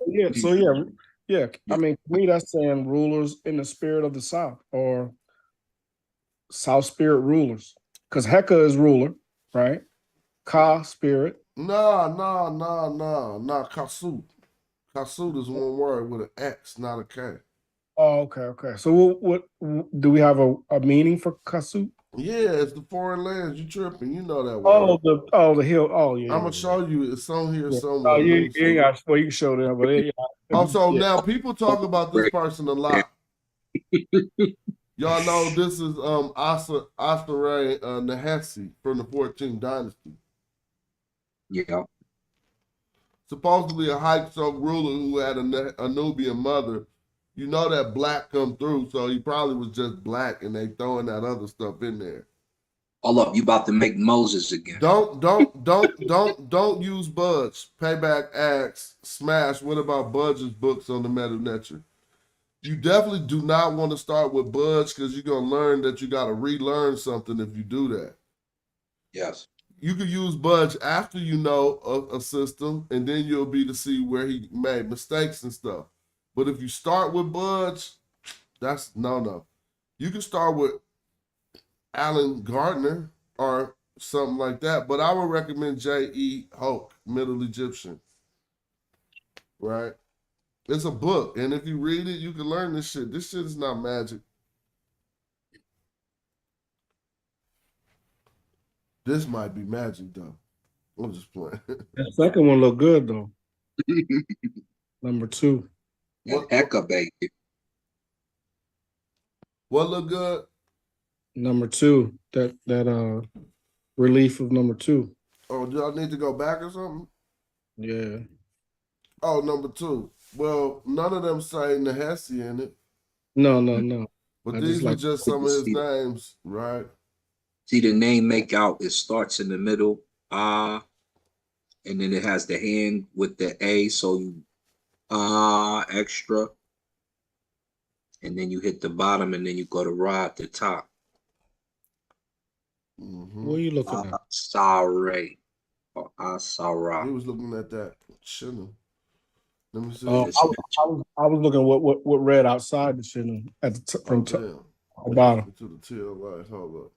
Yeah. I mean, to me, that's saying rulers in the spirit of the South or South spirit rulers. Because Heka is ruler, right? Ka, spirit.
No. Kasut. Kasut is one word with an X, not a K.
Oh, okay. So what do we have a meaning for Kasut?
Yeah, it's the foreign lands. You tripping? You know that word.
The hill. Oh, yeah.
I'm gonna show you. It's on here somewhere.
You can show them. But
now people talk about this person a lot. Y'all know this is Astare Nahasi from the 14th dynasty.
Yeah.
Supposedly a Hyksos ruler who had a Nubian mother. You know that black come through, so he probably was just black, and they throwing that other stuff in there.
Hold up, you about to make Moses again?
Don't use Budge. Payback asks, Smash. What about Budge's books on the Meta Nature? You definitely do not want to start with Budge because you're gonna learn that you got to relearn something if you do that.
Yes.
You could use Budge after you know a system, and then you'll be to see where he made mistakes and stuff. But if you start with Budge, that's no. You can start with Alan Gardner or something like that. But I would recommend J.E. Hoke, Middle Egyptian. Right? It's a book. And if you read it, you can learn this shit. This shit is not magic. This might be magic, though. I'm just playing.
The second one looked good, though. Number 2.
Hecka, baby.
What look good?
Number 2, that relief of number 2.
Oh, do I need to go back or something?
Yeah.
Oh, number 2. Well, none of them say Nehesi in it.
No.
But
I
these
just
were
like
just some of his names, right?
See the name make out, it starts in the middle, and then it has the hand with the A, so you extra. And then you hit the bottom and then you go to Ra at the top.
What are you looking at?
Asare or
He
Asara.
was looking at that. Shouldn't. Let me see.
I was looking at what read outside the shit at the from the bottom.
To the tail right. Hold up.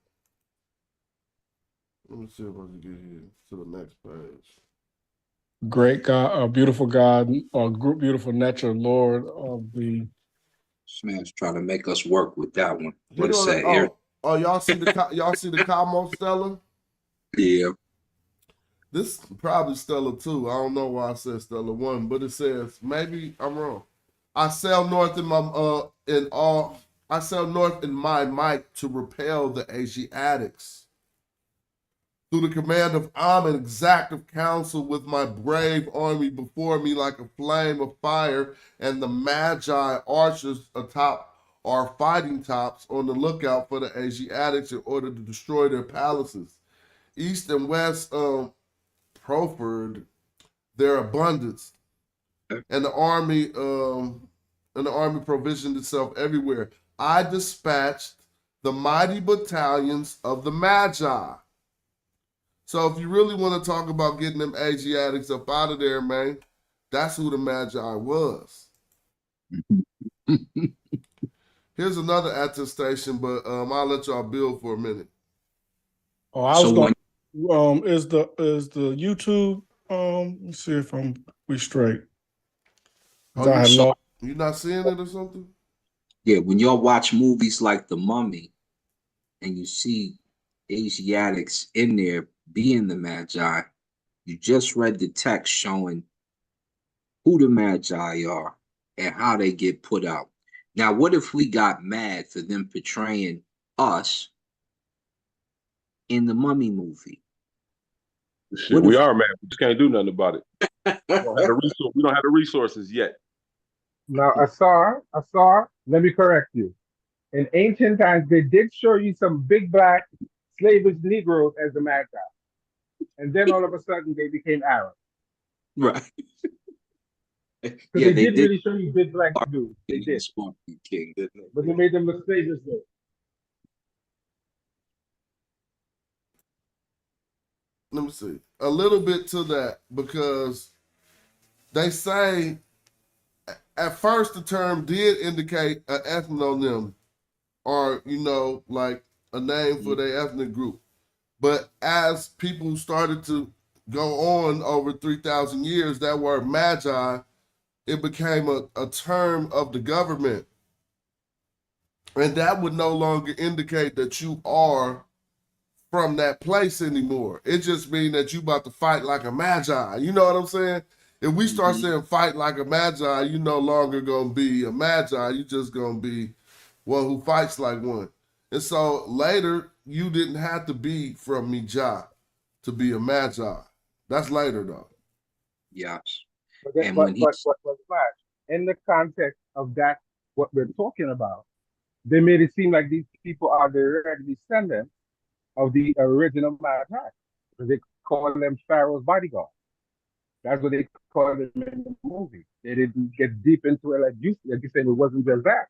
Let me see if I can get here to the next page.
Great God, beautiful God, or beautiful nature, Lord of the.
This man's trying to make us work with that one. What
What
it say?
Y'all see the Cosmo Stella?
Yeah.
This probably Stella 2. I don't know why I said Stella 1, but it says, maybe I'm wrong. I sail north in my might to repel the Asiatics. Through the command of Am and exactive counsel with my brave army before me like a flame of fire, and the Magi archers atop our fighting tops on the lookout for the Asiatics in order to destroy their palaces. East and west proffered their abundance, and the army provisioned itself everywhere. I dispatched the mighty battalions of the Magi. So if you really want to talk about getting them Asiatics up out of there, man, that's who the Magi was. Here's another attestation, but I'll let y'all build for a minute.
Oh, I was going. Is the YouTube? Let's see if we straight.
You not seeing it or something?
Yeah, when y'all watch movies like The Mummy, and you see Asiatics in there being the Magi, you just read the text showing who the Magi are and how they get put out. Now, what if we got mad for them portraying us in the Mummy movie?
Shit, we are mad. We just can't do nothing about it. We don't have the resources yet.
Now, Asar, let me correct you. In ancient times, they did show you some big black slavish Negroes as the Magi. And then all of a sudden, they became Arab.
Right.
Because they did really show you big black dudes. They did.
King, didn't they?
But they made them look slavish though.
Let me see. A little bit to that, because they say at first the term did indicate an ethnonym, or, like a name for their ethnic group. But as people started to go on over 3,000 years, that word Magi, it became a term of the government. And that would no longer indicate that you are from that place anymore. It just means that you about to fight like a Magi. You know what I'm saying? If we start saying fight like a Magi, you no longer going to be a Magi. You just going to be one who fights like one. And so later, you didn't have to be from Medjay to be a Magi. That's later, though.
Yes.
But in the context of that, what we're talking about, they made it seem like these people are the direct descendants of the original Magi. They call them Pharaoh's bodyguard. That's what they call them in the movie. They didn't get deep into it like you said. It wasn't just that.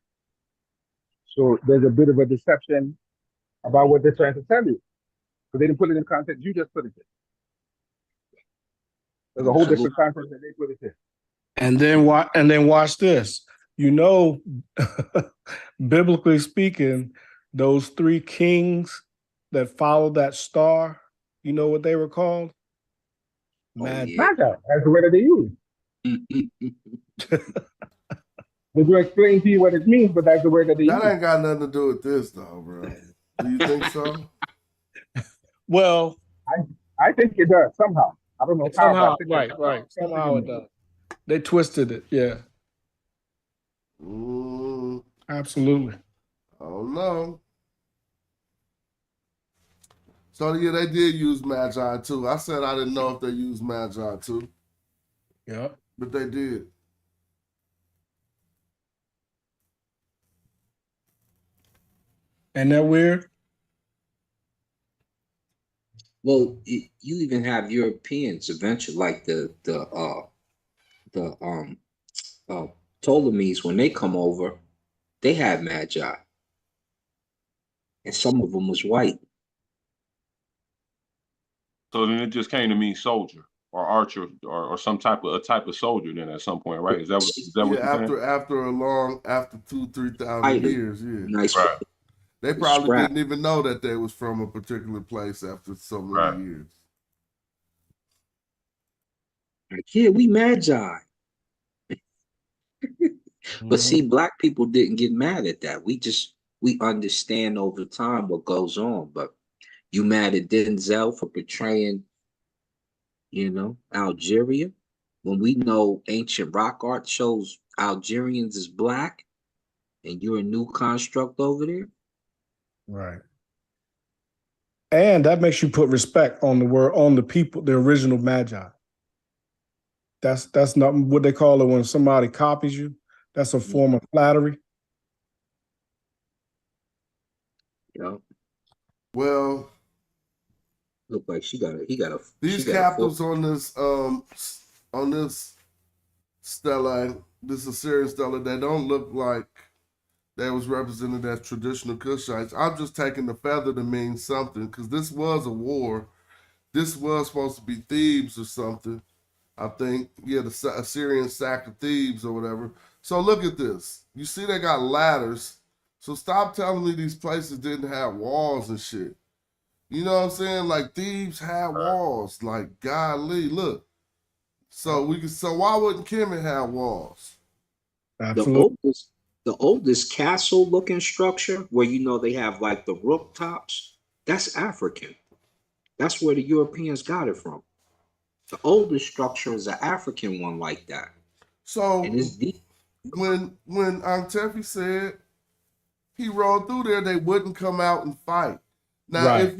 So there's a bit of a deception about what they're trying to tell you. Because they didn't put it in context. You just put it in. There's a whole different context that they put it in.
And then watch this. Biblically speaking, those 3 kings that followed that star, you know what they were called?
Magi. That's the word that they use. They will explain to you what it means, but that's the word that they use.
That ain't got nothing to do with this, though, bro. Do you think so?
Well,
I think it does somehow. I don't know
how. Right. Somehow it does. They twisted it, yeah. Absolutely.
I don't know. So yeah, they did use Magi too. I said I didn't know if they used Magi too.
Yeah.
But they did.
Ain't that weird?
Well, you even have Europeans eventually, like the Ptolemies, when they come over, they had magi, and some of them was white.
So then it just came to mean soldier or archer or some type of soldier then at some point, right? Is that what you're saying?
After 2,000-3,000 years, yeah.
Nice.
Right.
They probably
Scrap.
didn't even know that they was from a particular place after so many
Right.
years.
Like, yeah, we magi. But see, black people didn't get mad at that. We understand over time what goes on. But you mad at Denzel for portraying, Algeria, when we know ancient rock art shows Algerians as black, and you're a new construct over there.
Right. And that makes you put respect on the word, on the people, the original magi. That's not what they call it when somebody copies you. That's a form of flattery.
Yeah.
Well,
look like he got
these captives on this stela, this Assyrian stela, they don't look like they was represented as traditional Kushites. I'm just taking the feather to mean something because this was a war. This was supposed to be Thebes or something. I think, yeah, the Assyrian sack of Thebes or whatever. So look at this. You see they got ladders. So stop telling me these places didn't have walls and shit. You know what I'm saying? Like Thebes had walls. Like, golly, look. So why wouldn't Kemet have walls?
Absolutely.
The oldest castle looking structure where they have like the rooftops, that's African. That's where the Europeans got it from. The oldest structure is an African one like that.
So
and it's deep.
when Tefi said he rode through there, they wouldn't come out and fight. Now,
Right.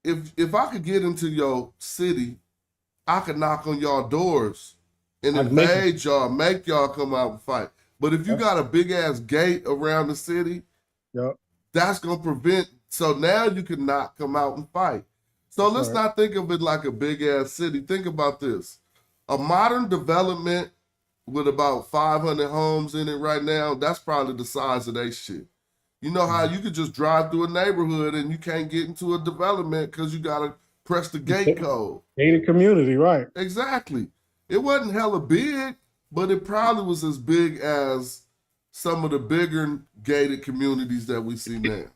if I could get into your city, I could knock on y'all doors and invade y'all, make y'all come out and fight. But if you got a big ass gate around the city, that's gonna prevent. So now you can not come out and fight. So let's not think of it like a big ass city. Think about this: a modern development with about 500 homes in it right now. That's probably the size of their shit. You know how you could just drive through a neighborhood and you can't get into a development because you gotta press the gate code.
Gated community, right?
Exactly. It wasn't hella big, but it probably was as big as some of the bigger gated communities that we see now.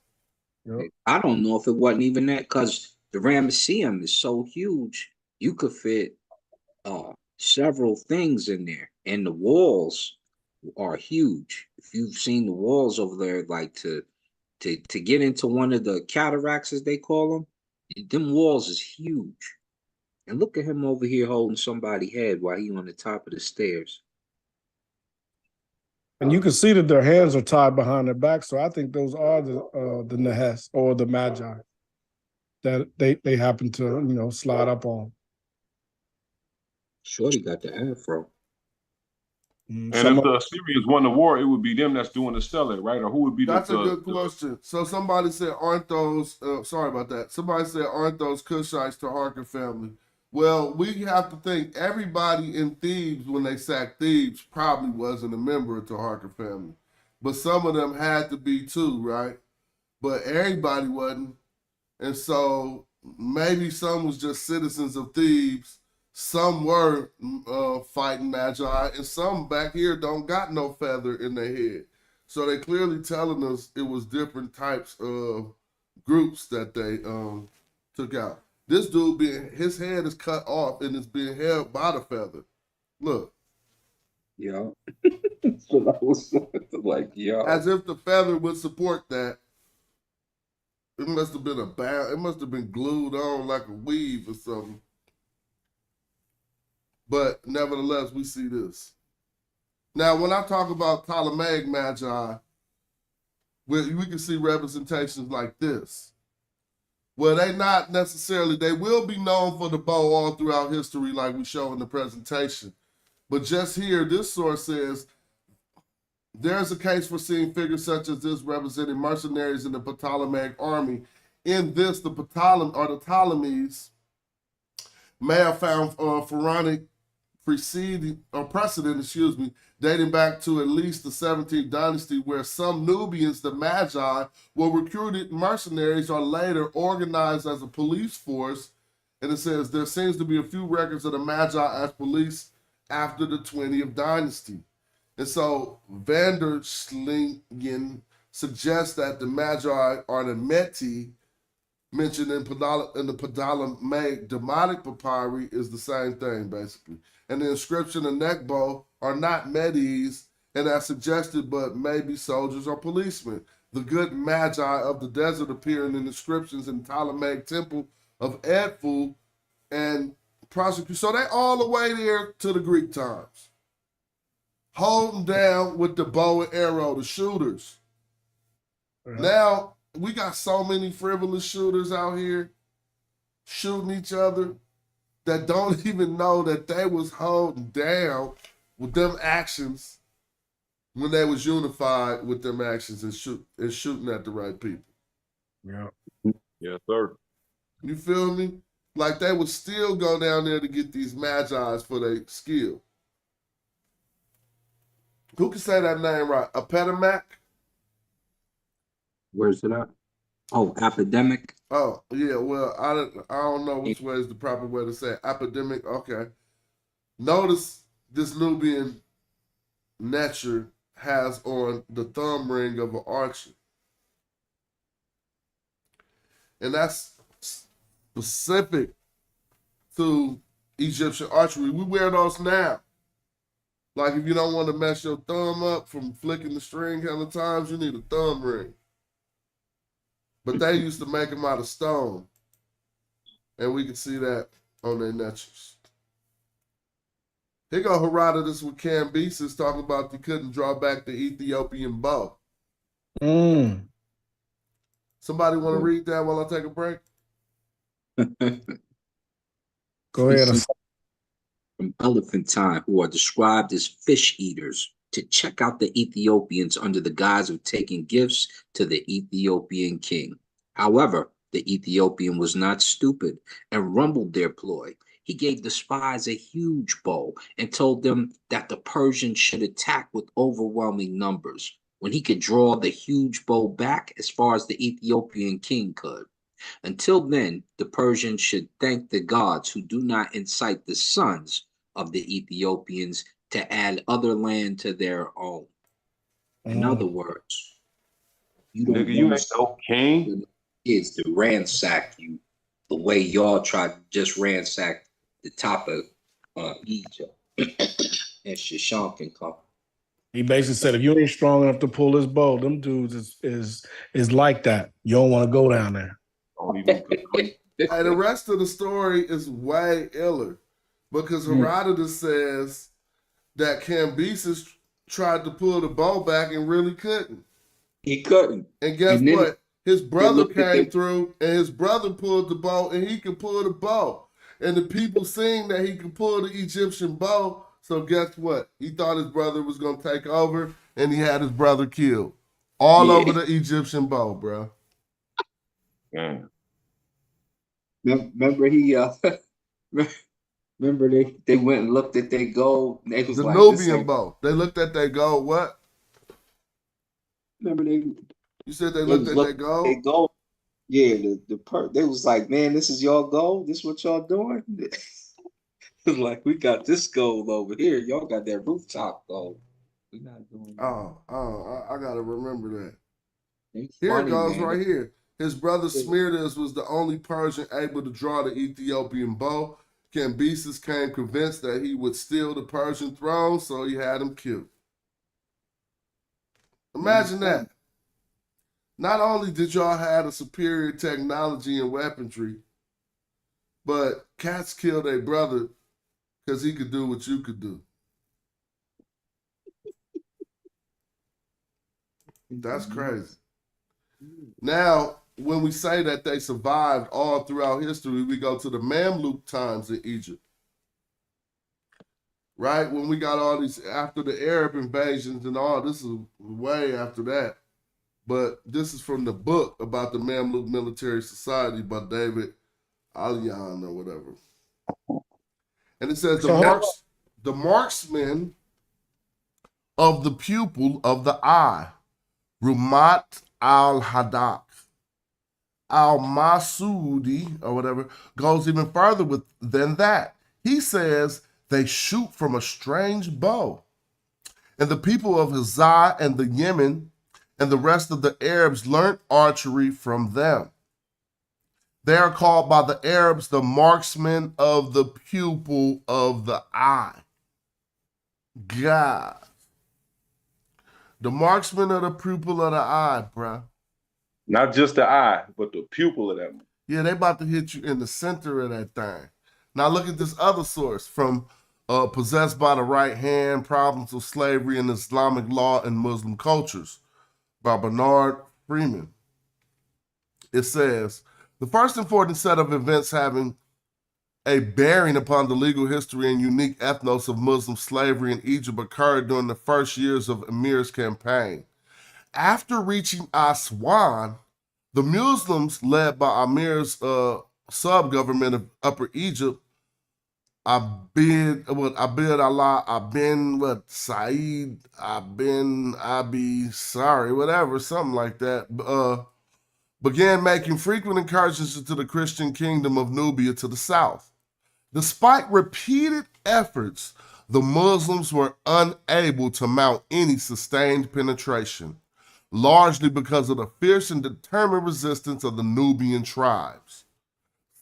I don't know if it wasn't even that, because the Ramesseum is so huge, you could fit several things in there, and the walls are huge. If you've seen the walls over there, like to get into one of the cataracts, as they call them walls is huge. And look at him over here holding somebody's head while he on the top of the stairs.
And you can see that their hands are tied behind their back. So I think those are the Nehes or the Magi that they happen to slide up on.
Shorty got the afro.
And if the Assyrians won the war, it would be them that's doing the stele, right? Or who would be
That's a good question. So somebody said, aren't those, sorry about that. Somebody said, aren't those Kushites to Harker family? Well, we have to think everybody in Thebes, when they sacked Thebes, probably wasn't a member of the Harker family. But some of them had to be too, right? But everybody wasn't. And so maybe some was just citizens of Thebes. Some were fighting Magi, and some back here don't got no feather in their head. So they clearly telling us it was different types of groups that they took out. This dude, his head is cut off and it's being held by the feather. Look.
Yeah. So I was like, yeah.
As if the feather would support that. It must have been it must have been glued on like a weave or something. But nevertheless, we see this. Now, when I talk about Ptolemaic Magi, we can see representations like this. Well, they not necessarily. They will be known for the bow all throughout history, like we show in the presentation. But just here, this source says there's a case for seeing figures such as this representing mercenaries in the Ptolemaic army. In this, the Ptolemies may have found pharaonic precedent, dating back to at least the 17th dynasty, where some Nubians, the Magi, were recruited mercenaries or later organized as a police force. And it says there seems to be a few records of the Magi as police after the 20th dynasty. And so van der Slingen suggests that the Magi are the Meti mentioned in the Ptolemaic Demotic papyri is the same thing, basically. And the inscription and neck bow are not Medes, and as suggested, but maybe soldiers or policemen. The good Magi of the desert appear in the inscriptions in the Ptolemaic temple of Edfu and prosecute. So they all the way there to the Greek times. Holding down with the bow and arrow, the shooters. Now, we got so many frivolous shooters out here shooting each other that don't even know that they was holding down with them actions when they was unified with them actions and shooting at the right people.
Yeah.
Yes, sir.
You feel me? Like they would still go down there to get these Magi's for their skill. Who can say that name right? Epidemic?
Where's it at? Oh, epidemic.
Oh, yeah, well, I don't know which way is the proper way to say it. Epidemic, okay. Notice this Nubian nature has on the thumb ring of an archer. And that's specific to Egyptian archery. We wear those now. Like if you don't want to mess your thumb up from flicking the string kind of times, you need a thumb ring. But they used to make them out of stone. And we can see that on their necklaces. Here go Herodotus with Cambyses talking about they couldn't draw back the Ethiopian bow. Somebody want to read that while I take a break?
Go ahead.
From Elephantine, who are described as fish eaters, to check out the Ethiopians under the guise of taking gifts to the Ethiopian king. However, the Ethiopian was not stupid and rumbled their ploy. He gave the spies a huge bow and told them that the Persians should attack with overwhelming numbers, when he could draw the huge bow back as far as the Ethiopian king could. Until then, the Persians should thank the gods who do not incite the sons of the Ethiopians to add other land to their own. In other words, you don't
Nigga, you ain't no king.
Kids to ransack you the way y'all tried to just ransack the top of Egypt and Shashank and company.
He basically said, if you ain't strong enough to pull this bow, them dudes is like that. You don't want to go down there.
Hey, the rest of the story is way iller because Herodotus says that Cambyses tried to pull the bow back and really couldn't.
He couldn't.
And guess what? His brother came through and his brother pulled the bow and he could pull the bow. And the people seen that he could pull the Egyptian bow. So guess what? He thought his brother was going to take over and he had his brother killed. All over the Egyptian bow, bro.
Remember he remember they went and looked at their gold. They was
the
like,
Nubian bow. They looked at their gold. What?
Remember
you said they looked at their gold?
Their gold. Yeah, they was like, man, this is y'all gold? This what y'all doing? Like, we got this gold over here. Y'all got that rooftop gold. We not doing that.
I gotta remember that.
It's
Here
funny,
it goes
man.
right here. His brother Smyrnus was the only Persian able to draw the Ethiopian bow. Cambyses came convinced that he would steal the Persian throne, so he had him killed. Imagine that. Not only did y'all have a superior technology and weaponry, but cats killed their brother because he could do what you could do. That's crazy. Now, when we say that they survived all throughout history, we go to the Mamluk times in Egypt. Right? When we got all these, after the Arab invasions and all, this is way after that. But this is from the book about the Mamluk Military Society by David Alian or whatever. And it says the marksmen of the pupil of the eye, Rumat al-Hadak, al-Masudi or whatever, goes even further than that. He says they shoot from a strange bow. And the people of Hazah and the Yemen and the rest of the Arabs learnt archery from them. They are called by the Arabs the marksmen of the pupil of the eye. God. The marksman of the pupil of the eye, bruh.
Not just the eye, but the pupil of that one.
Yeah, they about to hit you in the center of that thing. Now look at this other source from Possessed by the Right Hand, Problems of Slavery in Islamic Law and Muslim Cultures by Bernard Freeman. It says, the first important set of events having a bearing upon the legal history and unique ethnos of Muslim slavery in Egypt occurred during the first years of Emir's campaign. After reaching Aswan, the Muslims, led by Amir's sub-government of Upper Egypt, Abid Allah, Saeed, whatever, something like that, began making frequent incursions into the Christian kingdom of Nubia to the south. Despite repeated efforts, the Muslims were unable to mount any sustained penetration, largely because of the fierce and determined resistance of the Nubian tribes.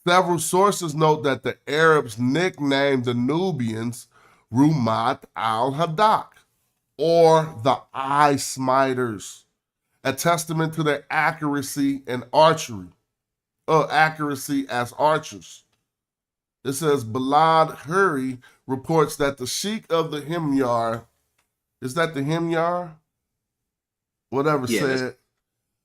Several sources note that the Arabs nicknamed the Nubians Rumat al-Hadak, or the eye smiters, a testament to their accuracy and accuracy as archers. It says Balad Huri reports that the Sheikh of the Himyar, is that the Himyar? Whatever said.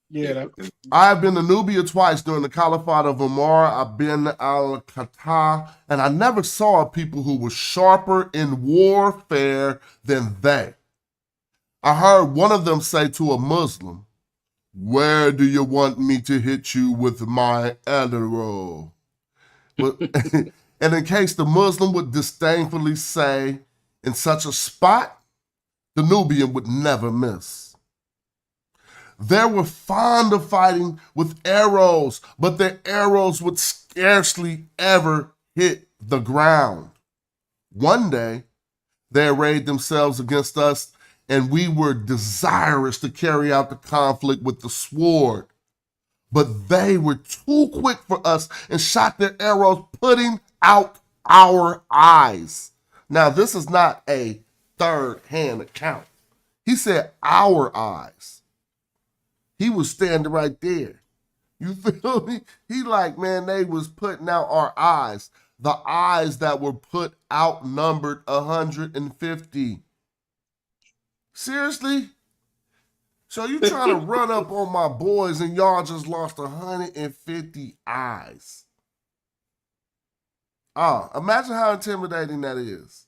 Yeah.
I have been to Nubia twice during the Caliphate of Umar ibn al-Khattab, and I never saw a people who were sharper in warfare than they. I heard one of them say to a Muslim, "Where do you want me to hit you with my arrow?" And in case the Muslim would disdainfully say, "In such a spot," the Nubian would never miss. They were fond of fighting with arrows, but their arrows would scarcely ever hit the ground. One day, they arrayed themselves against us, and we were desirous to carry out the conflict with the sword. But they were too quick for us and shot their arrows, putting out our eyes. Now, this is not a third-hand account. He said our eyes. He was standing right there. You feel me? He like, man, they was putting out our eyes. The eyes that were put outnumbered 150. Seriously? So you trying to run up on my boys and y'all just lost 150 eyes. Imagine how intimidating that is.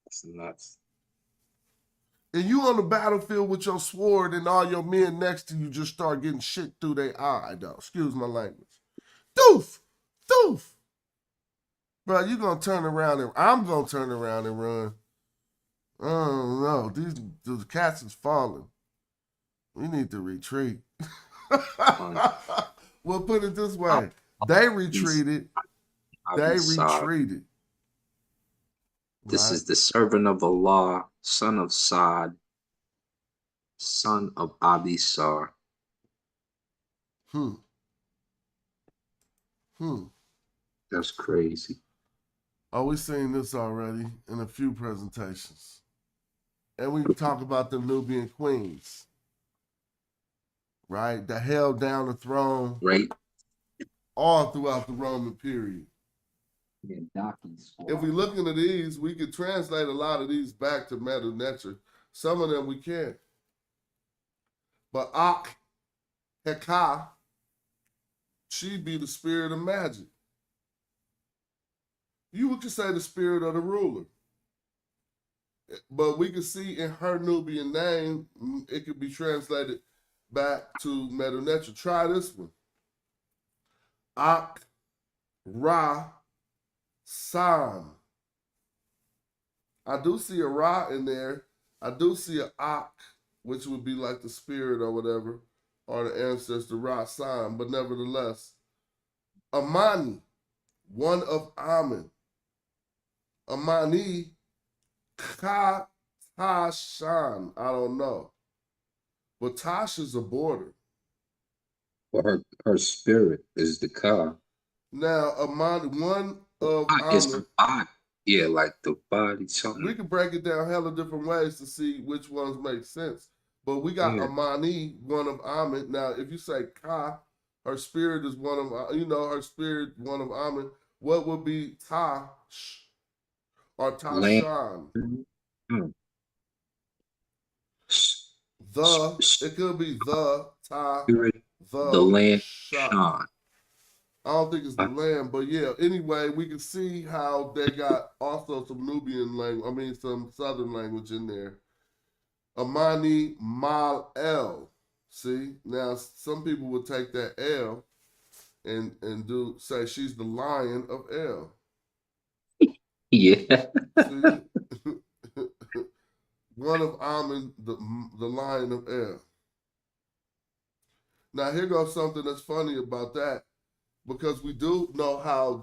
That's nuts.
And you on the battlefield with your sword and all your men next to you just start getting shit through their eye, though. Excuse my language. Doof! Doof! Bro, you gonna turn around and I'm gonna turn around and run. Oh no, these cats is falling. We need to retreat. Well, put it this way. They retreated.
This is the servant of Allah, son of Saad, son of Abisar. That's crazy.
Oh, we've seen this already in a few presentations. And we talk about the Nubian queens, right? That held down the throne all throughout the Roman period. If we look into these, we could translate a lot of these back to Medu Neter. Some of them we can't. But Ak, Heka, She'd be the spirit of magic. You could say the spirit of the ruler. But we can see in her Nubian name, it could be translated back to Medu-Neter. Try this one. Ak Ra San. I do see a Ra in there. I do see a Ak, which would be like the spirit or whatever, or the ancestor Ra San. But nevertheless, Amani, one of Amen. Amani Ka Tashan. I don't know. But Tash is a border.
Well, her spirit is the car.
Now, Amani, one of
It's
Amen.
the body. Yeah, like the body, something.
We can break it down hella different ways to see which ones make sense. But we got Amani, one of Amen. Now, if you say Ka, her spirit is one of, her spirit, one of Amen. What would be Tash or Tashan? It could be the Ta, the
land
Shah. I don't think it's the land, but yeah. Anyway, we can see how they got also some Nubian language. Some Southern language in there. Amani Mal El. See, now some people would take that L and say she's the lion of El.
Yeah.
See? One of Amen, the lion of El. Now here goes something that's funny about that. Because we do know how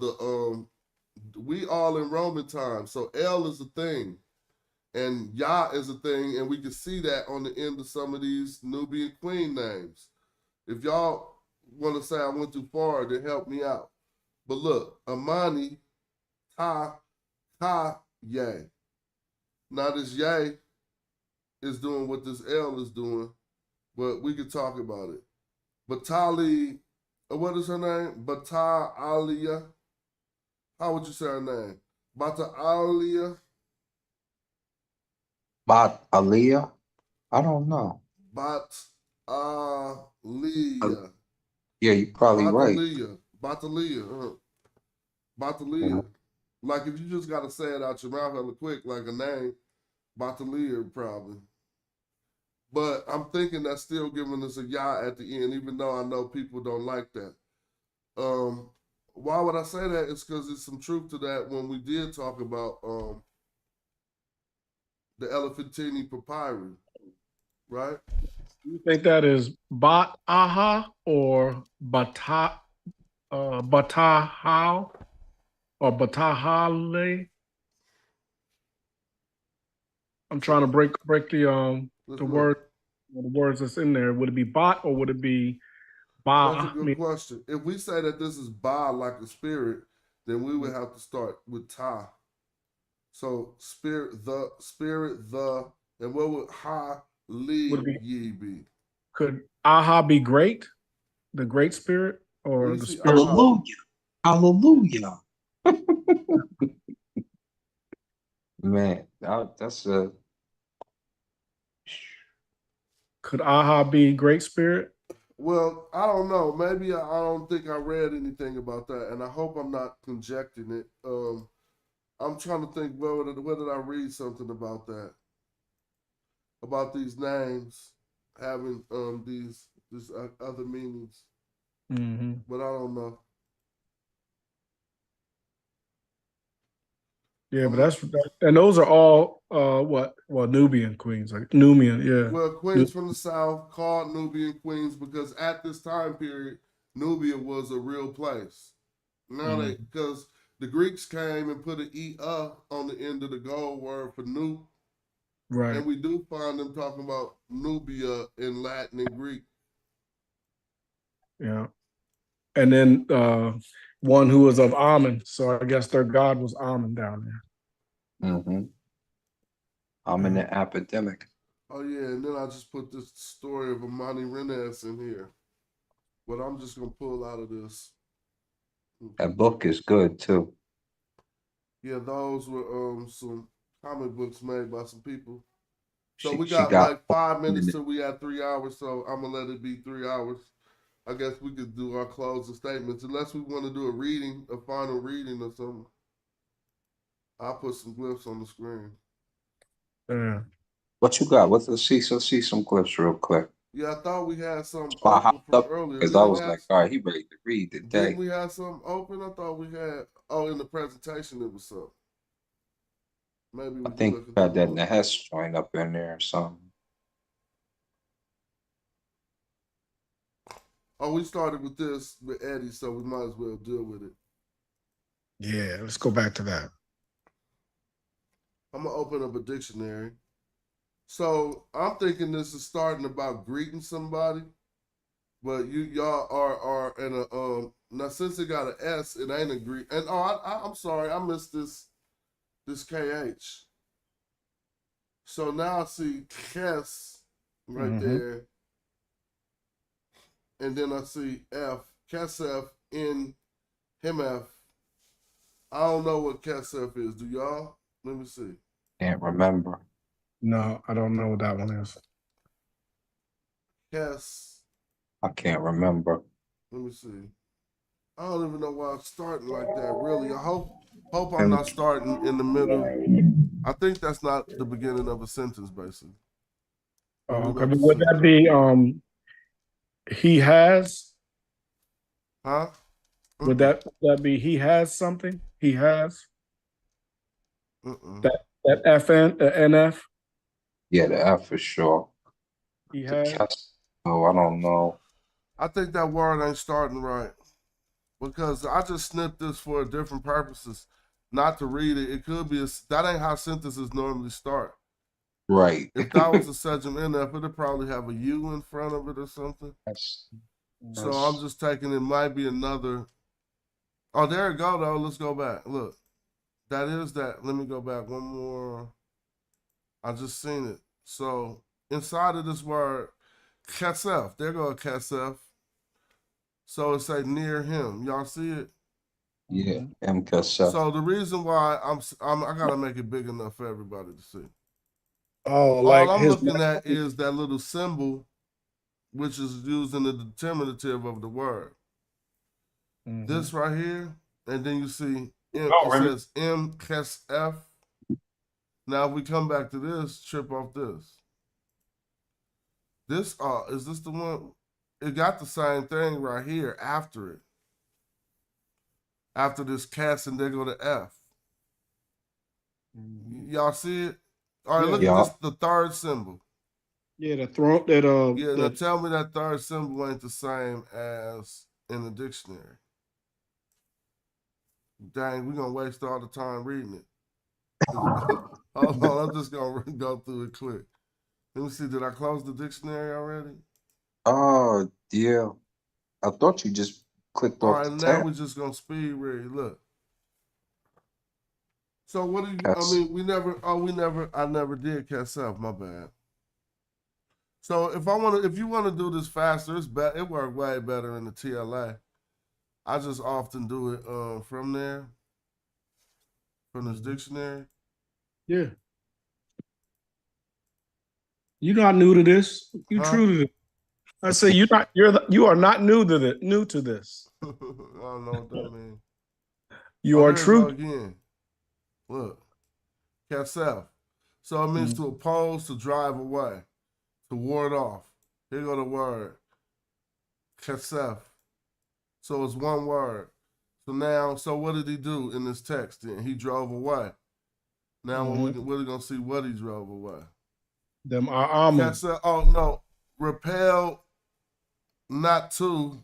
we all in Roman times. So El is a thing and Yah is a thing. And we can see that on the end of some of these Nubian queen names. If y'all want to say I went too far, then help me out. But look, Amani, Ye. Now this Ye is doing what this El is doing, but we can talk about it. Batali, what is her name? Bata Aliyah. How would you say her name? Bata Aliyah?
Bat Aliyah? I don't know.
Bat Aliyah.
Yeah, you're probably right.
Bataliyah. Bataliyah. Like if you just got to say it out your mouth hella quick, like a name, Bataliyah probably. But I'm thinking that's still giving us a Yah at the end, even though I know people don't like that. Why would I say that? It's because there's some truth to that when we did talk about the Elephantine papyri, right?
You think that is Bat Aha or Batahal or Batahale? I'm trying to break the words that's in there. Would it be Bat or would it be Ba?
That's a good question. If we say that this is Ba like a spirit, then we would have to start with Ta. So spirit, and what would Ha Li Yi be?
Could Aha be great? The great spirit or the spirit?
Hallelujah. Man, that's a.
Could Aha be great spirit?
Well, I don't know. Maybe I don't think I read anything about that, and I hope I'm not conjecting it. I'm trying to think. Where did I read something about that? About these names having these other meanings, but I don't know.
Yeah, but and those are all Nubian queens, like Nubian, yeah.
Well, queens from the south called Nubian queens because at this time period, Nubia was a real place. Now because the Greeks came and put an on the end of the gold word for new.
Right.
And we do find them talking about Nubia in Latin and Greek.
Yeah. And then one who was of Amen. So I guess their god was Amen down there.
Mm-hmm. Amen the epidemic.
Oh yeah, and then I just put this story of Amani Renes in here. But I'm just gonna pull out of this.
That book is good too.
Yeah, those were some comic books made by some people. So we got like 5 minutes till we had 3 hours, so I'm gonna let it be 3 hours. I guess we could do our closing statements unless we want to do a reading, a final reading or something. I'll put some glyphs on the screen.
Yeah.
What you got? Let's see some clips real quick.
Yeah, I thought we had some
I
open
hopped
from
up
earlier.
because I was like, all right, he ready to read
Didn't
today.
we have some open? I thought we had. Oh, in the presentation it was some. Maybe we
I
can
think
look at
we had that
one.
Nehess joint up in there or something.
Oh, we started with this with Eddie, so we might as well deal with it.
Yeah, let's go back to that.
I'm gonna open up a dictionary. So I'm thinking this is starting about greeting somebody, but y'all are in a now since it got an S, it ain't a greet. And I'm sorry, I missed this KH. So now I see Kes right there, and then I see F Kesef in Himf. I don't know what Kesef is. Do y'all? Let me see.
Can't remember.
No, I don't know what that one is.
Kes.
I can't remember.
Let me see. I don't even know why I'm starting like that. Really, I hope I'm not starting in the middle. I think that's not the beginning of a sentence, basically.
Okay, but would that be he has?
Huh?
Would that be he has something? He has that FN NF.
Yeah, the F for sure.
He has.
Oh, I don't know.
I think that word ain't starting right because I just snipped this for different purposes, not to read it. It could be that ain't how sentences normally start.
Right.
If that was a sejum NF, it'd probably have a U in front of it or something. So I'm just taking it might be another. Oh, there it go though. Let's go back. Look, that is that. Let me go back one more. I just seen it. So inside of this word, Kesef. There go Kesef. So it say near him. Y'all see it?
Yeah, MKSF.
So the reason why I gotta make it big enough for everybody to see.
Oh, like
all I'm looking at is that little symbol, which is used in the determinative of the word. This right here, and then you see it says MKSF. Now if we come back to this, trip off this. This is this the one? It got the same thing right here after it. After this cast and they go to F. Y'all see it? All right, look at this, the third symbol.
Yeah, the throat that
Yeah, now tell me that third symbol ain't the same as in the dictionary. Dang, we're gonna waste all the time reading it. Hold on, I'm just gonna go through it quick. Let me see, did I close the dictionary already?
Oh, yeah. I thought you just clicked
All
off
right,
the
now
tab.
we're just gonna speed read. Look. So what do you? I mean, I never did catch up. My bad. So if you want to do this faster, it worked way better in the TLA. I just often do it from there, from this dictionary.
Yeah. You're not new to this. You true to this. I say you are not new to this.
I don't know what that means.
You are true.
Again. Look. Kasef. So it means to oppose, to drive away, to ward off. Here go the word. Kasef. So it's one word. So now, what did he do in this text then? He drove away. Now we're going to see what he drove away.
Them are
oh, no. Repel not to.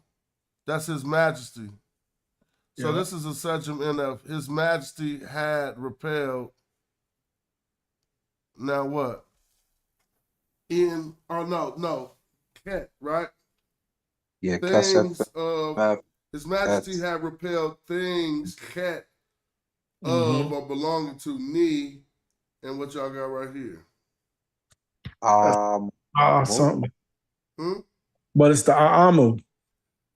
That's his majesty. So this is a sejum NF. His majesty had repelled. Now what? Ket, right?
Yeah,
things of His Majesty had repelled things ket of or belonging to me, and what y'all got right here.
Something. But it's the Aamu.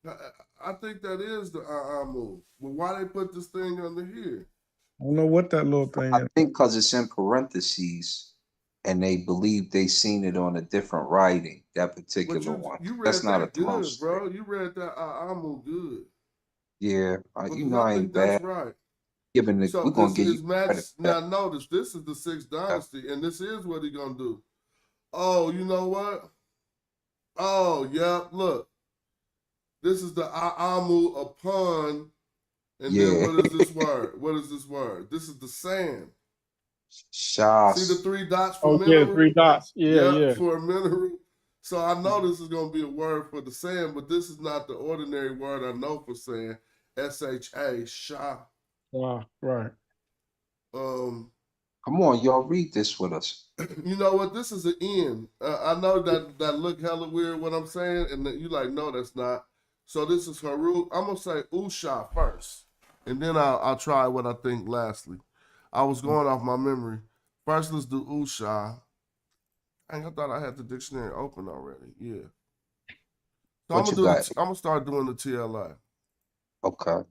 I think that is the Aamu. But why they put this thing under here?
I don't know what that little thing is.
I think because it's in parentheses. and they believe they seen it on a different writing, that particular
But
one.
you
That's
read
not a
that
Tamil
good,
script.
bro. You read that Amu good.
Yeah, you
Because
know
I
I
think
ain't
that's
bad.
right.
We're
So
gonna
it's
give you
His
credit
Majesty.
for
Now
that.
notice, this is the 6th dynasty, and this is what he gonna do. Oh, you know what? Oh, yeah. Look, this is the Amu upon, and then
Yeah.
what is this word? What is this word? This is the sand. See the
Shas.
3 dots for
Oh yeah, the
mineral?
3 dots. Yeah,
Yep,
yeah.
for a mineral. So I know this is gonna be a word for the sand, but this is not the ordinary word I know for sand. S-H-A, Shah.
Wow, right.
Come on, y'all read this with us.
You know what? This is an N. I know that look hella weird what I'm saying, and that you like, no, that's not. So this is Haru. I'm gonna say Usha first, and then I'll try what I think lastly. I was going off my memory. First, let's do Usha. I thought I had the dictionary open already. Yeah. So
What you got?
I'm gonna start doing the TLA,
Okay.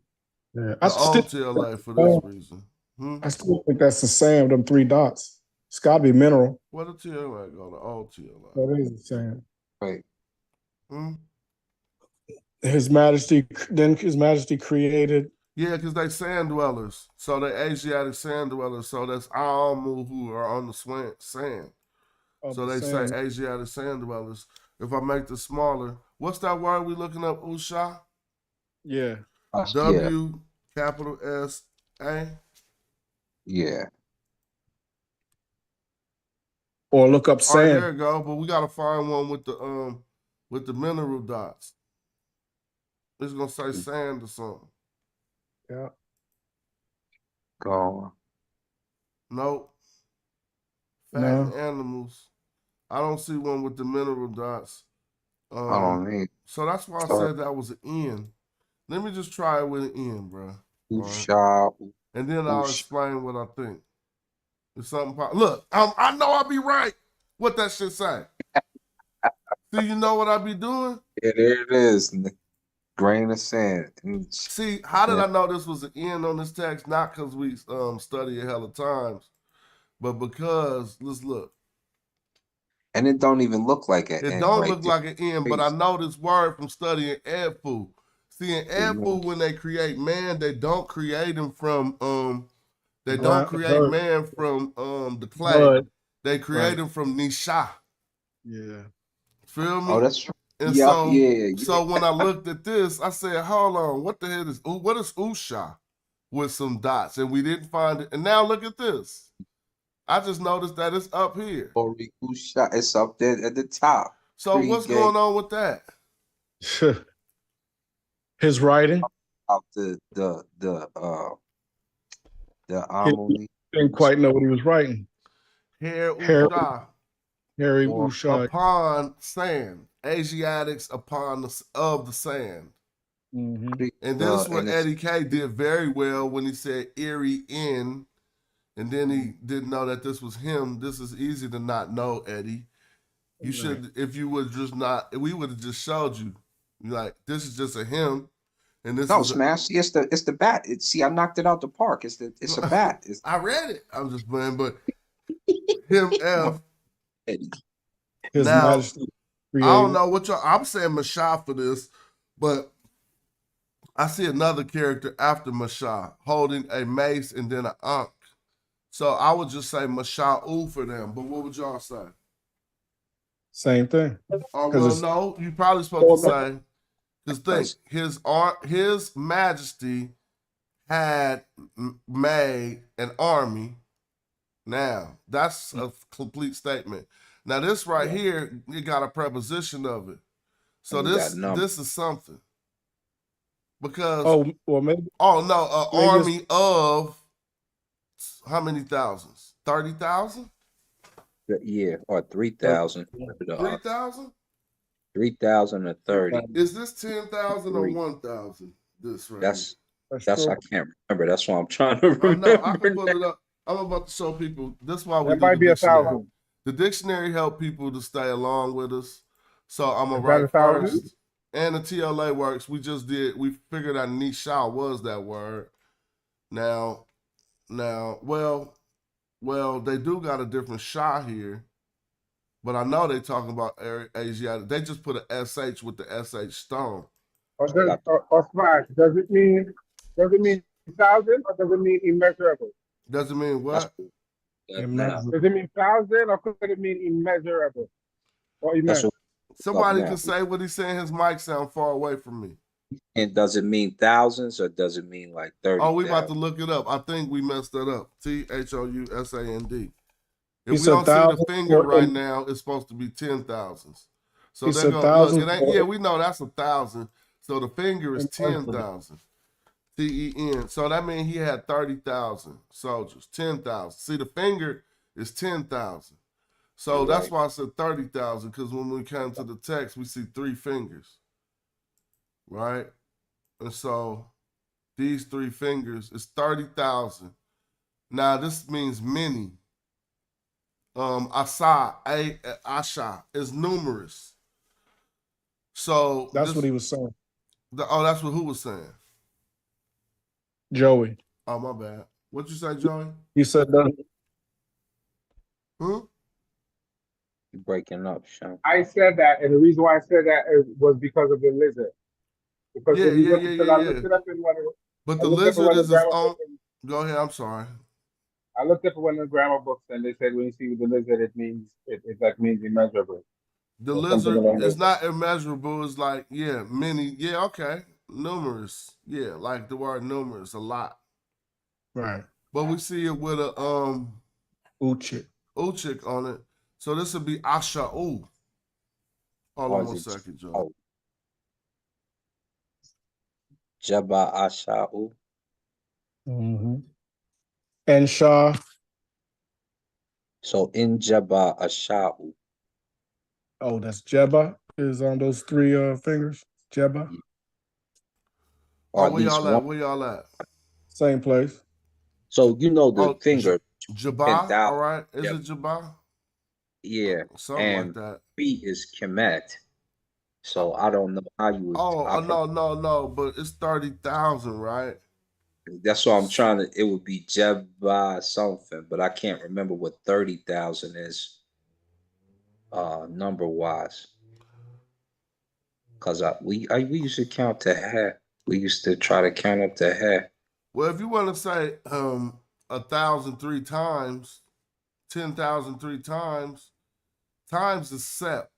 Yeah.
the old TLA for this reason.
I still think that's the same with them 3 dots. It's gotta be mineral.
Where the TLA go? The old TLA.
That is the same.
Wait.
His Majesty, then His Majesty created.
Yeah, because they sand dwellers. So they Asiatic sand dwellers. So that's Amu who are on the sand. So they say Asiatic sand dwellers. If I make this smaller, what's that word we looking up? Usha?
Yeah.
W capital S A?
Yeah.
Or look up
All right,
sand.
there you go. But we gotta find one with the mineral dots. It's gonna say sand or something.
Yeah.
Go.
Nope.
No.
Fattened animals. I don't see one with the mineral dots.
I don't need.
So that's why I said that was an N. Let me just try it with an N, bro.
Usha.
And then I'll explain what I think. If something look, I know I'll be right. What that shit say? See, you know what I be doing?
Yeah, there it is. Grain of sand.
See, how did I know this was an N on this text? Not because we study it hella times, but because let's look.
And it don't even look like an
It
N
don't
right
look
there.
like an N, but I know this word from studying Edfu. See, in Edfu, when they create man, they don't create him from the clay.
Blood.
They create him from Nisha.
Yeah.
Feel me?
Oh, that's true.
And so when I looked at this, I said, hold on, what the hell is Usha with some dots? And we didn't find it. And now look at this. I just noticed that it's up here.
Usha, it's up there at the top.
So what's going on with that?
His writing.
Out the
He didn't quite know what he was writing.
Harry Usha.
Harry Usha.
Upon sand. Asiatics upon the sand.
Mm-hmm.
And this is what Eddie K did very well when he said Erie in, and then he didn't know that this was him. This is easy to not know, Eddie. You should, if you would just not, we would have just showed you. Like, this is just a him. And this is
Smash. See, it's the bat. See, I knocked it out the park. It's a bat.
I read it. I'm just playing, but him F.
His
now,
Majesty
I don't know what I'm saying Masha for this, but I see another character after Masha holding a mace and then an ankh. So I would just say Masha'u for them. But what would y'all say?
Same thing.
Oh, well, no, you probably supposed to say, because think, his Majesty had made an army. Now, that's a complete statement. Now, this right here, you got a preposition of it. So this is something. Because
maybe
army of how many thousands? 30,000?
Yeah, or 3,000.
3,000?
3,000 or 30.
Is this 10,000 or 1,000? This right.
That's I can't remember. That's why I'm trying to remember.
No, I can pull it up. I'm about to show people. This is why we do
might
the
be
dictionary.
1,000.
The dictionary help people to stay along with us. So I'm gonna write first. And the TLA works. We figured out Nisha was that word. Now, well, Well, they do got a different Shah here, but I know they talking about Asiatic. They just put a SH with the SH stone.
Or smash, does it mean thousand or does it mean immeasurable?
Does it mean what?
Immeasurable.
Does it mean thousand or could it mean immeasurable or
That's
immense?
what
Somebody
now.
can say what he's saying. His mic sound far away from me.
And does it mean thousands or does it mean like 30?
Oh, we about to look it up. I think we messed that up. THOUSAND. If
He
we
said
don't see the
thousands
finger
or
right
in-
now, it's supposed to be 10,000s. So
He
they're
said
gonna look.
thousands
It ain't,
or-
yeah, we know that's 1,000. So the finger is
Immeasurable.
10,000. TEN. So that means he had 30,000 soldiers. 10,000. See, the finger is 10,000. So that's
Right.
why I said 30,000, because when we came to the text, we see 3 fingers. Right? And so these 3 fingers is 30,000. Now this means many. Asha is numerous. So
That's what he was saying.
that's what who was saying.
Joey.
Oh, my bad. What you say, Joey?
He said that.
Hmm?
You're breaking up, Sean.
I said that, and the reason why I said that was because of the lizard. Because when you look at I looked it up in one of
But
I
the
looked up in
lizard
one of
is
the
his
grammar
own.
books, and
Go ahead. I'm sorry.
I looked up in one of the grammar books, and they said when you see the lizard, it means it like means immeasurable.
The
Or something
lizard
along
is
those
not immeasurable. It's like, yeah, many. Yeah, okay. Numerous. Yeah, like the word numerous, a lot.
Right.
But we see it with a
Uchik.
uchik on it. So this would be asha'u. Hold on 1 second, Joe.
Oh. Jabba Asha'u.
Mm-hmm. And Shah.
So in Jabba Asha'u.
Oh, that's Jebba is on those 3 fingers. Jebba.
Or
Oh, where y'all
one.
at? Where y'all at?
Same place.
So you know the finger.
Jabba,
10,000.
all right. Is
Yep.
it Jabba?
Yeah.
Something
and
like that.
feet is Kemet. So I don't know how you would.
No. But it's 30,000, right?
That's what I'm trying to. It would be Jabba something, but I can't remember what 30,000 is, number wise. Cause we used to count to half. We used to try to count up to half.
Well, if you want to say 1,000 3 times, 10,000 3 times, times is set.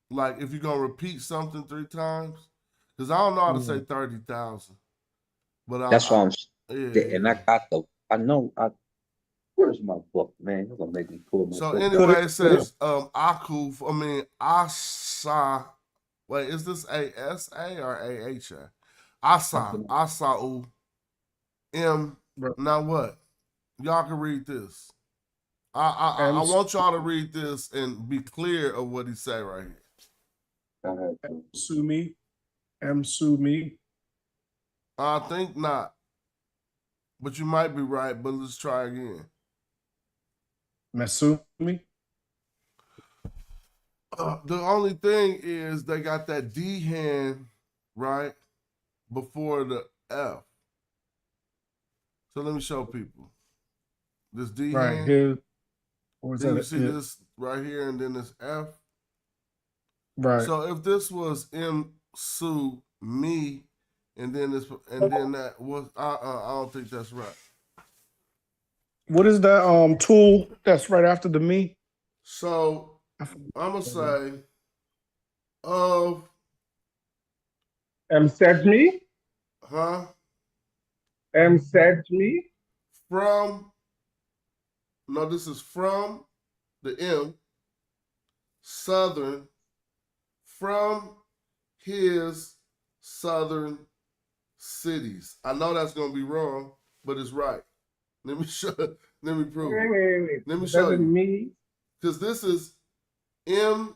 Like if you're gonna repeat something 3 times, because I don't know how to say 30,000. But
That's why I'm.
Yeah.
And I got the. I know. Where's my book, man? You're gonna make me pull my
So
book.
anyway, it says Aku. I mean Asa. Wait, is this ASA or AHA? Asa'u. M. Now what? Y'all can read this. I want y'all to read this and be clear of what he say right here.
Sumi. Sumi.
I think not. But you might be right, but let's try again.
Mesumi.
The only thing is they got that D hand right before the F. So let me show people. This D
Right
hand.
here. Or is
Then
that
you see this right here, and then this F.
Right.
So if this was Su me, and then this, and then that was I don't think that's right.
What is that tool that's right after the me?
So I'm gonna say of
said me?
Huh?
Said me?
From, no, this is from the M, southern, from his southern cities. I know that's gonna be wrong, but it's right. Let me show. Let me prove it.
Wait.
Let me show you.
Me?
Because this is M.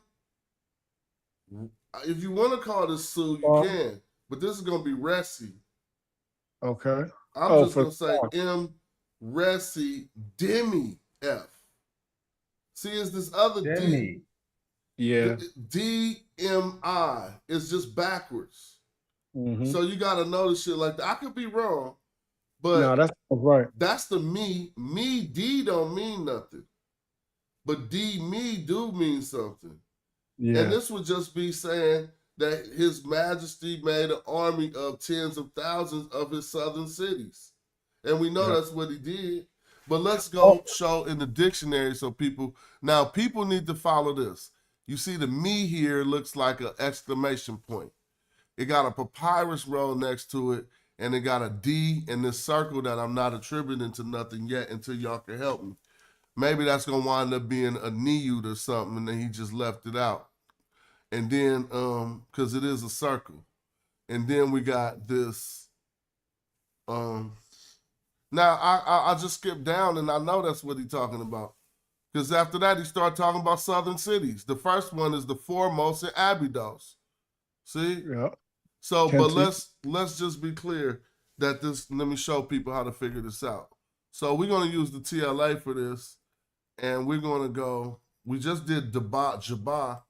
If you want to call this Sioux, you can, but this is gonna be Resi.
Okay.
I'm just gonna say M. Resi Demi F. See, it's this other
Demi.
D.
Yeah.
DMI is just backwards. So you gotta know this shit like that. I could be wrong, But
no, that's right.
that's the me. Me, D don't mean nothing. But D, me do mean something.
Yeah.
And this would just be saying that His Majesty made an army of tens of thousands of his southern cities. And we know that's what he did. But let's go show in the dictionary so people need to follow this. You see the me here looks like an exclamation point. It got a papyrus roll next to it, and it got a D in this circle that I'm not attributing to nothing yet until y'all can help me. Maybe that's gonna wind up being a Niyut or something, and then he just left it out. And then, because it is a circle. And then we got this. Now I just skipped down, and I know that's what he's talking about. Because after that, he started talking about southern cities. The first one is the foremost in Abydos. See?
Yeah.
So, but let's just be clear that this. Let me show people how to figure this out. So we're gonna use the TLA for this, and we're gonna go. We just did Jabba,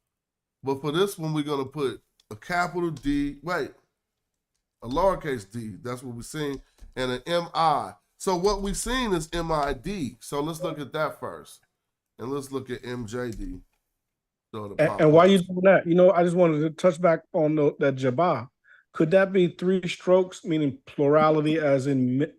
but for this one we're gonna put a capital D. Wait, a lowercase d. That's what we're seeing, and an MI. So what we've seen is MID. So let's look at that first, and let's look at MJD.
And why you doing that? You know, I just wanted to touch back on that Jabba. Could that be three strokes, meaning plurality, as in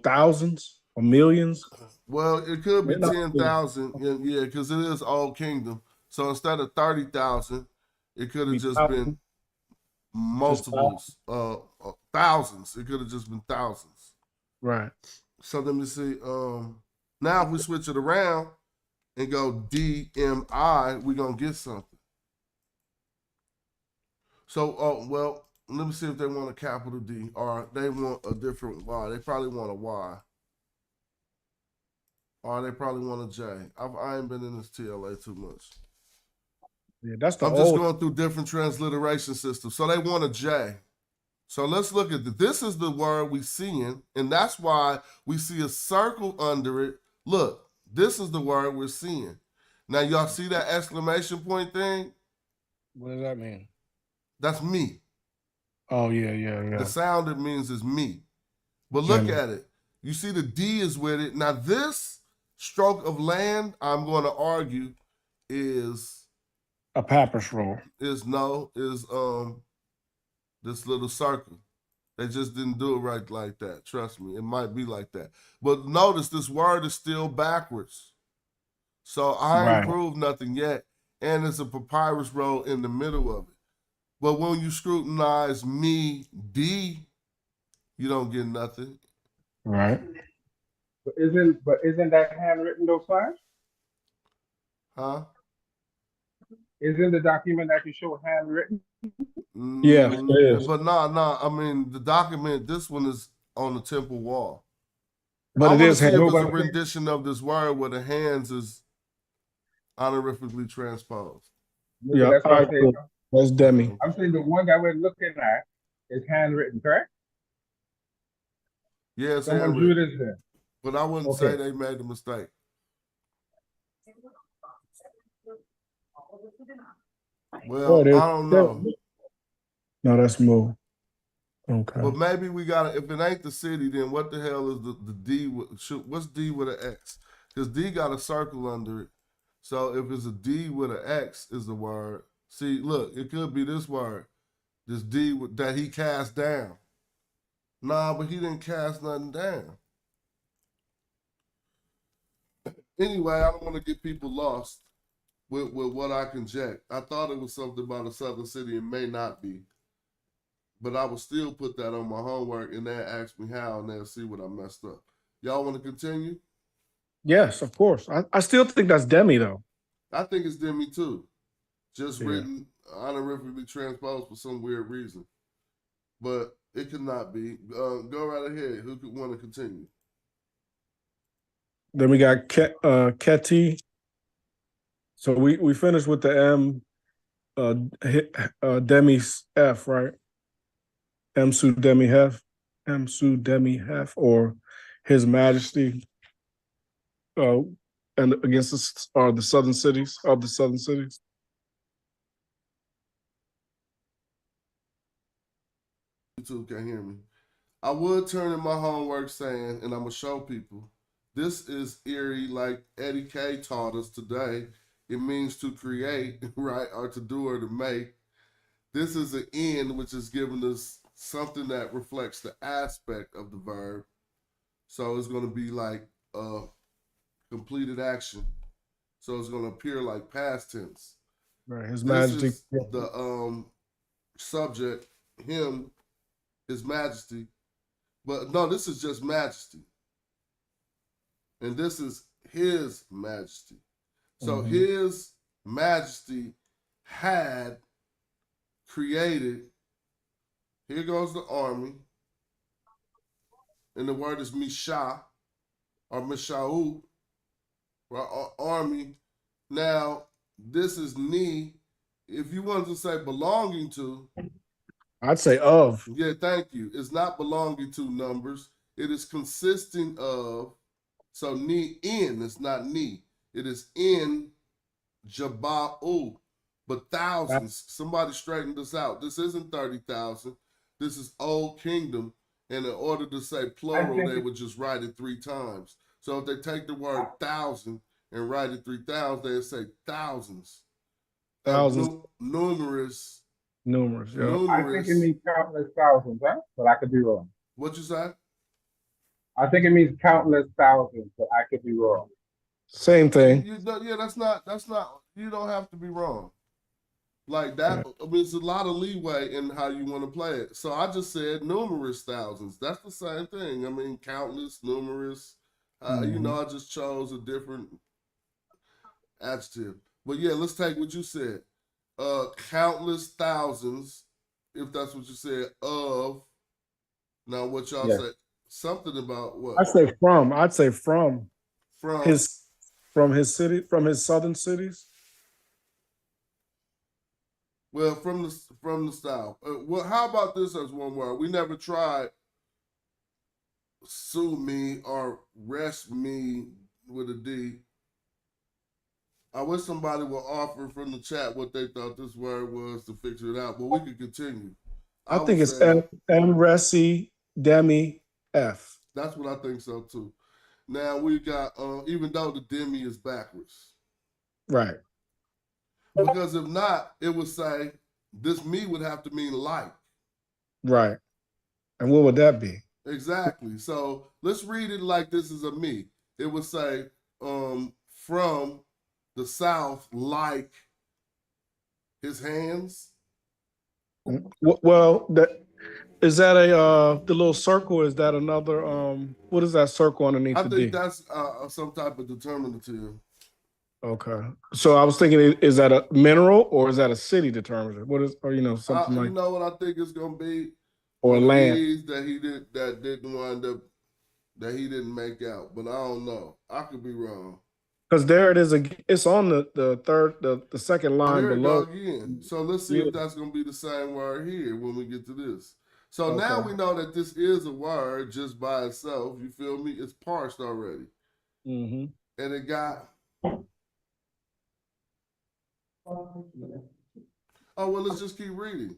thousands or millions?
Well, it could be 10,000. Yeah, because it is Old Kingdom. So instead of 30,000, it could have just been multiples, thousands. It could have just been thousands.
Right.
So let me see. Now if we switch it around and go DMI, we're gonna get something. So, well, let me see if they want a capital D or they want a different Y. They probably want a Y. Or they probably want a J. I ain't been in this TLA too much.
Yeah, that's the
I'm just going through different transliteration systems. So they want a J. So let's look at this is the word we seeing, and that's why we see a circle under it. Look, this is the word we're seeing. Now y'all see that exclamation point thing?
What does that mean?
That's me.
Oh, yeah.
The sound it means is me. But look at it. You see the D is with it. Now this stroke of land, I'm going to argue, is
a papyrus roll.
Is this little circle. They just didn't do it right like that. Trust me, it might be like that. But notice this word is still backwards. So I ain't proved nothing yet. And it's a papyrus roll in the middle of it. But when you scrutinize me, D, you don't get nothing.
Right.
But isn't that handwritten though, Flash?
Huh?
Isn't the document that you show handwritten?
Yeah, it is.
But no. I mean, the document, this one is on the temple wall.
But it is
handwritten. If it's a rendition of this word where the hands is honorifically transposed.
Yeah, that's Demi.
I'm saying the one that we're looking at is handwritten, correct?
Yeah, it's
someone drew
handwritten.
this there.
But I wouldn't say they made a mistake. Well, I don't know.
No, that's Mo. Okay.
But maybe we gotta. If it ain't the city, then what the hell is the D? What's D with an X? Because D got a circle under it. So if it's a D with an X, is the word. See, look, it could be this word, this D that he cast down. Nah, but he didn't cast nothing down. Anyway, I don't want to get people lost with what I conject. I thought it was something about a southern city. It may not be. But I would still put that on my homework and they'll ask me how and they'll see what I messed up. Y'all want to continue?
Yes, of course. I still think that's Demi, though.
I think it's Demi, too. Just written honorifically transposed for some weird reason. But it could not be. Go right ahead. Who could want to continue?
Then we got Keti. So we finished with the M, Demi's F, right? M Su Demi Hef, or His Majesty, and against the southern cities of the southern cities.
YouTube can't hear me. I would turn in my homework saying, and I'm gonna show people, this is eerie, like Eddie K taught us today. It means to create, right, or to do or to make. This is an end, which is giving us something that reflects the aspect of the verb. So it's gonna be like a completed action. So it's gonna appear like past tense.
Right. His
This
Majesty.
is the subject, him, his majesty. But no, this is just majesty. And this is his majesty. So his majesty had created, here goes the army, and the word is Misha, or Mishau, or army. Now, this is ni. If you wanted to say belonging to,
I'd say of.
yeah, thank you. It's not belonging to numbers. It is consisting of, so ni in, it's not ni. It is in Jaba'u, but thousands. Somebody straighten this out. This isn't 30,000. This is Old Kingdom. And in order to say plural, they would just write it 3 times. So if they take the word thousand and write it 3,000, they'd say thousands.
Thousands.
Numerous.
Numerous, yeah.
I think it means countless thousands, huh? But I could be wrong.
What you say?
I think it means countless thousands, but I could be wrong.
Same thing.
Yeah, that's not, you don't have to be wrong. Like that, I mean, it's a lot of leeway in how you want to play it. So I just said numerous thousands. That's the same thing. I mean, countless, numerous. You know, I just chose a different adjective. But yeah, let's take what you said. Countless thousands, if that's what you said, of. Now what y'all said, something about what?
I'd say from. I'd say from his city, from his southern cities.
Well, from the south. Well, how about this as one word? We never tried sue me or rest me with a D. I wish somebody would offer from the chat what they thought this word was to fix it out, but we could continue.
I think it's M Resi Demi F.
That's what I think so too. Now we got even though the demi is backwards.
Right.
Because if not, it would say this me would have to mean like.
Right. And what would that be?
Exactly. So let's read it like this is a me. It would say from the south like his hands.
Well, is that the little circle? Is that another what is that circle underneath the D?
I think that's some type of determinative.
Okay. So I was thinking, is that a mineral or is that a city determinative? What is, or something like?
You know what I think it's gonna be?
Or land
that he didn't wind up, that he didn't make out, but I don't know. I could be wrong.
Because there it is. It's on the second line below.
Again. So let's see if that's gonna be the same word here when we get to this. So now we know that this is a word just by itself. You feel me? It's parsed already, and it got. Oh well, let's just keep reading.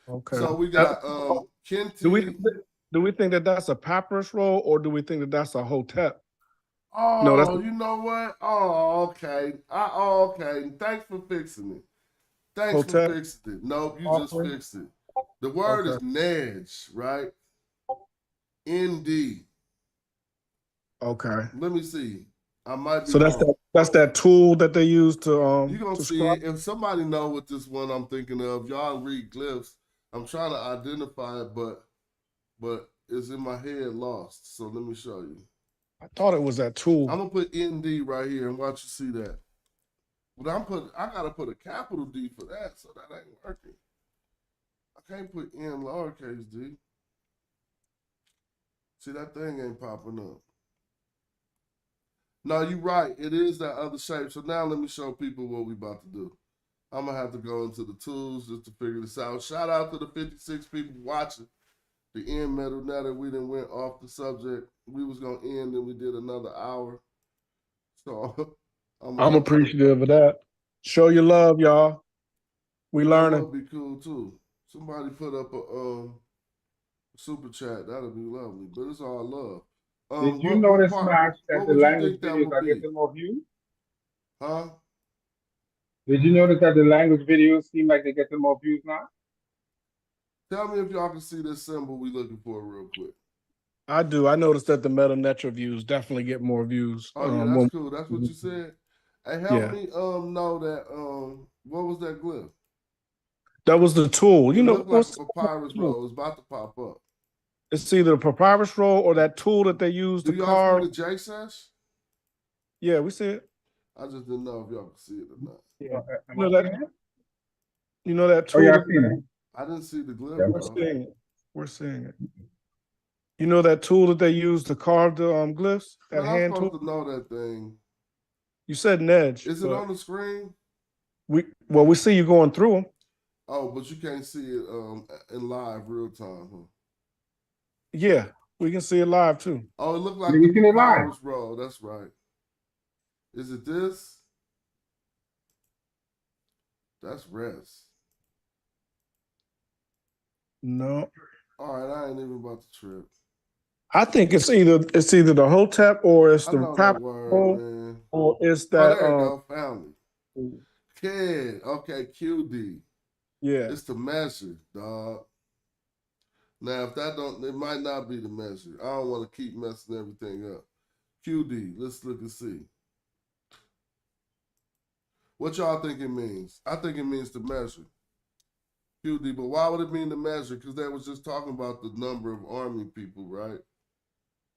Okay.
So we got Kenti.
Do we think that that's a papyrus roll, or do we think that that's a hotep?
Oh, no, you know what? Oh, okay. Okay. Thanks for fixing it. Thanks for fixing it. Nope, you just fixed it. The word is nedge, right? ND.
Okay.
Let me see. I might be.
So that's that tool that they use to
You're gonna see it. If somebody know what this one I'm thinking of, y'all read glyphs. I'm trying to identify it, but it's in my head lost. So let me show you.
I thought it was that tool.
I'm gonna put ND right here and watch you see that. But I gotta put a capital D for that, so that ain't working. I can't put N lowercase d. See, that thing ain't popping up. No, you're right. It is that other shape. So now let me show people what we about to do. I'm gonna have to go into the tools just to figure this out. Shout out to the 56 people watching the end metal. Now that we done went off the subject, we was gonna end and we did another hour. So I'm
appreciative of that. Show your love, y'all. We learning.
That would be cool too. Somebody put up a super chat. That'll be lovely. But it's all love.
Did you
What
notice,
part?
Max, that
What
the
would you
language
think that
videos
would
are
be?
getting more views?
Huh?
Did you notice that the language videos seem like they're getting more views now?
Tell me if y'all can see this symbol we looking for real quick.
I do. I noticed that the Meta Netra views definitely get more views.
Oh yeah, that's cool. That's what you said. Hey, help
Yeah.
me know that what was that glyph?
That was the tool.
It
You know,
looked like a papyrus roll. It's about to pop up.
It's either a papyrus roll or that tool that they use
Do
to
y'all
carve.
see the J sesh?
Yeah, we see it.
I just didn't know if y'all could see it or not.
Yeah.
Am I seeing it?
You know that
Oh,
tool.
yeah, I've seen it.
I didn't see the glyph.
Yeah,
We're seeing it. We're seeing it. You know that tool that they use to carve the glyphs? That
Man, I'm
hand
supposed
tool?
to know that thing.
You said Nedge.
Is it on the screen?
We see you going through them.
Oh, but you can't see it in live real time, huh?
Yeah, we can see it live too.
Oh, it looked like
You
the
seen it live?
papyrus roll. That's right. Is it this? That's res.
No.
All right, I ain't even about to trip.
I think it's either the Hotep or it's
I
the
know that
papyrus
word,
roll,
man.
or it's
Oh,
that.
there you go. Found it. Kid. Okay, QD.
Yeah.
It's the measure, dog. Now, if that don't, it might not be the measure. I don't want to keep messing everything up. QD. Let's look and see. What y'all think it means? I think it means the measure. QD, but why would it mean the measure? Because they was just talking about the number of army people, right?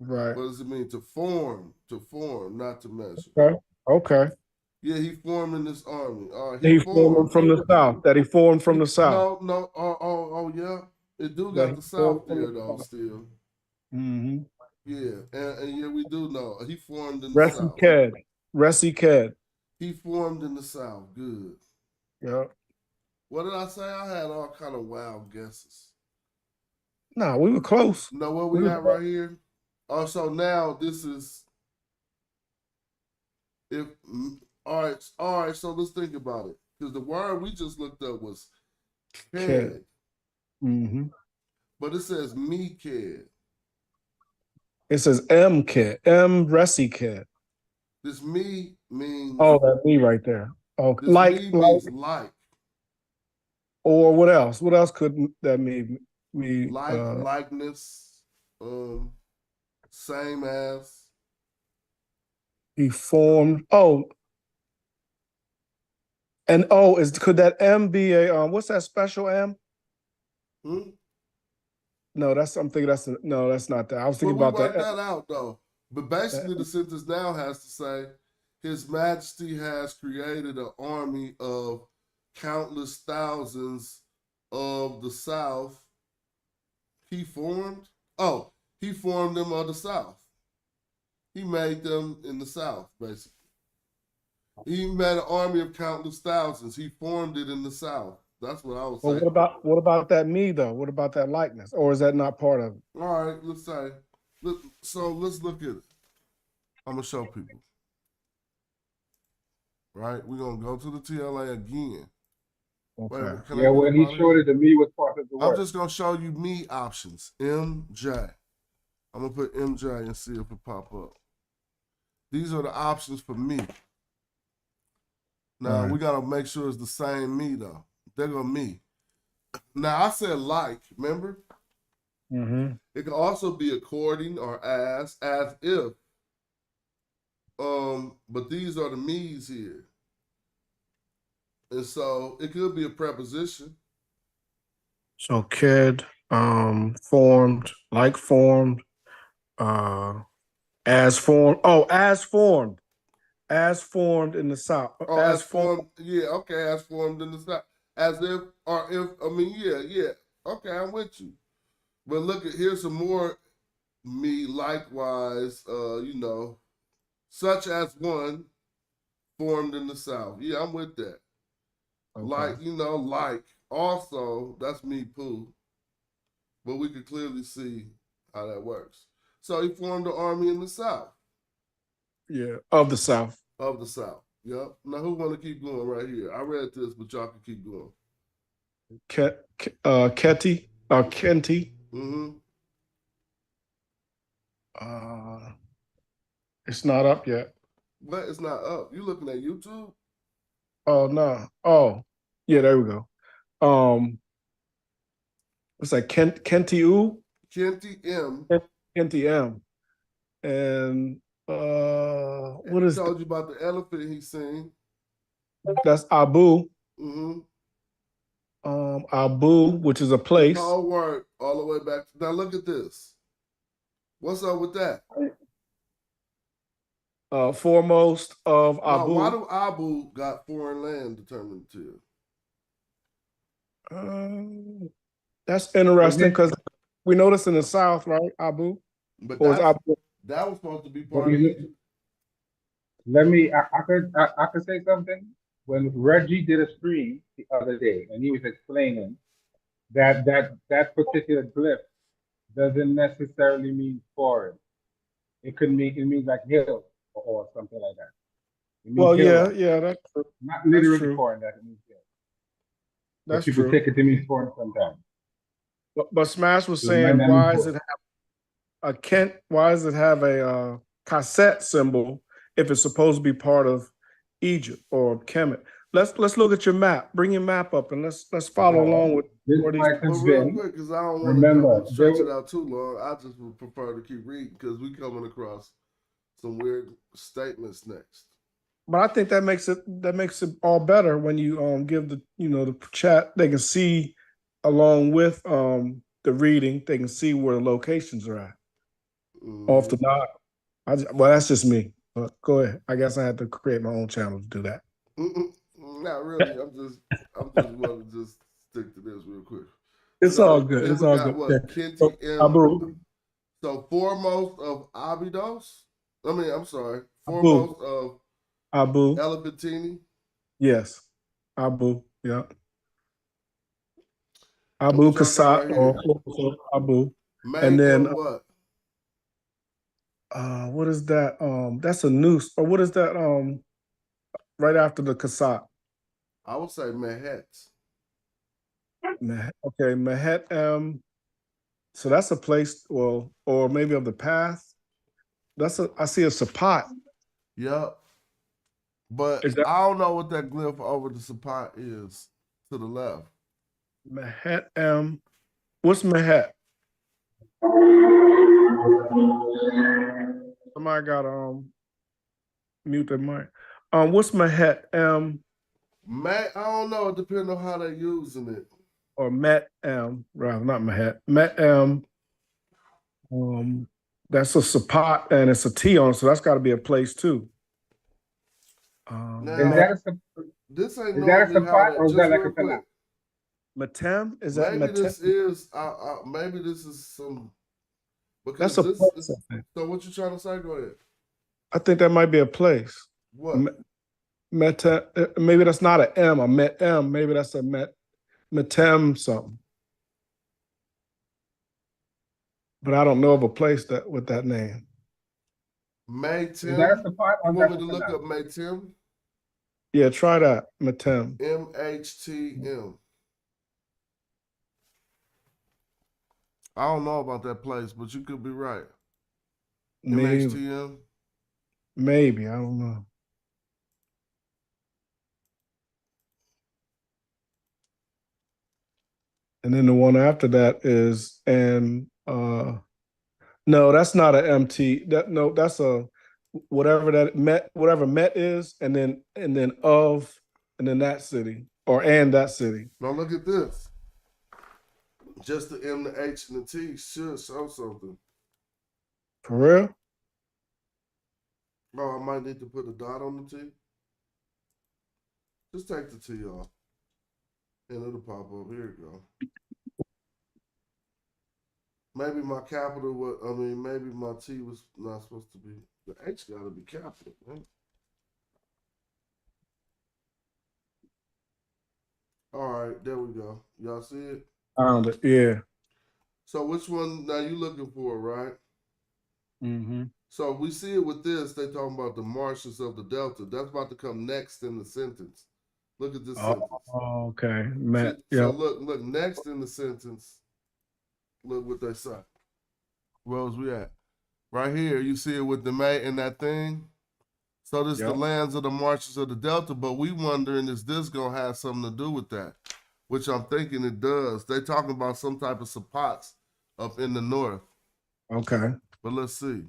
Right.
What does it mean? To form, not to measure.
Okay. Okay.
Yeah, he formed in this army.
He formed from the south. That he formed from the south.
No. Oh, yeah. It do
That
got
he
the south
formed from
there
the
though.
south.
Still.
Mm-hmm.
Yeah, and yeah, we do know he formed in the
Resi
south.
Ked. Resi Ked.
He formed in the south. Good.
Yeah.
What did I say? I had all kind of wild guesses.
No, we were close.
You know what we got right here? Oh, so now this is if all right. So let's think about it because the word we just looked up was ked,
Mm-hmm.
but it says me ked.
It says M Ked. M Resi Ked.
This me means
That's me right there. Oh,
this me means like.
Or what else? What else could that mean?
Likeness, same as.
He formed. Could that M be a what's that special M? No, that's something. That's not that. I was thinking about
worked
that.
that out though. But basically, the sentence now has to say, His Majesty has created an army of countless thousands of the South. He formed them of the South. He made them in the South, basically. He made an army of countless thousands. He formed it in the South. That's what I was saying.
What about that me though? What about that likeness? Or is that not part of it?
All right, let's say. So let's look at it. I'm gonna show people. Right, we're gonna go to the TLA again.
Okay.
Yeah, when he showed it to me was part of the work.
I'm just gonna show you me options. MJ. I'm gonna put MJ and see if it pop up. These are the options for me. Now we gotta make sure it's the same me though. They're gonna me. Now I said like, remember?
Mm-hmm.
It can also be according or as if. But these are the me's here. And so it could be a preposition.
So Ked, formed, like formed, as formed. Oh, as formed. As formed in the South.
Oh, as formed. Yeah, okay, as formed in the South. As if, or if, I mean, yeah. Okay, I'm with you. But look at, here's some more me likewise, such as one formed in the South. Yeah, I'm with that.
Okay.
Like. Also, that's me, Pooh. But we could clearly see how that works. So he formed an army in the South.
Yeah, of the South.
Of the South. Yep. Now who want to keep going right here? I read this, but y'all can keep going.
Kenti.
Mm-hmm.
It's not up yet.
But it's not up. You looking at YouTube?
Oh no. Oh, yeah, there we go. What's that? Kenti U?
Kenti M.
Kenti M. And what is
told you about the elephant he seen.
that's Abu.
Mm-hmm.
Abu, which is a place.
The whole word all the way back. Now look at this. What's up with that?
Foremost of Abu.
No, why do Abu got foreign land determined to?
That's interesting because we noticed in the South, right, Abu?
But
Abu?
That was supposed to be part of
I could say something. When Reggie did a stream the other day, and he was explaining that particular glyph doesn't necessarily mean foreign. It means like hill or something like that.
Well, yeah, that's true.
Not literally
true.
foreign, that it means hill.
That's
people
true.
take it to mean foreign sometimes.
But Smash was saying, why does it have a cassette symbol if it's supposed to be part of Egypt or Kemet? Let's look at your map. Bring your map up and let's follow along with
real quick, because I don't want to stretch it out too long. I just would prefer to keep reading because we coming across some weird statements next.
But I think that makes it all better when you give the the chat, they can see along with the reading, they can see where the locations are at. Off the dot. Well, that's just me. But go ahead. I guess I had to create my own channel to do that.
Not really. I'm just want to just stick to this real quick.
It's all good. It's all good.
What, Kenti M. So foremost of Abydos. I'm sorry. Foremost of
Abu.
Elephantini.
Yes. Abu. Yeah. Abu Kasat or Abu. And then
what?
What is that? That's a noose. Or what is that? Right after the Kasat.
I would say Mehet.
Okay, Mehet M. So that's a place, or maybe of the path. I see a Sapat.
Yep. But I don't know what that glyph over the Sapat is to the left.
Mehet M. What's Mehet? Somebody got mute their mic. What's Mehet M?
I don't know. It depends on how they're using it.
Or Met M, rather, not Mehet. Met M. That's a Sapat and it's a T on, so that's got to be a place too.
This ain't
is that a Sapat or is that like a Tanakh?
Matem? Is that
maybe
Matem?
This is maybe this is some.
That's a place.
So what you trying to say? Go ahead.
I think that might be a place.
What?
Maybe that's not an M, a Met M. Maybe that's a Metem something. But I don't know of a place with that name.
Maytim.
Is that a Sapat?
You want me to look up Maytim?
Yeah, try that. Metem.
MHTM. I don't know about that place, but you could be right. MHTM?
Maybe, I don't know. And then the one after that is no, that's not an MT. That's a whatever Met is, and then of, and then that city and that city.
Now look at this. Just the M, the H, and the T should show something.
For real?
Oh, I might need to put a dot on the T. Just take the T off. And it'll pop up. Here you go. Maybe my capital maybe my T was not supposed to be. The H gotta be capital, right? All right, there we go. Y'all see it?
Found it, yeah.
So which one now you looking for, right?
Mm-hmm.
So we see it with this, they talking about the marshes of the Delta. That's about to come next in the sentence. Look at this sentence.
Oh, okay.
So look, next in the sentence, look what they say. Where was we at? Right here, you see it with the mate and that thing. So this the lands of the marshes of the Delta, but we wondering is this gonna have something to do with that? Which I'm thinking it does. They talking about some type of Sapats up in the north.
Okay.
But let's see.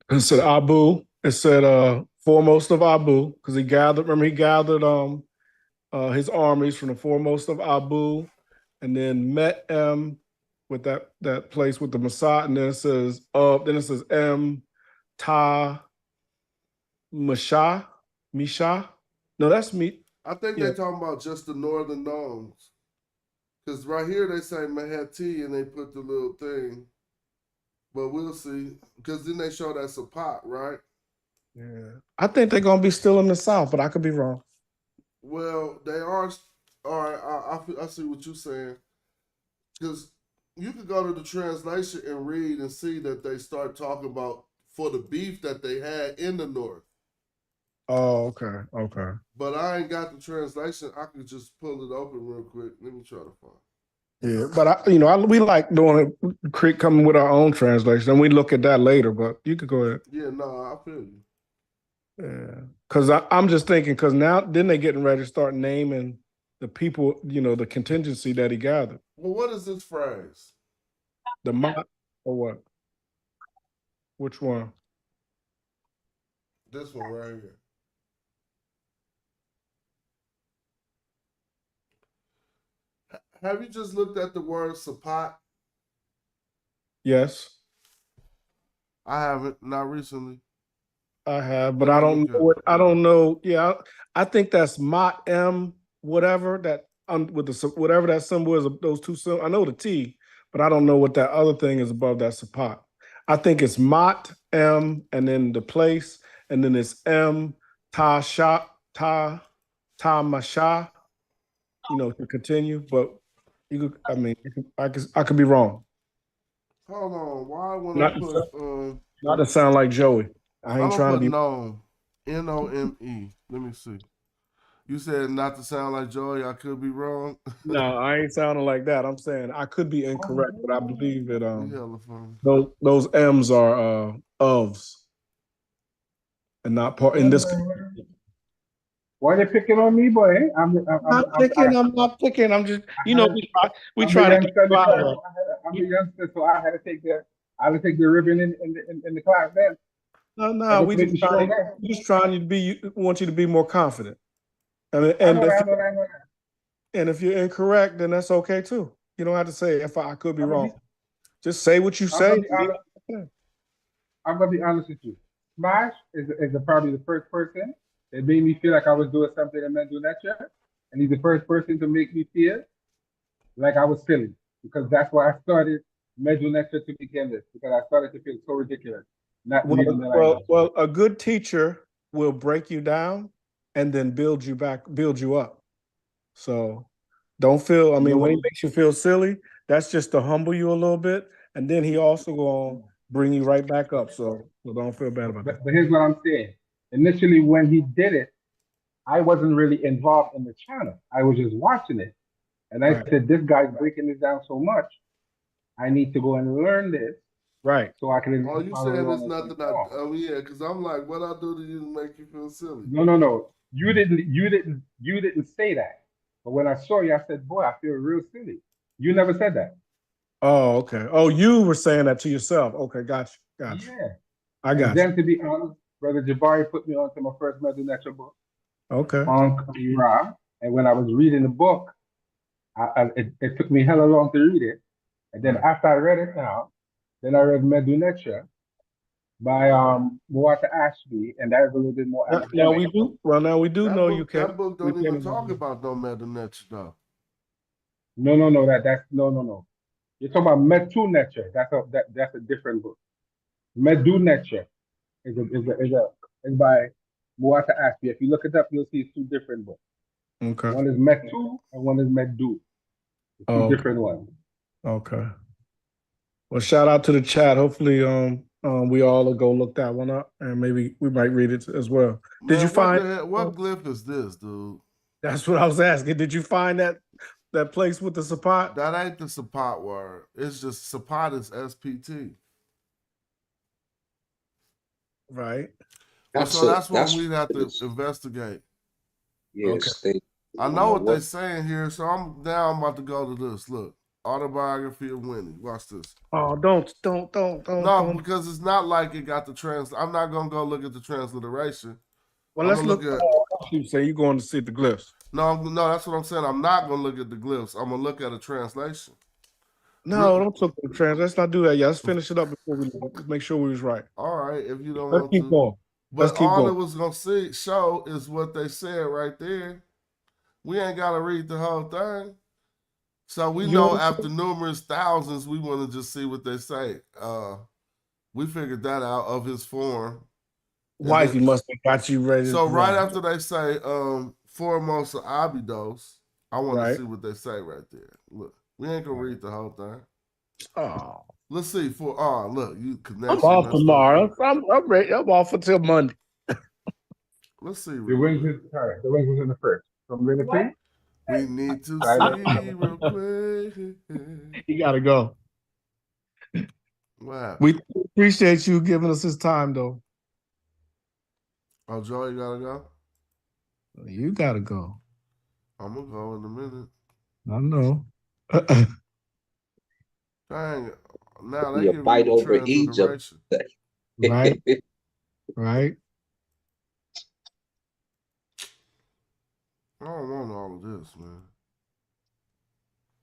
It said Abu. It said foremost of Abu, because he gathered his armies from the foremost of Abu, and then met with that place with the Masad, and then it says M Ta Misha. No, that's me.
I think they talking about just the northern nomes. Because right here they say Mahati and they put the little thing. But we'll see. Because then they show that's a pot, right?
Yeah. I think they're gonna be still in the South, but I could be wrong.
Well, they are. All right, I see what you're saying. Because you could go to the translation and read and see that they start talking about for the beef that they had in the north.
Oh, okay, okay.
But I ain't got the translation. I could just pull it open real quick. Let me try to find it.
Yeah, but we like doing it, coming with our own translation, and we look at that later. But you could go ahead.
Yeah, no, I feel you.
Yeah, because I'm just thinking, because now then they getting ready to start naming the people, the contingency that he gathered.
Well, what is this phrase?
The Mot or what? Which one?
This one right here. Have you just looked at the word Sapat?
Yes.
I haven't, not recently.
I have, but I don't know. I don't know. Yeah, I think that's Mot M whatever that with the whatever that symbol is. Those two symbols. I know the T, but I don't know what that other thing is above that Sapat. I think it's Mot M and then the place, and then it's M Ta Sha Ta Ta Masha. To continue, but you could. I mean, I could be wrong.
Hold on. Why when I put
not to sound like Joey. I ain't trying to be
Nome. Nome. Let me see. You said not to sound like Joey. I could be wrong.
No, I ain't sounding like that. I'm saying I could be incorrect, but I believe that those M's are ofs and not part in this.
Why they picking on me, boy? I'm
not picking. I'm just, we try to get
I'm a youngster, so I had to take the ribbon in the class then.
No, we just trying to be. Want you to be more confident. And if you're incorrect, then that's okay too. You don't have to say if I could be wrong. Just say what you say.
I'm gonna be honest with you. Smash is probably the first person that made me feel like I was doing something in Medjay, and he's the first person to make me feel like I was silly, because that's why I started Medjay to begin this, because I started to feel so ridiculous.
Well, a good teacher will break you down and then build you up. So don't feel, when he makes you feel silly, that's just to humble you a little bit. And then he also gonna bring you right back up. So don't feel bad about that.
But here's what I'm saying. Initially, when he did it, I wasn't really involved in the channel. I was just watching it. And I said, this guy's breaking this down so much. I need to go and learn this.
Right.
So I can.
Oh, you saying it's nothing? Yeah, because I'm like, what I do to you to make you feel silly?
No. You didn't say that. But when I saw you, I said, boy, I feel real silly. You never said that.
Oh, okay. Oh, you were saying that to yourself. Okay, got you.
Yeah.
I got you.
Then, to be honest, Brother Jabari put me onto my first Medjay book.
Okay.
On Ra. And when I was reading the book, it took me hella long to read it. And then after I read it now, then I read Medjay by Muata Ashby, and that is a little bit more.
Now we do. Well, now we do know you can.
That book don't even talk about no Medjay though.
No. That's no. You're talking about Metu Nature. That's a different book. Medu Nature is by Muata Ashby. If you look it up, you'll see it's two different books.
Okay.
One is Metu and one is Medu. Two different ones.
Okay. Well, shout out to the chat. Hopefully, we all will go look that one up, and maybe we might read it as well. Did you find
what glyph is this, dude?
That's what I was asking. Did you find that place with the Sapat?
That ain't the Sapat word. It's just Sapat is SPT.
Right.
And so that's what
That's
we'd have to investigate.
yes.
Okay.
I know what they're saying here, so I'm about to go to this. Look, autobiography of Winnie. Watch this.
Oh, don't.
No, because it's not like it got the I'm not gonna go look at the transliteration.
Well,
I'm
let's
gonna
look at. You say you're going to see the glyphs.
No, that's what I'm saying. I'm not gonna look at the glyphs. I'm gonna look at a translation.
No, don't look at the trans. Let's not do that yet. Let's finish it up before we make sure we was right.
All right, if you don't
Let's
want
keep
to.
going.
But all it was gonna show is what they said right there. We ain't gotta read the whole thing. So we know after numerous thousands, we want to just see what they say. We figured that out of his form.
Wifey must have got you ready.
So right after they say foremost of Abydos, I want to see what they say right there. Look, we ain't gonna read the whole thing.
Oh,
let's see. Look, you connect.
I'm off tomorrow. I'm ready. I'm off until Monday.
Let's see.
The wings is in the first. From the team.
We need to see real quick.
You gotta go.
Wow.
We appreciate you giving us this time, though.
Oh, Joe, you gotta go?
You gotta go.
I'm gonna go in a minute.
I know.
Dang. Now they
you
give
bite
you
over Egypt.
Right. Right.
I don't want all of this, man.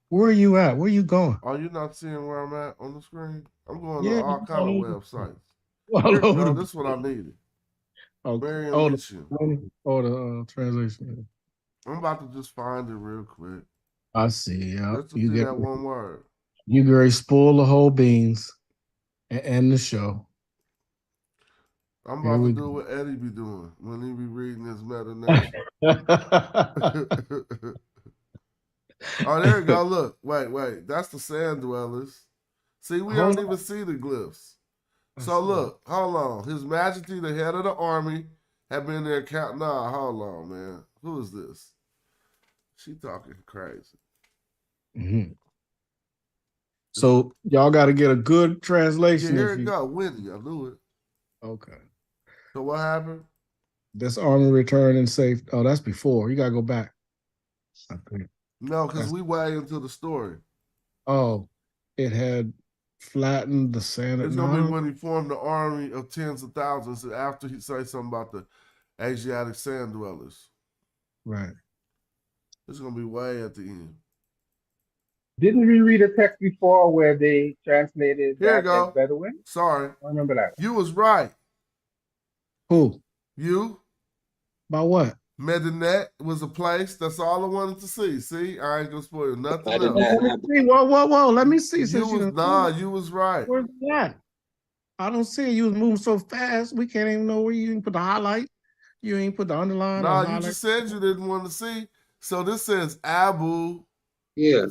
Where are you at? Where are you going?
Are you not seeing where I'm at on the screen? I'm going
Yeah,
to all kind of websites.
No,
this is what I needed.
Okay.
The
translation.
I'm about to just find it real quick.
I see. Yeah.
Let's just do that one word.
You very spoil the whole beans and end the show.
I'm about to do what Eddie be doing when he be reading his meta nation. Oh, there you go. Look. Wait. That's the sand dwellers. See, we don't even see the glyphs. So look, hold on. His Majesty, the head of the army, had been there counting. Nah, hold on, man. Who is this? She talking crazy.
Mm-hmm. So y'all got to get a good translation.
Yeah, here it go. Winnie, I knew it.
Okay.
So what happened?
This army returned and safe. Oh, that's before. You got to go back. I think.
No, because we way into the story.
Oh, it had flattened the sand.
It's gonna be when he formed the army of tens of thousands after he say something about the Asiatic sand dwellers.
Right.
It's gonna be way at the end.
Didn't we read a text before where they translated
Here you
that
go.
as Bedouin?
Sorry.
I remember that.
You was right.
Who?
You?
About what?
Medinet was a place. That's all I wanted to see. See, I ain't gonna spoil nothing else.
Whoa. Let me see.
You was right.
Where's that? I don't see it. You was moving so fast. We can't even know where you didn't put the highlight. You ain't put the underline.
Nah, you just said you didn't want to see. So this says Abu.
Yeah.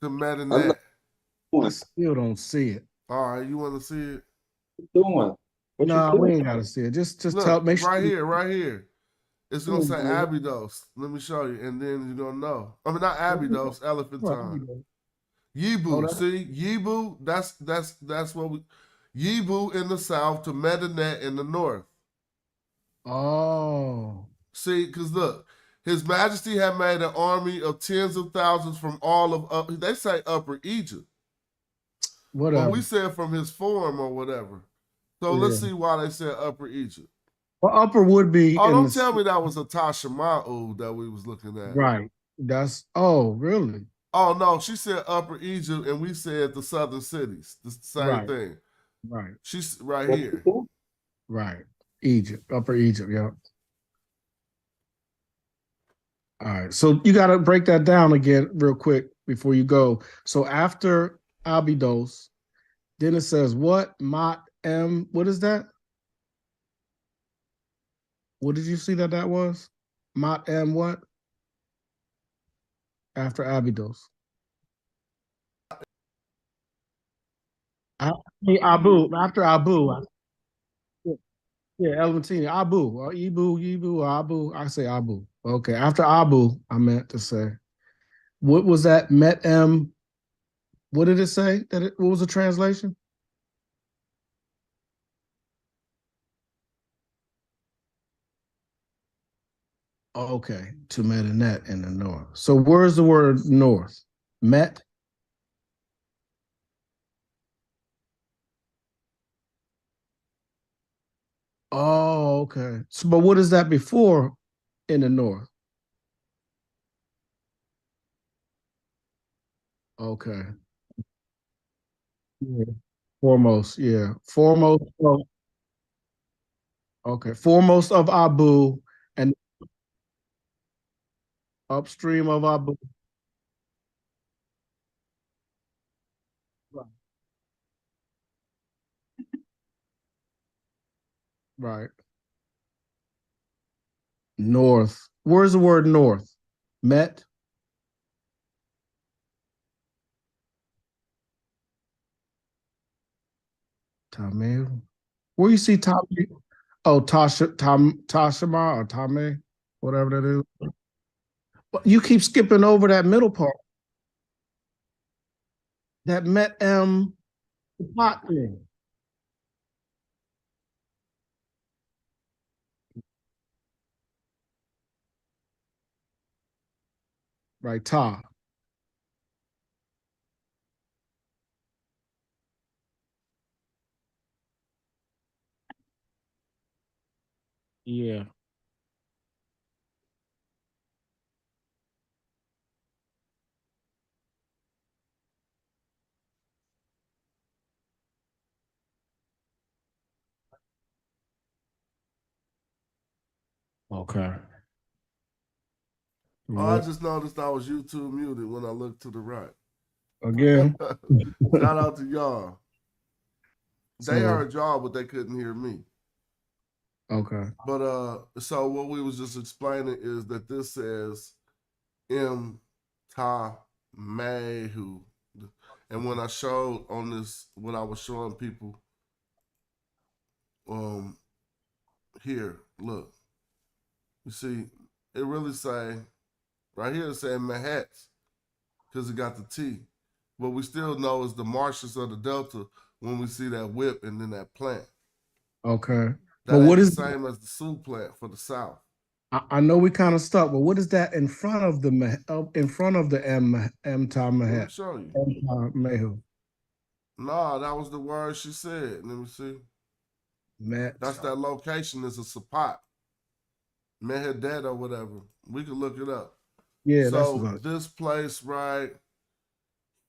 To Medinet.
I still don't see it.
All right, you want to see it?
What
no, we ain't gotta see it. Just
look,
tell. Make sure.
Right here. It's gonna say Abydos. Let me show you, and then you're gonna know. I mean, not Abydos, Elephantine. Yibu, see Yibu. That's what we. Yibu in the south to Medinet in the north.
Oh.
See, because look, His Majesty had made an army of tens of thousands from all of they say Upper Egypt.
Whatever.
But we said from his form or whatever. So let's see why they said Upper Egypt.
Well, Upper would be.
Oh, don't tell me that was a Tashama'u that we was looking at.
Right. Really?
Oh, no, she said Upper Egypt, and we said the southern cities. The same thing.
Right.
She's right here.
Right. Egypt. Upper Egypt, yeah. All right. So you got to break that down again real quick before you go. So after Abydos, then it says what? Mot M. What is that? What did you see that was? Mot M what? After Abydos. Abu. After Abu. Yeah, Elephantine. Abu. Or Ibu, Yibu, or Abu. I say Abu. Okay. After Abu, I meant to say. What was that? Met M. What did it say? What was the translation? Okay, to Medinet in the north. So where's the word north? Met? Oh, okay. So, but what is that before in the north? Okay. Yeah. Foremost, yeah. Foremost of, okay. Foremost of Abu and upstream of Abu. Right. North. Where's the word north? Met? Tamil. Where you see Tommy? Oh, Tashima or Tame, whatever that is. But you keep skipping over that middle part. That Met M pot thing. Right, Ta. Yeah. Okay.
Oh, I
Well,
just noticed I was YouTube muted when I looked to the right.
again.
Shout out to y'all. They
So
heard y'all, but they couldn't hear me.
okay.
But so what we was just explaining is that this says M Ta Mehu. And when I showed on this, when I was showing people here, look, you see, it really say right here, it's saying Mahat because it got the T. But we still know it's the marshes of the Delta when we see that whip and then that plant.
Okay.
That
But
ain't
what
the
is
same as the Sioux plant for the South.
I know we kind of stuck, but what is that in front of the in front of the M Tom
Let me
Mahat?
show you.
Mehu.
Nah, that was the word she said. Let me see.
Met.
That's that location is a Sapat. Mehedet or whatever. We could look it up.
Yeah, that's
So
what
this place right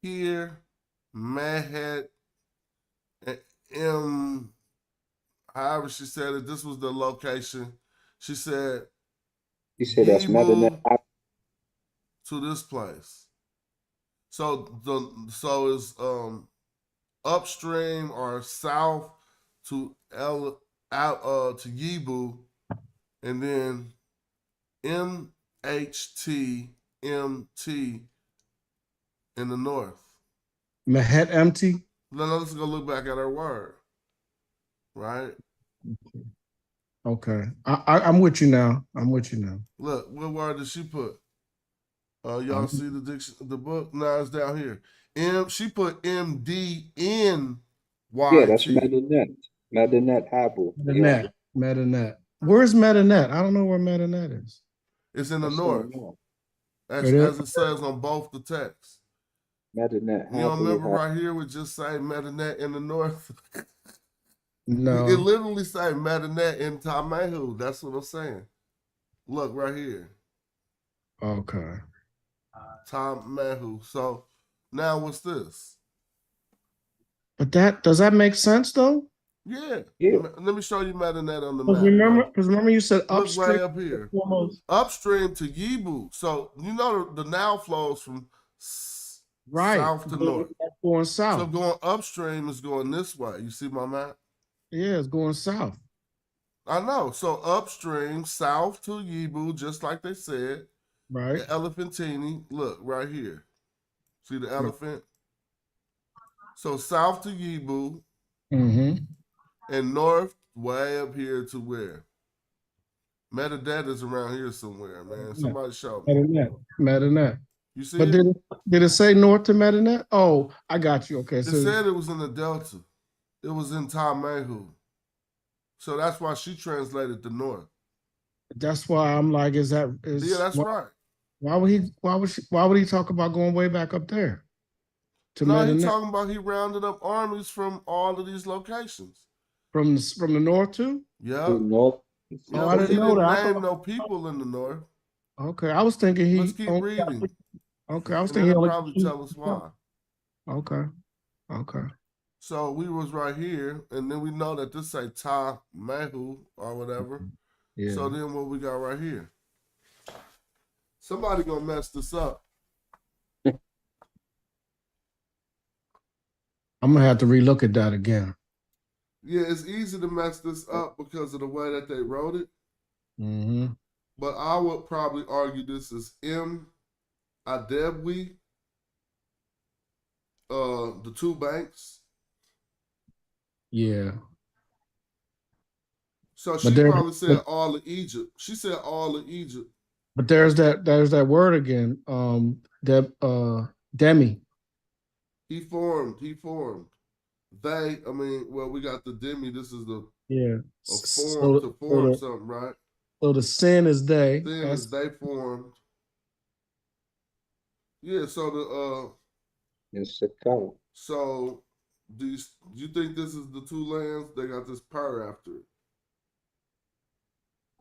here, Mehet M, however she said it, this was the location. She said
You said that's Medinet.
Yibu to this place. So it's upstream or south to to Yibu, and then MHTMT in the north.
Mahet empty.
Now let's go look back at her word. Right?
Okay. I'm with you now. I'm with you now.
Look, what word did she put? Y'all
Um,
see the book? No, it's down here. She put MDNYT.
Yeah, that's Medinet. Medinet Habu. Yeah.
Metanet. Metanet. Where's Metanet? I don't know where Metanet is.
It's in the
That's in the
north,
north.
as
It is?
it says on both the texts.
Medinet
You don't
Habu.
remember right here we just say Medinet in the north? It
No.
literally say Medinet in Tamehu. That's what I'm saying. Look right here.
Okay.
Tamehu. So now what's this?
But does that make sense though?
Yeah.
Yeah.
Let me show you Medinet on the
Because
map.
remember you said
Look
upstream.
right up here.
Foremost.
Upstream to Yibu. So you know the now flows from
Right.
south to north.
Going south.
So going upstream is going this way. You see my map?
Yeah, it's going south.
I know. So upstream, south to Yibu, just like they said.
Right.
The Elephantini, look right here. See the elephant? So south to Yibu
Mm-hmm.
and north way up here to where? Metadet is around here somewhere, man. Somebody show me.
Metanet.
You see
But
it?
did it say north to Metanet? Oh, I got you. Okay.
It
So
said it was in the Delta. It was in Tamehu. So that's why she translated the north.
That's why I'm like,
Yeah, that's right.
why would he talk about going way back up there to
No, he
Medinet
talking about he rounded up armies from all of these locations.
from the north too?
Yeah.
North.
Oh,
Yeah,
I
but
didn't
he
know
didn't
that. I
name
thought,
no people in the north.
okay, I was thinking
Let's
he
keep
only
reading.
okay, I was
And
thinking he
that'll
only
probably tell us why.
okay. Okay.
So we was right here, and then we know that this say Ta Mehu or whatever.
Yeah.
So then what we got right here? Somebody gonna mess this up.
I'm gonna have to relook at that again.
Yeah, it's easy to mess this up because of the way that they wrote it.
Mm-hmm.
But I would probably argue this is M Adebwi, the two banks.
Yeah.
So
But
she
there,
probably said all of Egypt. She said all of Egypt.
but there's that word again. Demi.
He formed. They, well, we got the demi. This is the
Yeah.
a form to form something, right?
So the sin is they.
Then is they formed. Yeah, so
It's a color.
so do you think this is the two lands? They got this per after it.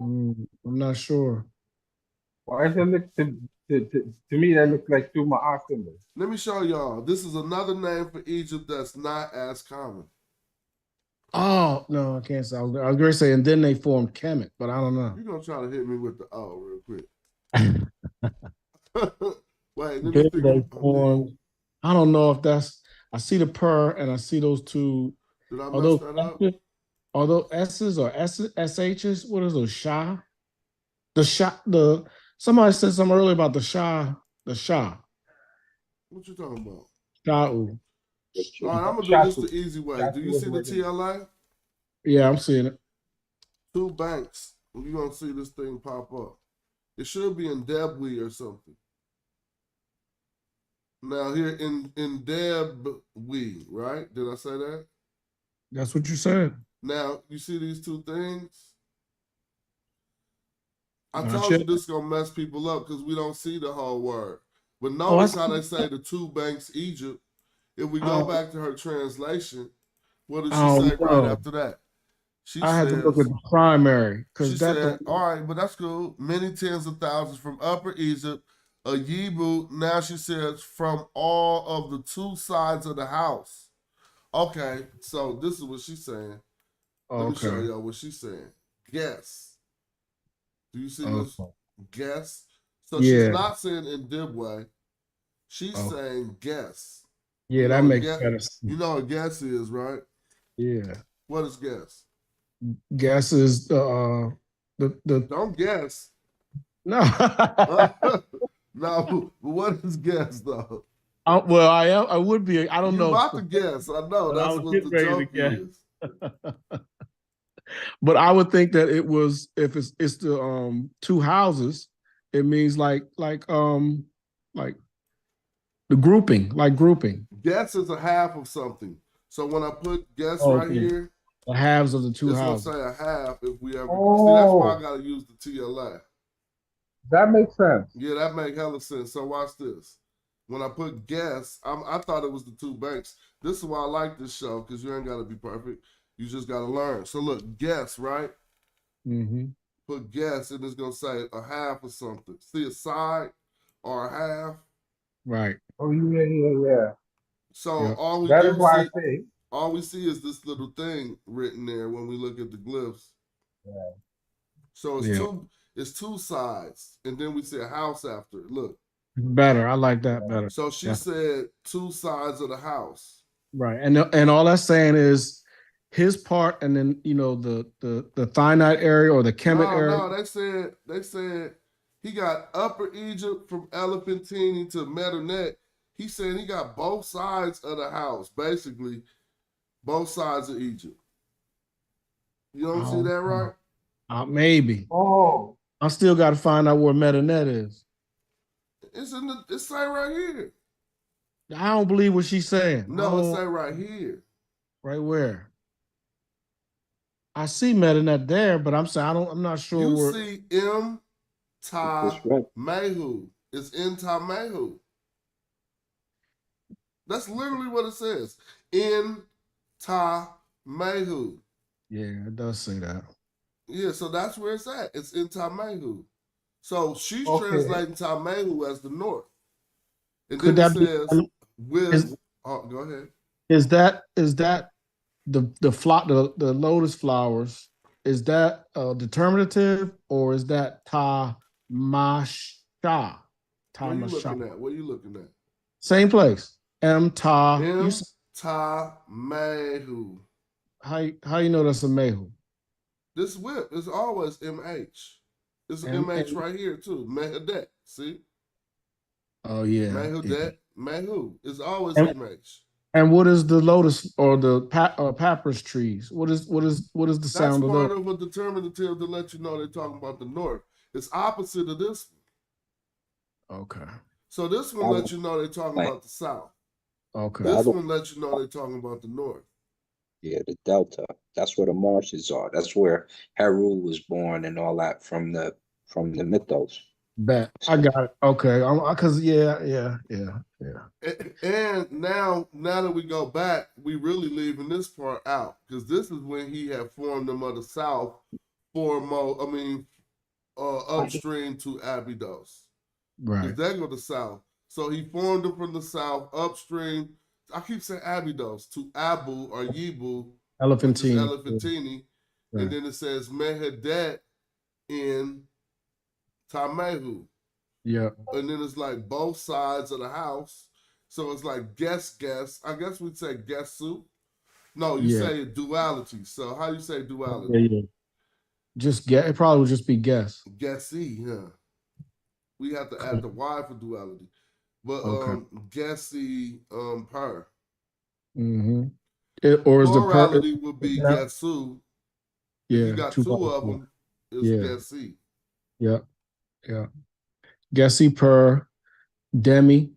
I'm not sure.
Why does it look to me that looks like two Ma'at symbols?
Let me show y'all. This is another name for Egypt that's not as common.
Oh no, I can't say. I was going to say, and then they formed Kemet, but I don't know.
You're gonna try to hit me with the O real quick. Wait, let me
Then
think.
they formed. I don't know if that's. I see the per and I see those two.
Did I mess that up?
Are those S's or SH's? What is those? Shah? Somebody said something earlier about the Shah. The Shah.
What you talking about?
Sha'u.
All right, I'm gonna do this the easy way. Do you see the TLA?
Yeah, I'm seeing it.
Two banks. You're gonna see this thing pop up. It should be in Debwe or something. Now here in Debwe, right? Did I say that?
That's what you said.
Now you see these two things. I
Not
told
yet.
you this is gonna mess people up because we don't see the whole word. But notice how they say the two banks Egypt. If we go back to her translation, what does she say right after that? She
I had
says,
to look at the primary
she
because that.
said, all right, but that's cool. Many tens of thousands from Upper Egypt, a Yibu. Now she says from all of the two sides of the house. Okay, so this is what she's saying. Let me show y'all what she's saying. Guess. Do you see this? Guess. So she's not saying in Dibway. She's saying guess.
Yeah,
you
that
know,
makes better sense.
You know what guess is, right?
Yeah.
What is guess?
Guess is the
Don't guess.
No.
No, what is guess though?
Well, I would be. I don't know.
You're about to guess. I know. That's what the joke is.
But I would think that it was if it's the two houses, it means like the grouping, like grouping.
Guess is a half of something. So when I put guess right here,
the halves of the two houses.
It's gonna say a half if we ever. See, that's why I gotta use the TLA.
That makes sense.
Yeah, that makes hella sense. So watch this. When I put guess, I thought it was the two banks. This is why I like this show, because you ain't gotta be perfect. You just gotta learn. So look, guess, right?
Mm-hmm.
Put guess, and it's gonna say a half or something. See a side or a half.
Right.
Oh yeah.
So all we
that
do
is why
see,
I say
all we see is this little thing written there when we look at the glyphs.
Yeah.
So it's two sides, and then we see a house after it. Look.
Better. I like that better.
So she said two sides of the house.
Right. And all that's saying is his part, and then the Thynite area or the Kemet area.
No, they said he got Upper Egypt from Elephantine to Medinet. He said he got both sides of the house, basically, both sides of Egypt. You don't see that right?
Maybe.
Oh.
I still got to find out where Medinet is.
It's say right here.
I don't believe what she's saying.
No, it's say right here.
Right where? I see Medinet there, but I'm saying I'm not sure
You
where.
see M Ta
It's right.
Mehu. It's in Ta Mehu. That's literally what it says. In Ta Mehu.
Yeah, it does say that.
Yeah, so that's where it's at. It's in Ta Mehu. So she's
Okay.
translating Ta Mehu as the north. And
Could
then it
that be?
says with go ahead.
Is that the flock the lotus flowers? Is that determinative or is that ta masha? Ta
What are you
masha.
looking at? What are you looking at?
Same place. M ta.
M Ta Mehu.
How you know that's a mehu?
This whip is always MH. It's MH right here too. Mehadet. See?
Oh yeah.
Mehudet. Mehu. It's always
And-
MH.
And what is the lotus or the papyrus trees? What is the
That's
sound of
part
those?
of a determinative to let you know they're talking about the north. It's opposite of this one.
Okay.
So this one lets you know they're talking about the south.
Okay.
This one lets you know they're talking about the north.
Yeah, the Delta. That's where the marshes are. That's where Heru was born and all that from the mythos.
Bet. I got it. Okay. Because yeah.
And now that we go back, we really leaving this part out because this is when he had formed them of the south upstream to Abydos.
Right.
They go to south. So he formed them from the south upstream. I keep saying Abydos to Abu or Yibu,
Elephantine.
Elephantini.
Right.
And then it says Mehedet in Tamehu.
Yeah.
And then it's like both sides of the house. So it's like guess. I guess we'd say guessu. No, you say duality. So how you say duality?
Yeah. Just guess. It probably would just be guess.
Guessy, yeah. We have to add the Y for duality. But guessy per.
Mm-hmm. Or is the
plurality would be guessu.
Yeah.
If you got two of them, it's guessy.
Yeah. Guessy per demi.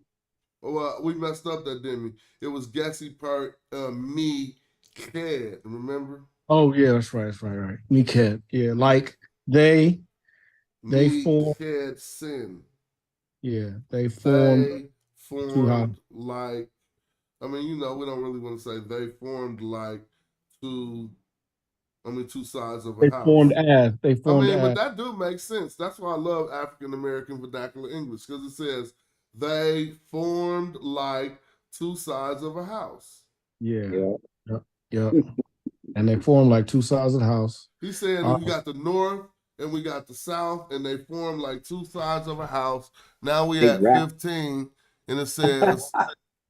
Well, we messed up that demi. It was guessy per me ked. Remember?
Oh yeah, that's right. Me ked. Yeah, like they formed.
Ked sin.
Yeah, they formed
like. I mean, we don't really want to say they formed like two sides of a house.
They formed as.
But that do make sense. That's why I love African American vernacular English because it says they formed like two sides of a house.
Yeah. And they formed like two sides of the house.
He said we got the north and we got the south, and they formed like two sides of a house. Now we at 15, and it says,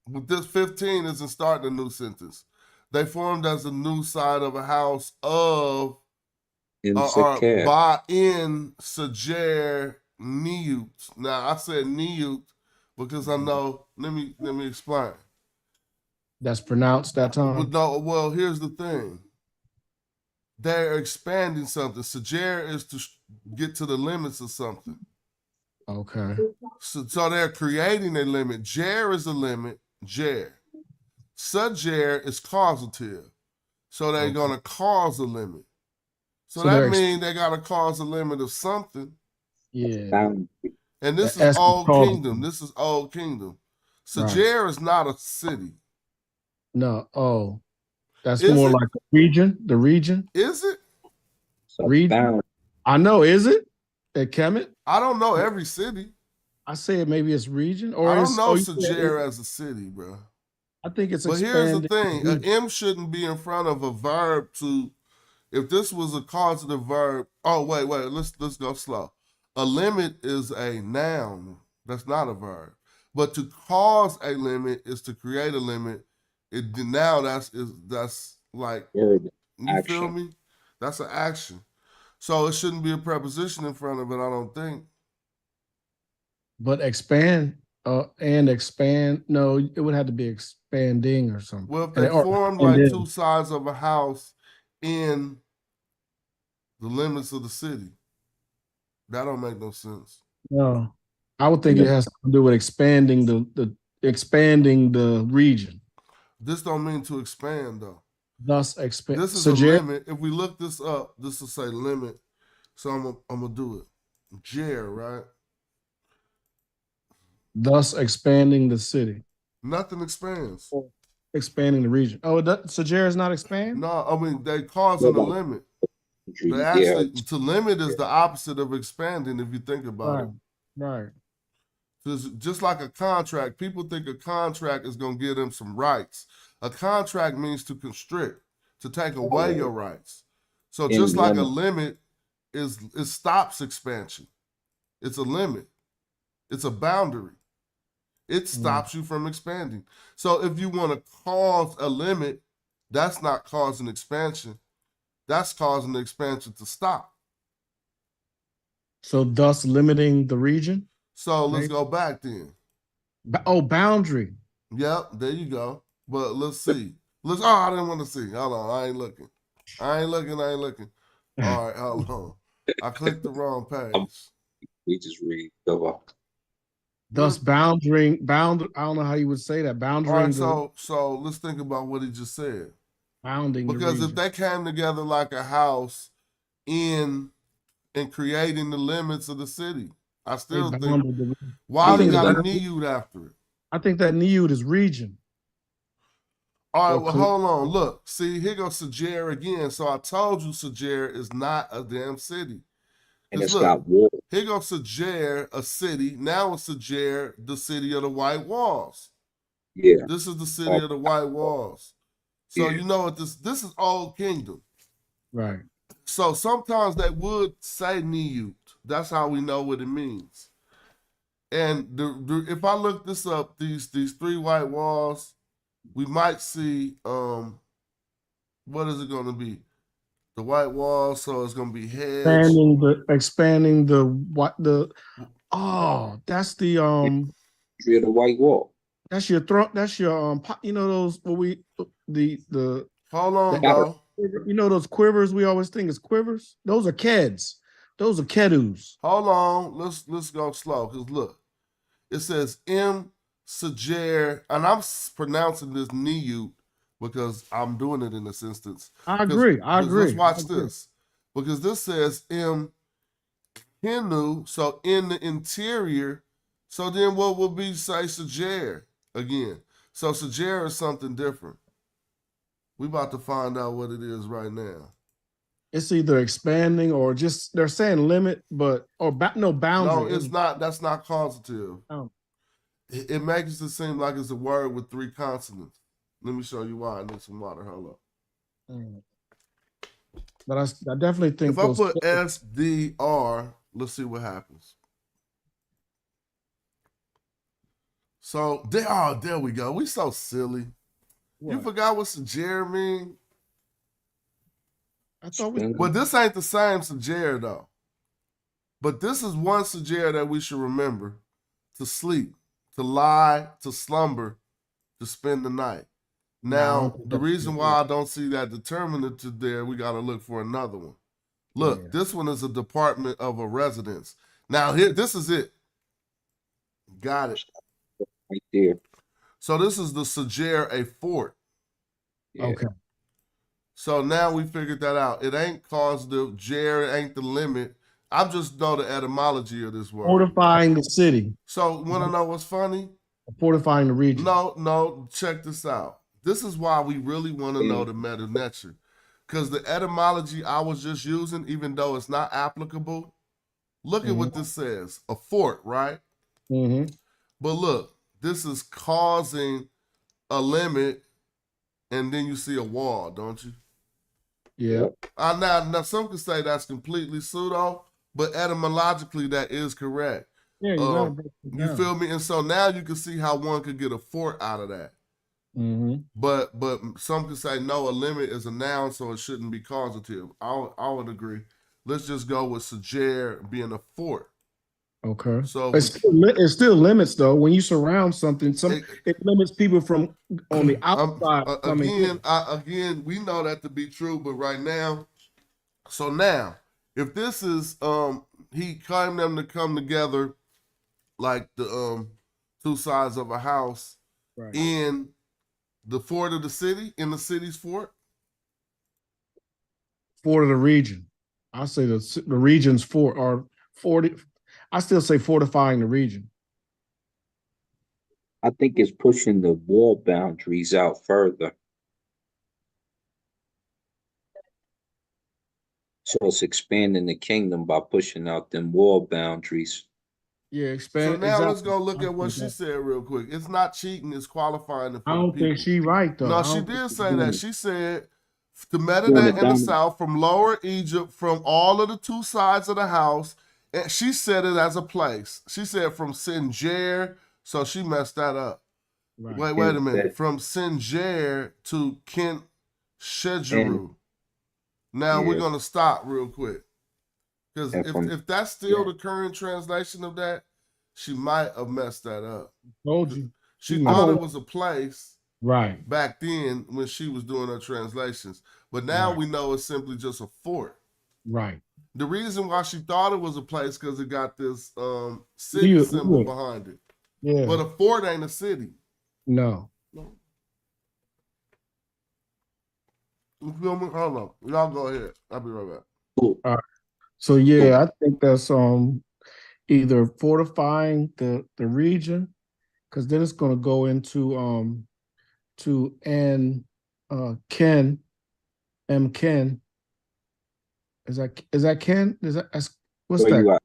but this 15 isn't starting a new sentence. They formed as a new side of a house of by in Sajer Niyut. Now I said Niyut because I know. Let me explain.
That's pronounced that time.
Well, here's the thing. They're expanding something. Sajer is to get to the limits of something.
Okay.
So they're creating a limit. Jer is a limit. Jer. Sajer is causative. So they're going to cause a limit. So that means they got to cause a limit of something.
Yeah.
And this is Old Kingdom. Sajer is not a city.
No. Oh. That's more like the region. The region.
Is it?
Region. I know. Is it? At Kemet?
I don't know every city.
I say maybe it's region. Or
I don't know Sajer as a city, bro.
I think it's
expanding. But here's the thing. An M shouldn't be in front of a verb to, if this was a causative verb. Oh, wait. Let's go slow. A limit is a noun. That's not a verb. But to cause a limit is to create a limit. That's like, you feel me? That's an action. So it shouldn't be a preposition in front of it, I don't think.
But expand and expand, no, it would have to be expanding or something.
Well, if they formed like two sides of a house in the limits of the city, that don't make no sense.
No, I would think it has to do with expanding expanding the region.
This don't mean to expand though.
Thus expand.
This is a limit. If we look this up, this will say limit. So I'm gonna do it. Jer, right?
Thus expanding the city.
Nothing expands.
Expanding the region. Oh, Sajer is not expand?
No, I mean they causing a limit. They actually to limit is the opposite of expanding if you think about it.
Right.
Just like a contract, people think a contract is gonna give them some rights. A contract means to constrict, to take away your rights. So just like a limit it stops expansion. It's a limit. It's a boundary. It stops you from expanding. So if you want to cause a limit, that's not causing expansion. That's causing the expansion to stop.
So thus limiting the region?
So let's go back then.
Boundary.
Yep, there you go. But let's see. I didn't want to see. Hold on, I ain't looking. All right, hold on. I clicked the wrong page.
We just read. Go up.
Thus bound. I don't know how you would say that. Boundary.
All right, so let's think about what he just said.
Bounding.
Because if they came together like a house in creating the limits of the city, I still think why they got a niud after it?
I think that niud is region.
All right, well, hold on. Look, see, here goes Sajer again. So I told you Sajer is not a damn city.
And it's got war.
Here goes Sajer, a city. Now it's Sajer, the city of the white walls.
Yeah.
This is the city of the white walls. So you know what this is Old Kingdom.
Right.
So sometimes they would say niud. That's how we know what it means. And if I look this up, these three white walls, we might see what is it going to be? The white wall, so it's going to be hedge.
Expanding the that's the
the white wall.
That's your throat. That's your you know those the
hold on, bro.
You know those quivers we always think is quivers? Those are keds. Those are kedus.
Hold on. Let's go slow because look. It says M Sajer, and I'm pronouncing this niud because I'm doing it in this instance.
I agree.
Let's watch this. Because this says M Hinu, so in the interior. So then what would be say Sajer again? So Sajer is something different. We about to find out what it is right now.
It's either expanding or just they're saying limit, but no boundary.
No, it's not. That's not causative.
Oh.
It makes it seem like it's a word with 3 consonants. Let me show you why. I need some water. Hold up.
But I definitely think
if I put SDR, let's see what happens. So there we go. We so silly. What? You forgot what Sajer mean?
I thought
But this ain't the same Sajer though. But this is one Sajer that we should remember: to sleep, to lie, to slumber, to spend the night. Now, the reason why I don't see that determinative there, we got to look for another one. Look, this one is a department of a residence. Now, here, this is it. Got it.
Right there.
So this is the Sajer, a fort.
Yeah.
Okay.
So now we figured that out. It ain't causative. Jer, it ain't the limit. I just know the etymology of this word.
Fortifying the city.
So, want to know what's funny?
Fortifying the region.
No, check this out. This is why we really want to know the meta nature. Because the etymology I was just using, even though it's not applicable, look at what this says. A fort, right? But look, this is causing a limit, and then you see a wall, don't you?
Yeah.
Now some can say that's completely pseudo, but etymologically that is correct.
Yeah,
you feel me? And so now you can see how one could get a fort out of that. But some can say no, a limit is a noun, so it shouldn't be causative. I would agree. Let's just go with Sajer being a fort.
Okay.
So
it still limits though. When you surround something, it limits people from on the outside.
Again, we know that to be true, but right now, so now if this is he claimed them to come together like the 2 sides of a house in the fort of the city, in the city's fort.
Fort of the region. I say the region's fort or 40. I still say fortifying the region.
I think it's pushing the wall boundaries out further. So it's expanding the kingdom by pushing out them wall boundaries.
Yeah,
So
expand.
now
Exactly.
let's go look at what she said real quick. It's not cheating, it's qualifying it
I
for the
don't think
people.
she right though.
No, she did say that. She said the
Doing
metadata
it
in the
down.
south from Lower Egypt, from all of the two sides of the house, and she said it as a place. She said from Sinjar, so she messed that up.
Right.
Wait a
And
minute.
that
From Sinjar to Kent
and
Shejeru. Now we're
yeah,
gonna stop real quick. Because
and from
if that's still the current translation of that, she might have messed that up.
Told you.
She
I
thought
don't.
it was a place
Right.
back then when she was doing her translations. But now
Right.
we know it's simply just a fort.
Right.
The reason why she thought it was a place because it got this city symbol
Yeah.
behind it.
Yeah.
But a fort ain't a city.
No.
You feel me? Hold on. Y'all go ahead. I'll be right back.
All right. So yeah, I think that's either fortifying the region, because then it's going to go into to Ken Ken. Is that Ken? What's
where
that?
you at?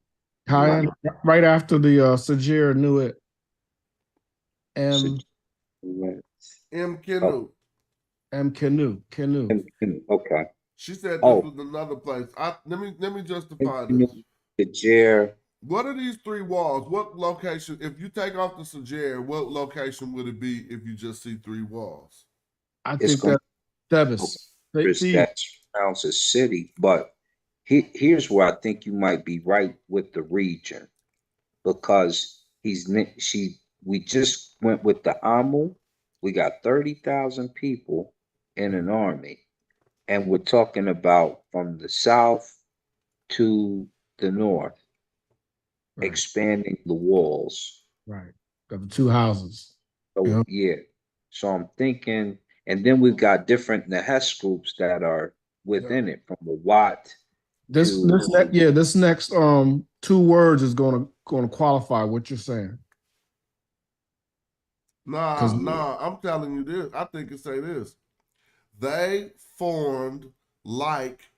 High right after the Sajir knew it.
M. Kenu.
Kenu.
Okay.
She said this
Oh,
was another place. Let me justify
the
this.
Jer.
What are these three walls? What location? If you take off the Sajir, what location would it be if you just see three walls?
I
It's
think
going
that
to
Thebes.
that sounds a city, but here's where I think you might be right with the region, because we just went with the Amu. We got 30,000 people in an army, and we're talking about from the south to the north,
Right.
expanding the walls.
Right. Of the two houses.
So yeah. So I'm thinking, and then we've got different Nahes groups that are within it, from the Watt
This next 2 words is gonna qualify what you're saying.
Nah, I'm telling you this. I think it say this. They formed like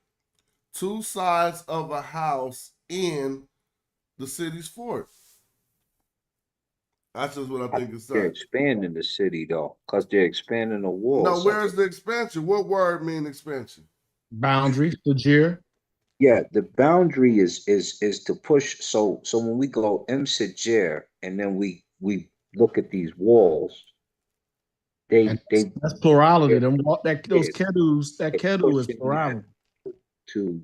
two sides of a house in the city's fort. That's just what I think it's
They're
saying.
expanding the city though, because they're expanding the walls.
No, where's the expansion? What word mean expansion?
Boundary, Sajir.
Yeah, the boundary is to push. So when we go Sajir and then we look at these walls,
That's plurality. Those kedus, that
it's
kedu is
pushing
plurality.
to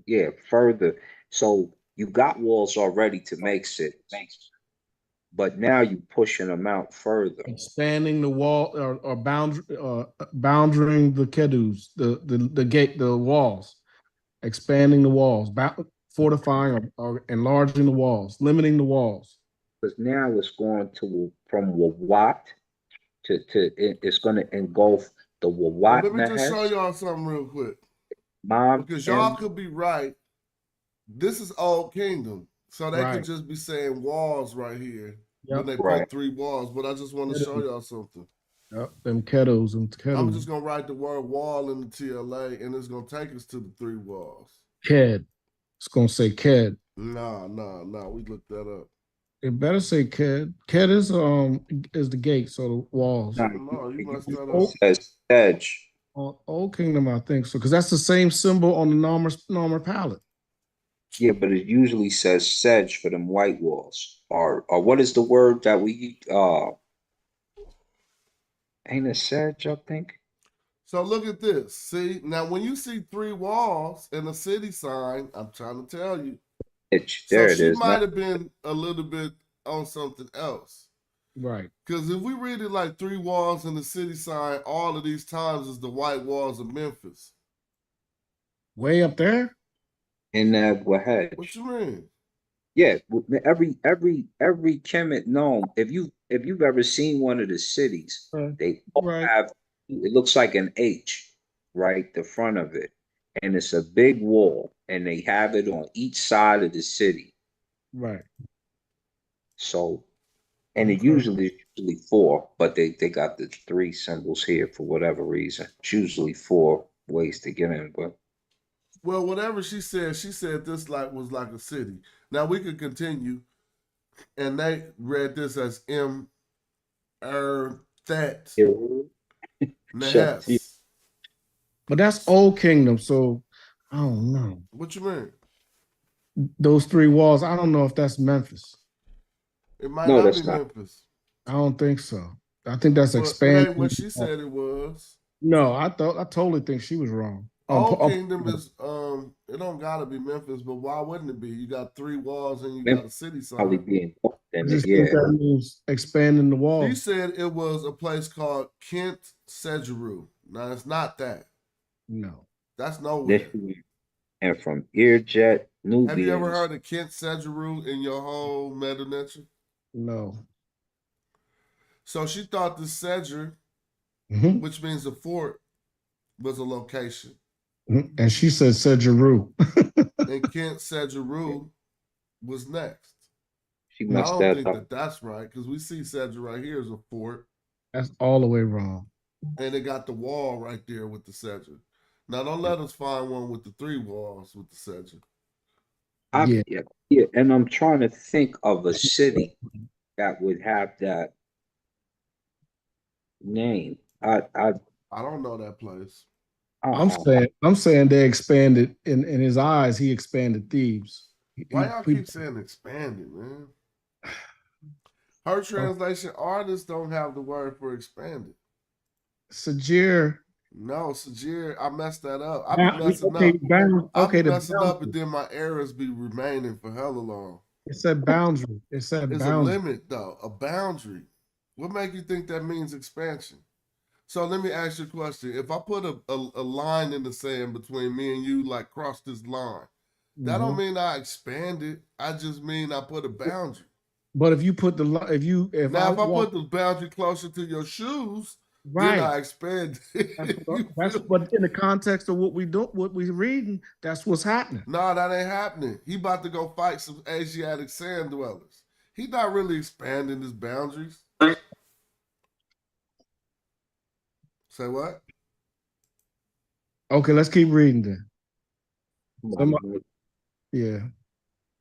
further. So you got walls already to make cities, but now you pushing them out further.
Expanding the wall or boundarying the kedus, the gate, the walls, expanding the walls, fortifying or enlarging the walls, limiting the walls.
Because now it's going to from Wawat to it's going to engulf the Wawat.
Let me just show y'all something real quick. Because y'all could be right. This is Old Kingdom. So they could just be saying walls right here. When they put 3 walls. But I just want to show y'all something.
Yep, them kettles.
I'm just going to write the word wall in the TLA, and it's going to take us to the 3 walls.
Ked. It's going to say Ked.
Nah. We looked that up.
It better say Ked. Ked is the gate, so the walls.
No, you messed that up.
It says edge.
Old Kingdom, I think so, because that's the same symbol on the Narmer palette.
Yeah, but it usually says sedge for them white walls. Or what is the word that we ain't it sedge, I think?
So look at this. See, now when you see 3 walls and a city sign, I'm trying to tell you.
There it
she
is.
might have been a little bit on something else.
Right.
Because if we read it like 3 walls and the city sign, all of these times is the white walls of Memphis.
Way up there?
In that Wahedge.
What you mean?
Yeah, every Kemet gnome. If you've ever seen one of the cities, they all have. It looks like an H, right? The front of it, and it's a big wall, and they have it on each side of the city.
Right.
So, and it usually 4, but they got the 3 symbols here for whatever reason. It's usually 4 ways to get in, but
Well, whatever she said this was like a city. Now we could continue, and they read this as that
Shut you.
Nehas.
But that's Old Kingdom, so I don't know.
What you mean?
Those 3 walls, I don't know if that's Memphis.
It might
No,
not
that's
be
not.
Memphis.
I don't think so. I think that's
But it
expanding.
ain't what she said it was.
No, I totally think she was wrong.
Old Kingdom is it don't gotta be Memphis, but why wouldn't it be? You got 3 walls and you got a city
Probably
sign.
being
I just think that means expanding the wall.
He said it was a place called Kent Sejeru. Now it's not that.
No.
That's nowhere.
And from Earjet, Nubians.
Have you ever heard of Kent Sejeru in your whole meta nature?
No.
So she thought the Sejer, which means a fort, was a location.
And she said Sejeru.
And Kent Sejeru was next.
She
I
messed
don't
that
think
up.
that that's right, because we see Sejer right here as a fort.
That's all the way wrong.
And it got the wall right there with the Sejer. Now don't let us find one with the 3 walls with the Sejer.
Yeah, and I'm trying to think of a city that would have that name. I
don't know that place.
I'm saying they expanded in his eyes. He expanded Thebes.
Why y'all keep saying expanded, man? Her translation, artists don't have the word for expanded.
Sajir.
No, Sajir, I messed that up. I be messing up. I be messing up, and then my errors be remaining for hella long.
It said boundary. It said
It's
boundary.
a limit, though, a boundary. What make you think that means expansion? So let me ask you a question. If I put a line in the sand between me and you, like cross this line, that don't mean I expanded. I just mean I put a boundary.
But if you put the
if I put the boundary closer to your shoes, then I expand.
That's but in the context of what we're reading, that's what's happening.
No, that ain't happening. He about to go fight some Asiatic sand dwellers. He not really expanding his boundaries. Say what?
Okay, let's keep reading then. Yeah.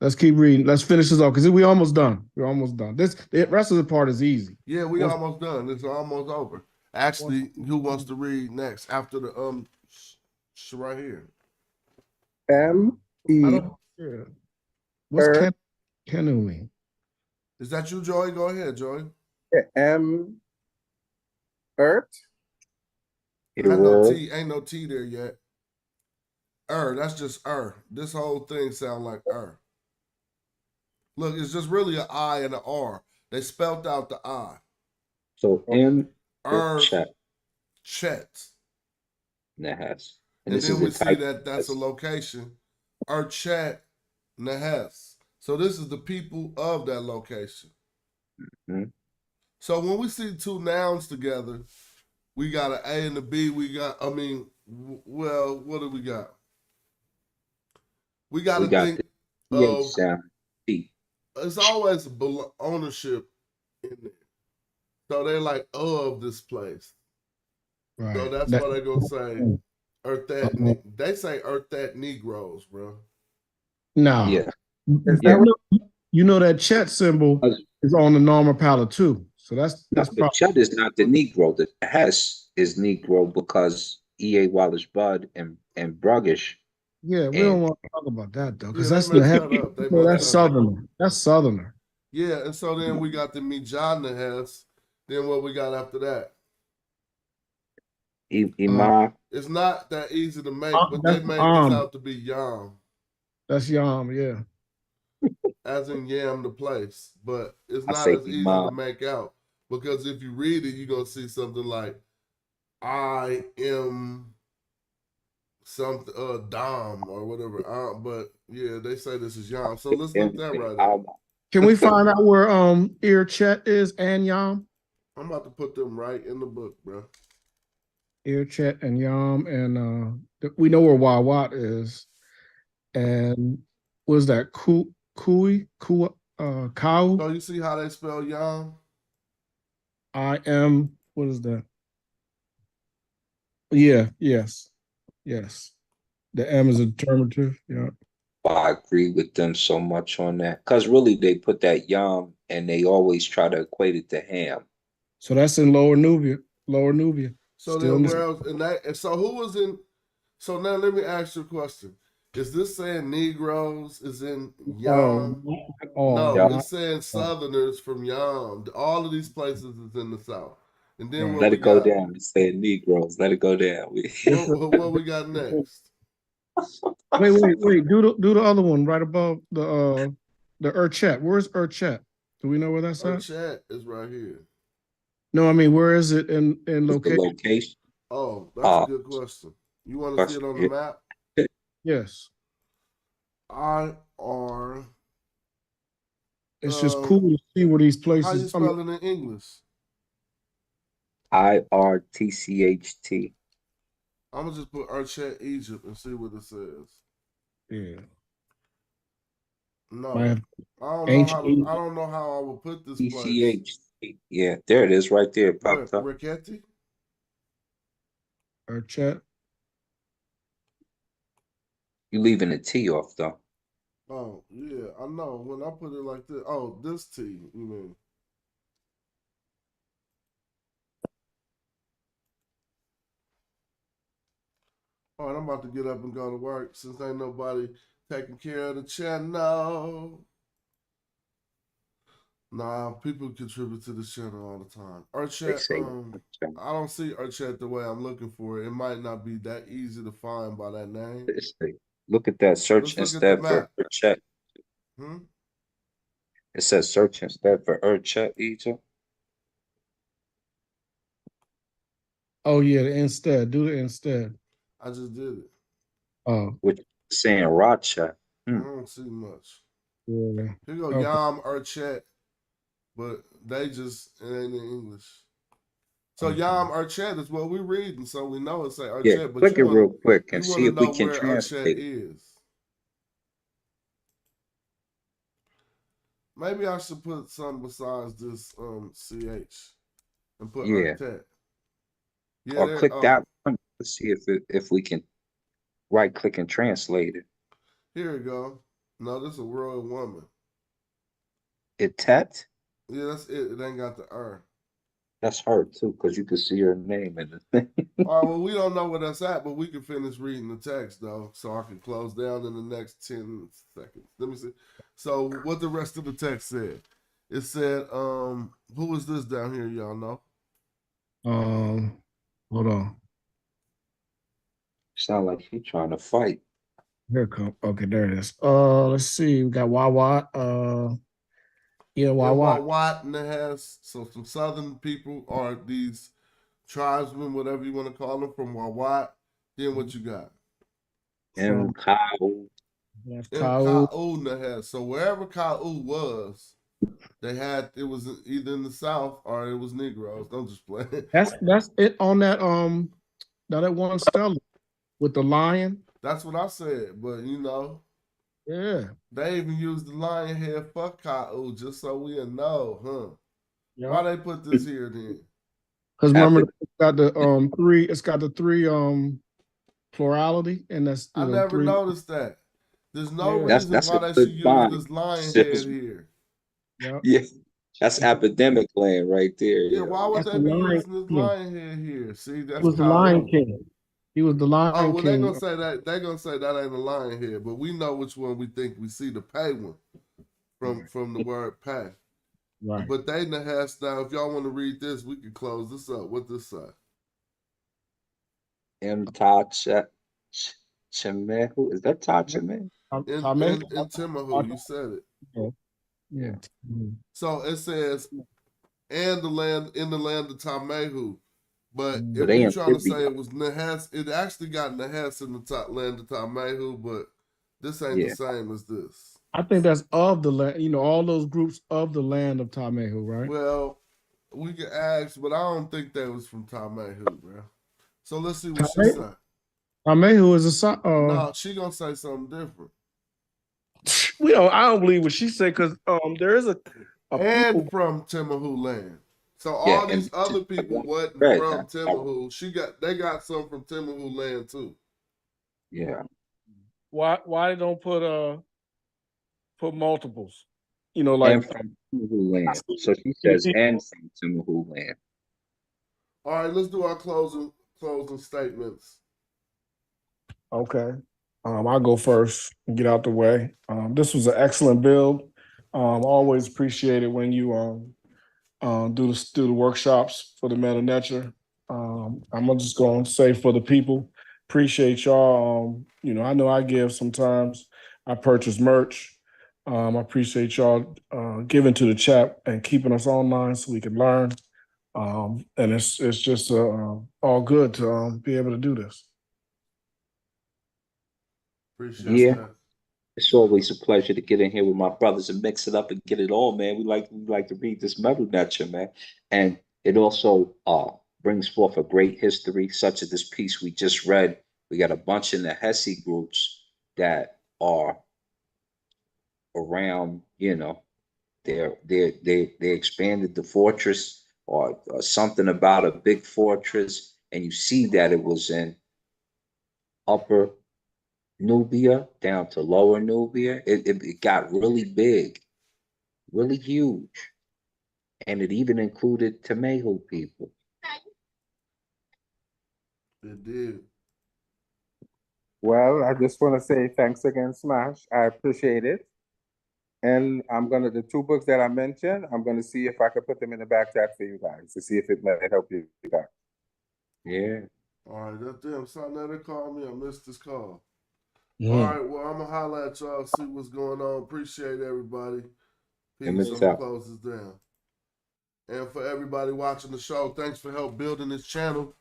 Let's keep reading. Let's finish this off because we almost done. We're almost done. The rest of the part is easy.
Yeah, we almost done. It's almost over. Actually, who wants to read next after the right here?
What's canoeing?
Is that you, Joey? Go ahead, Joey.
Earth.
Ain't no T there yet. That's just This whole thing sound like Look, it's just really an I and an R. They spelled out the I.
So
Chet.
Nehas.
And then we see that's a location. Chet Nehes. So this is the people of that location.
Mm-hmm.
So when we see 2 nouns together, we got an A and a B. We got, what do we got? We got to think of, it's always ownership in there. So they're like, of this place. Right. So that's what they're going to say. They say Earth that Negroes, bro.
No.
Yeah.
You know that Chet symbol is on the normal palette too. So that's
the Chet is not the Negro. The Hess is Negro because E.A. Wallace Budd and Bruggish.
Yeah, we don't want to talk about that though, because that's Southerner. That's Southerner.
Yeah, and so then we got the Medjay Nehas. Then what we got after that? It's not that easy to make, but they made this out to be Yam.
That's Yam, yeah.
As in Yam the place. But it's not as easy to make out. Because if you read it, you're going to see something like, I am something, Dom or whatever. But yeah, they say this is Yam. So let's look that right up.
Can we find out where Ear Chet is and Yam?
I'm about to put them right in the book, bro.
Erchet and Yam, and we know where Wawat is. And was that Kui? Kau?
So you see how they spell Yam?
I am, what is that? Yeah, yes. The M is a determinative, yeah.
I agree with them so much on that. Because really, they put that yam and they always try to equate it to ham.
So that's in Lower Nubia.
So then where else? And so who was in? So now let me ask you a question. Is this saying Negroes is in Yam? No, it's saying Southerners from Yam. All of these places is in the South. And then what
Let
we
it go
got?
down. It's saying Negroes. Let it go down.
What we got next?
Wait. Do the other one right above the Urchet. Where's Urchet? Do we know where that's at?
Urchet is right here.
No, I mean, where is it in location?
Location.
Oh, that's a good question. You want to see it on the map?
Yes.
IR.
It's just cool to see where these places.
How you spell it in English?
IRTCHT.
I'm gonna just put Urchet, Egypt, and see what it says.
Yeah.
No, I don't know how I would put this place.
Yeah, there it is, right there. Popped up.
Riquetti?
Urchet.
You leaving the T off though.
Oh yeah, I know. When I put it like this, oh, this T, you mean? All right, I'm about to get up and go to work since ain't nobody taking care of the channel. Nah, people contribute to the channel all the time. Urchet, I don't see Urchet the way I'm looking for it. It might not be that easy to find by that name.
Look at that. Search instead for Urchet. It says search instead for Urchet, Egypt.
Oh yeah, the instead. Do the instead.
I just did it.
Oh.
Which is saying Racha.
I don't see much.
Yeah.
Here go Yam Urchet, but they just, it ain't in English. So Yam Urchet is what we're reading, so we know it's say Urchet.
Yeah,
but
click it real quick and see if we can
where
translate
Urchet is. Maybe I should put something besides this CH and put Urchet.
Yeah, or click that one to see if we can right click and translate it.
Here we go. No, this is a royal woman.
Etet?
Yeah, that's it. It ain't got the R.
That's her too, because you can see her name in the thing.
All right, well, we don't know where that's at, but we can finish reading the text though, so I can close down in the next 10 seconds. Let me see. So what the rest of the text said. It said, who is this down here, y'all know?
Hold on.
Sound like she's trying to fight.
Here it comes. Okay, there it is. Let's see. We got Wawa.
Wawa Nahas. So some southern people are these tribesmen, whatever you want to call them, from Wawa. Then what you got?
Kau
Nahas. So wherever Kau was, it was either in the South or it was Negroes. Don't just play.
That's it on that that one stela with the lion.
That's what I said, but
yeah,
they even used the lion head for Kau just so we know, huh? Yep. Why they put this here then?
Because remember, it's got the three. It's got the three plurality, and that's
I never noticed that. There's no reason why they should use this lion head here.
Yep.
Yeah, that's academic land right there.
Yeah, why would they be using this lion head here? See, that's
was the Lion King. He was the Lion King.
Oh, well, they're gonna say that. They're gonna say that ain't a lion head, but we know which one we think we see. The pay one from the word pay.
Right.
But they Nahas now. If y'all want to read this, we can close this up. What this say?
Chemehu. Is that Ta Chemehu?
In Timahu, you said it.
Yeah.
So it says, and the land in the land of Tamehu. But if
you're
trying to say it was Nahas, it actually got Nahas in the land of Tamehu, but this ain't the same as this.
I think that's of the land, all those groups of the land of Tamehu, right?
Well, we can ask, but I don't think that was from Tamehu, bro. So let's see what she said.
Amehu is a son.
No, she gonna say something different.
I don't believe what she said because there is a
And
people.
from Timahu land. So
Yeah,
all these
and
other people wasn't
right,
from Timahu. They got some from Timahu land too.
yeah.
Why they don't put multiples? Like
And from Timahu land. So she says, and from Timahu land.
All right, let's do our closing statements.
Okay. I'll go first and get out the way. This was an excellent build. Always appreciate it when you do the workshops for the meta nature. I'm just going to say for the people, appreciate y'all. I know I give sometimes. I purchase merch. I appreciate y'all giving to the chat and keeping us online so we can learn. And it's just all good to be able to do this.
Appreciate that.
It's always a pleasure to get in here with my brothers and mix it up and get it all, man. We like to read this metal nature, man. And it also brings forth a great history, such as this piece we just read. We got a bunch in the Hesse groups that are around, they expanded the fortress or something about a big fortress, and you see that it was in upper Nubia down to lower Nubia. It got really big, really huge. And it even included Temehu people.
It did.
Well, I just want to say thanks again, Smash. I appreciate it. And the 2 books that I mentioned, I'm gonna see if I can put them in the back chat for you guys to see if it might help you guys.
Yeah.
All right, that damn son that called me. I missed this call.
Mm.
All right, well, I'm gonna holler at y'all, see what's going on. Appreciate everybody. Peace. I'm
up.
gonna close this down. And for everybody watching the show, thanks for help building this channel.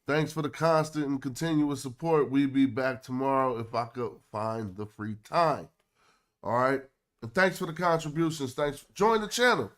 Thanks for the constant and continuous support. We'll be back tomorrow if I could find the free time. All right. And thanks for the contributions. Thanks. Join the channel.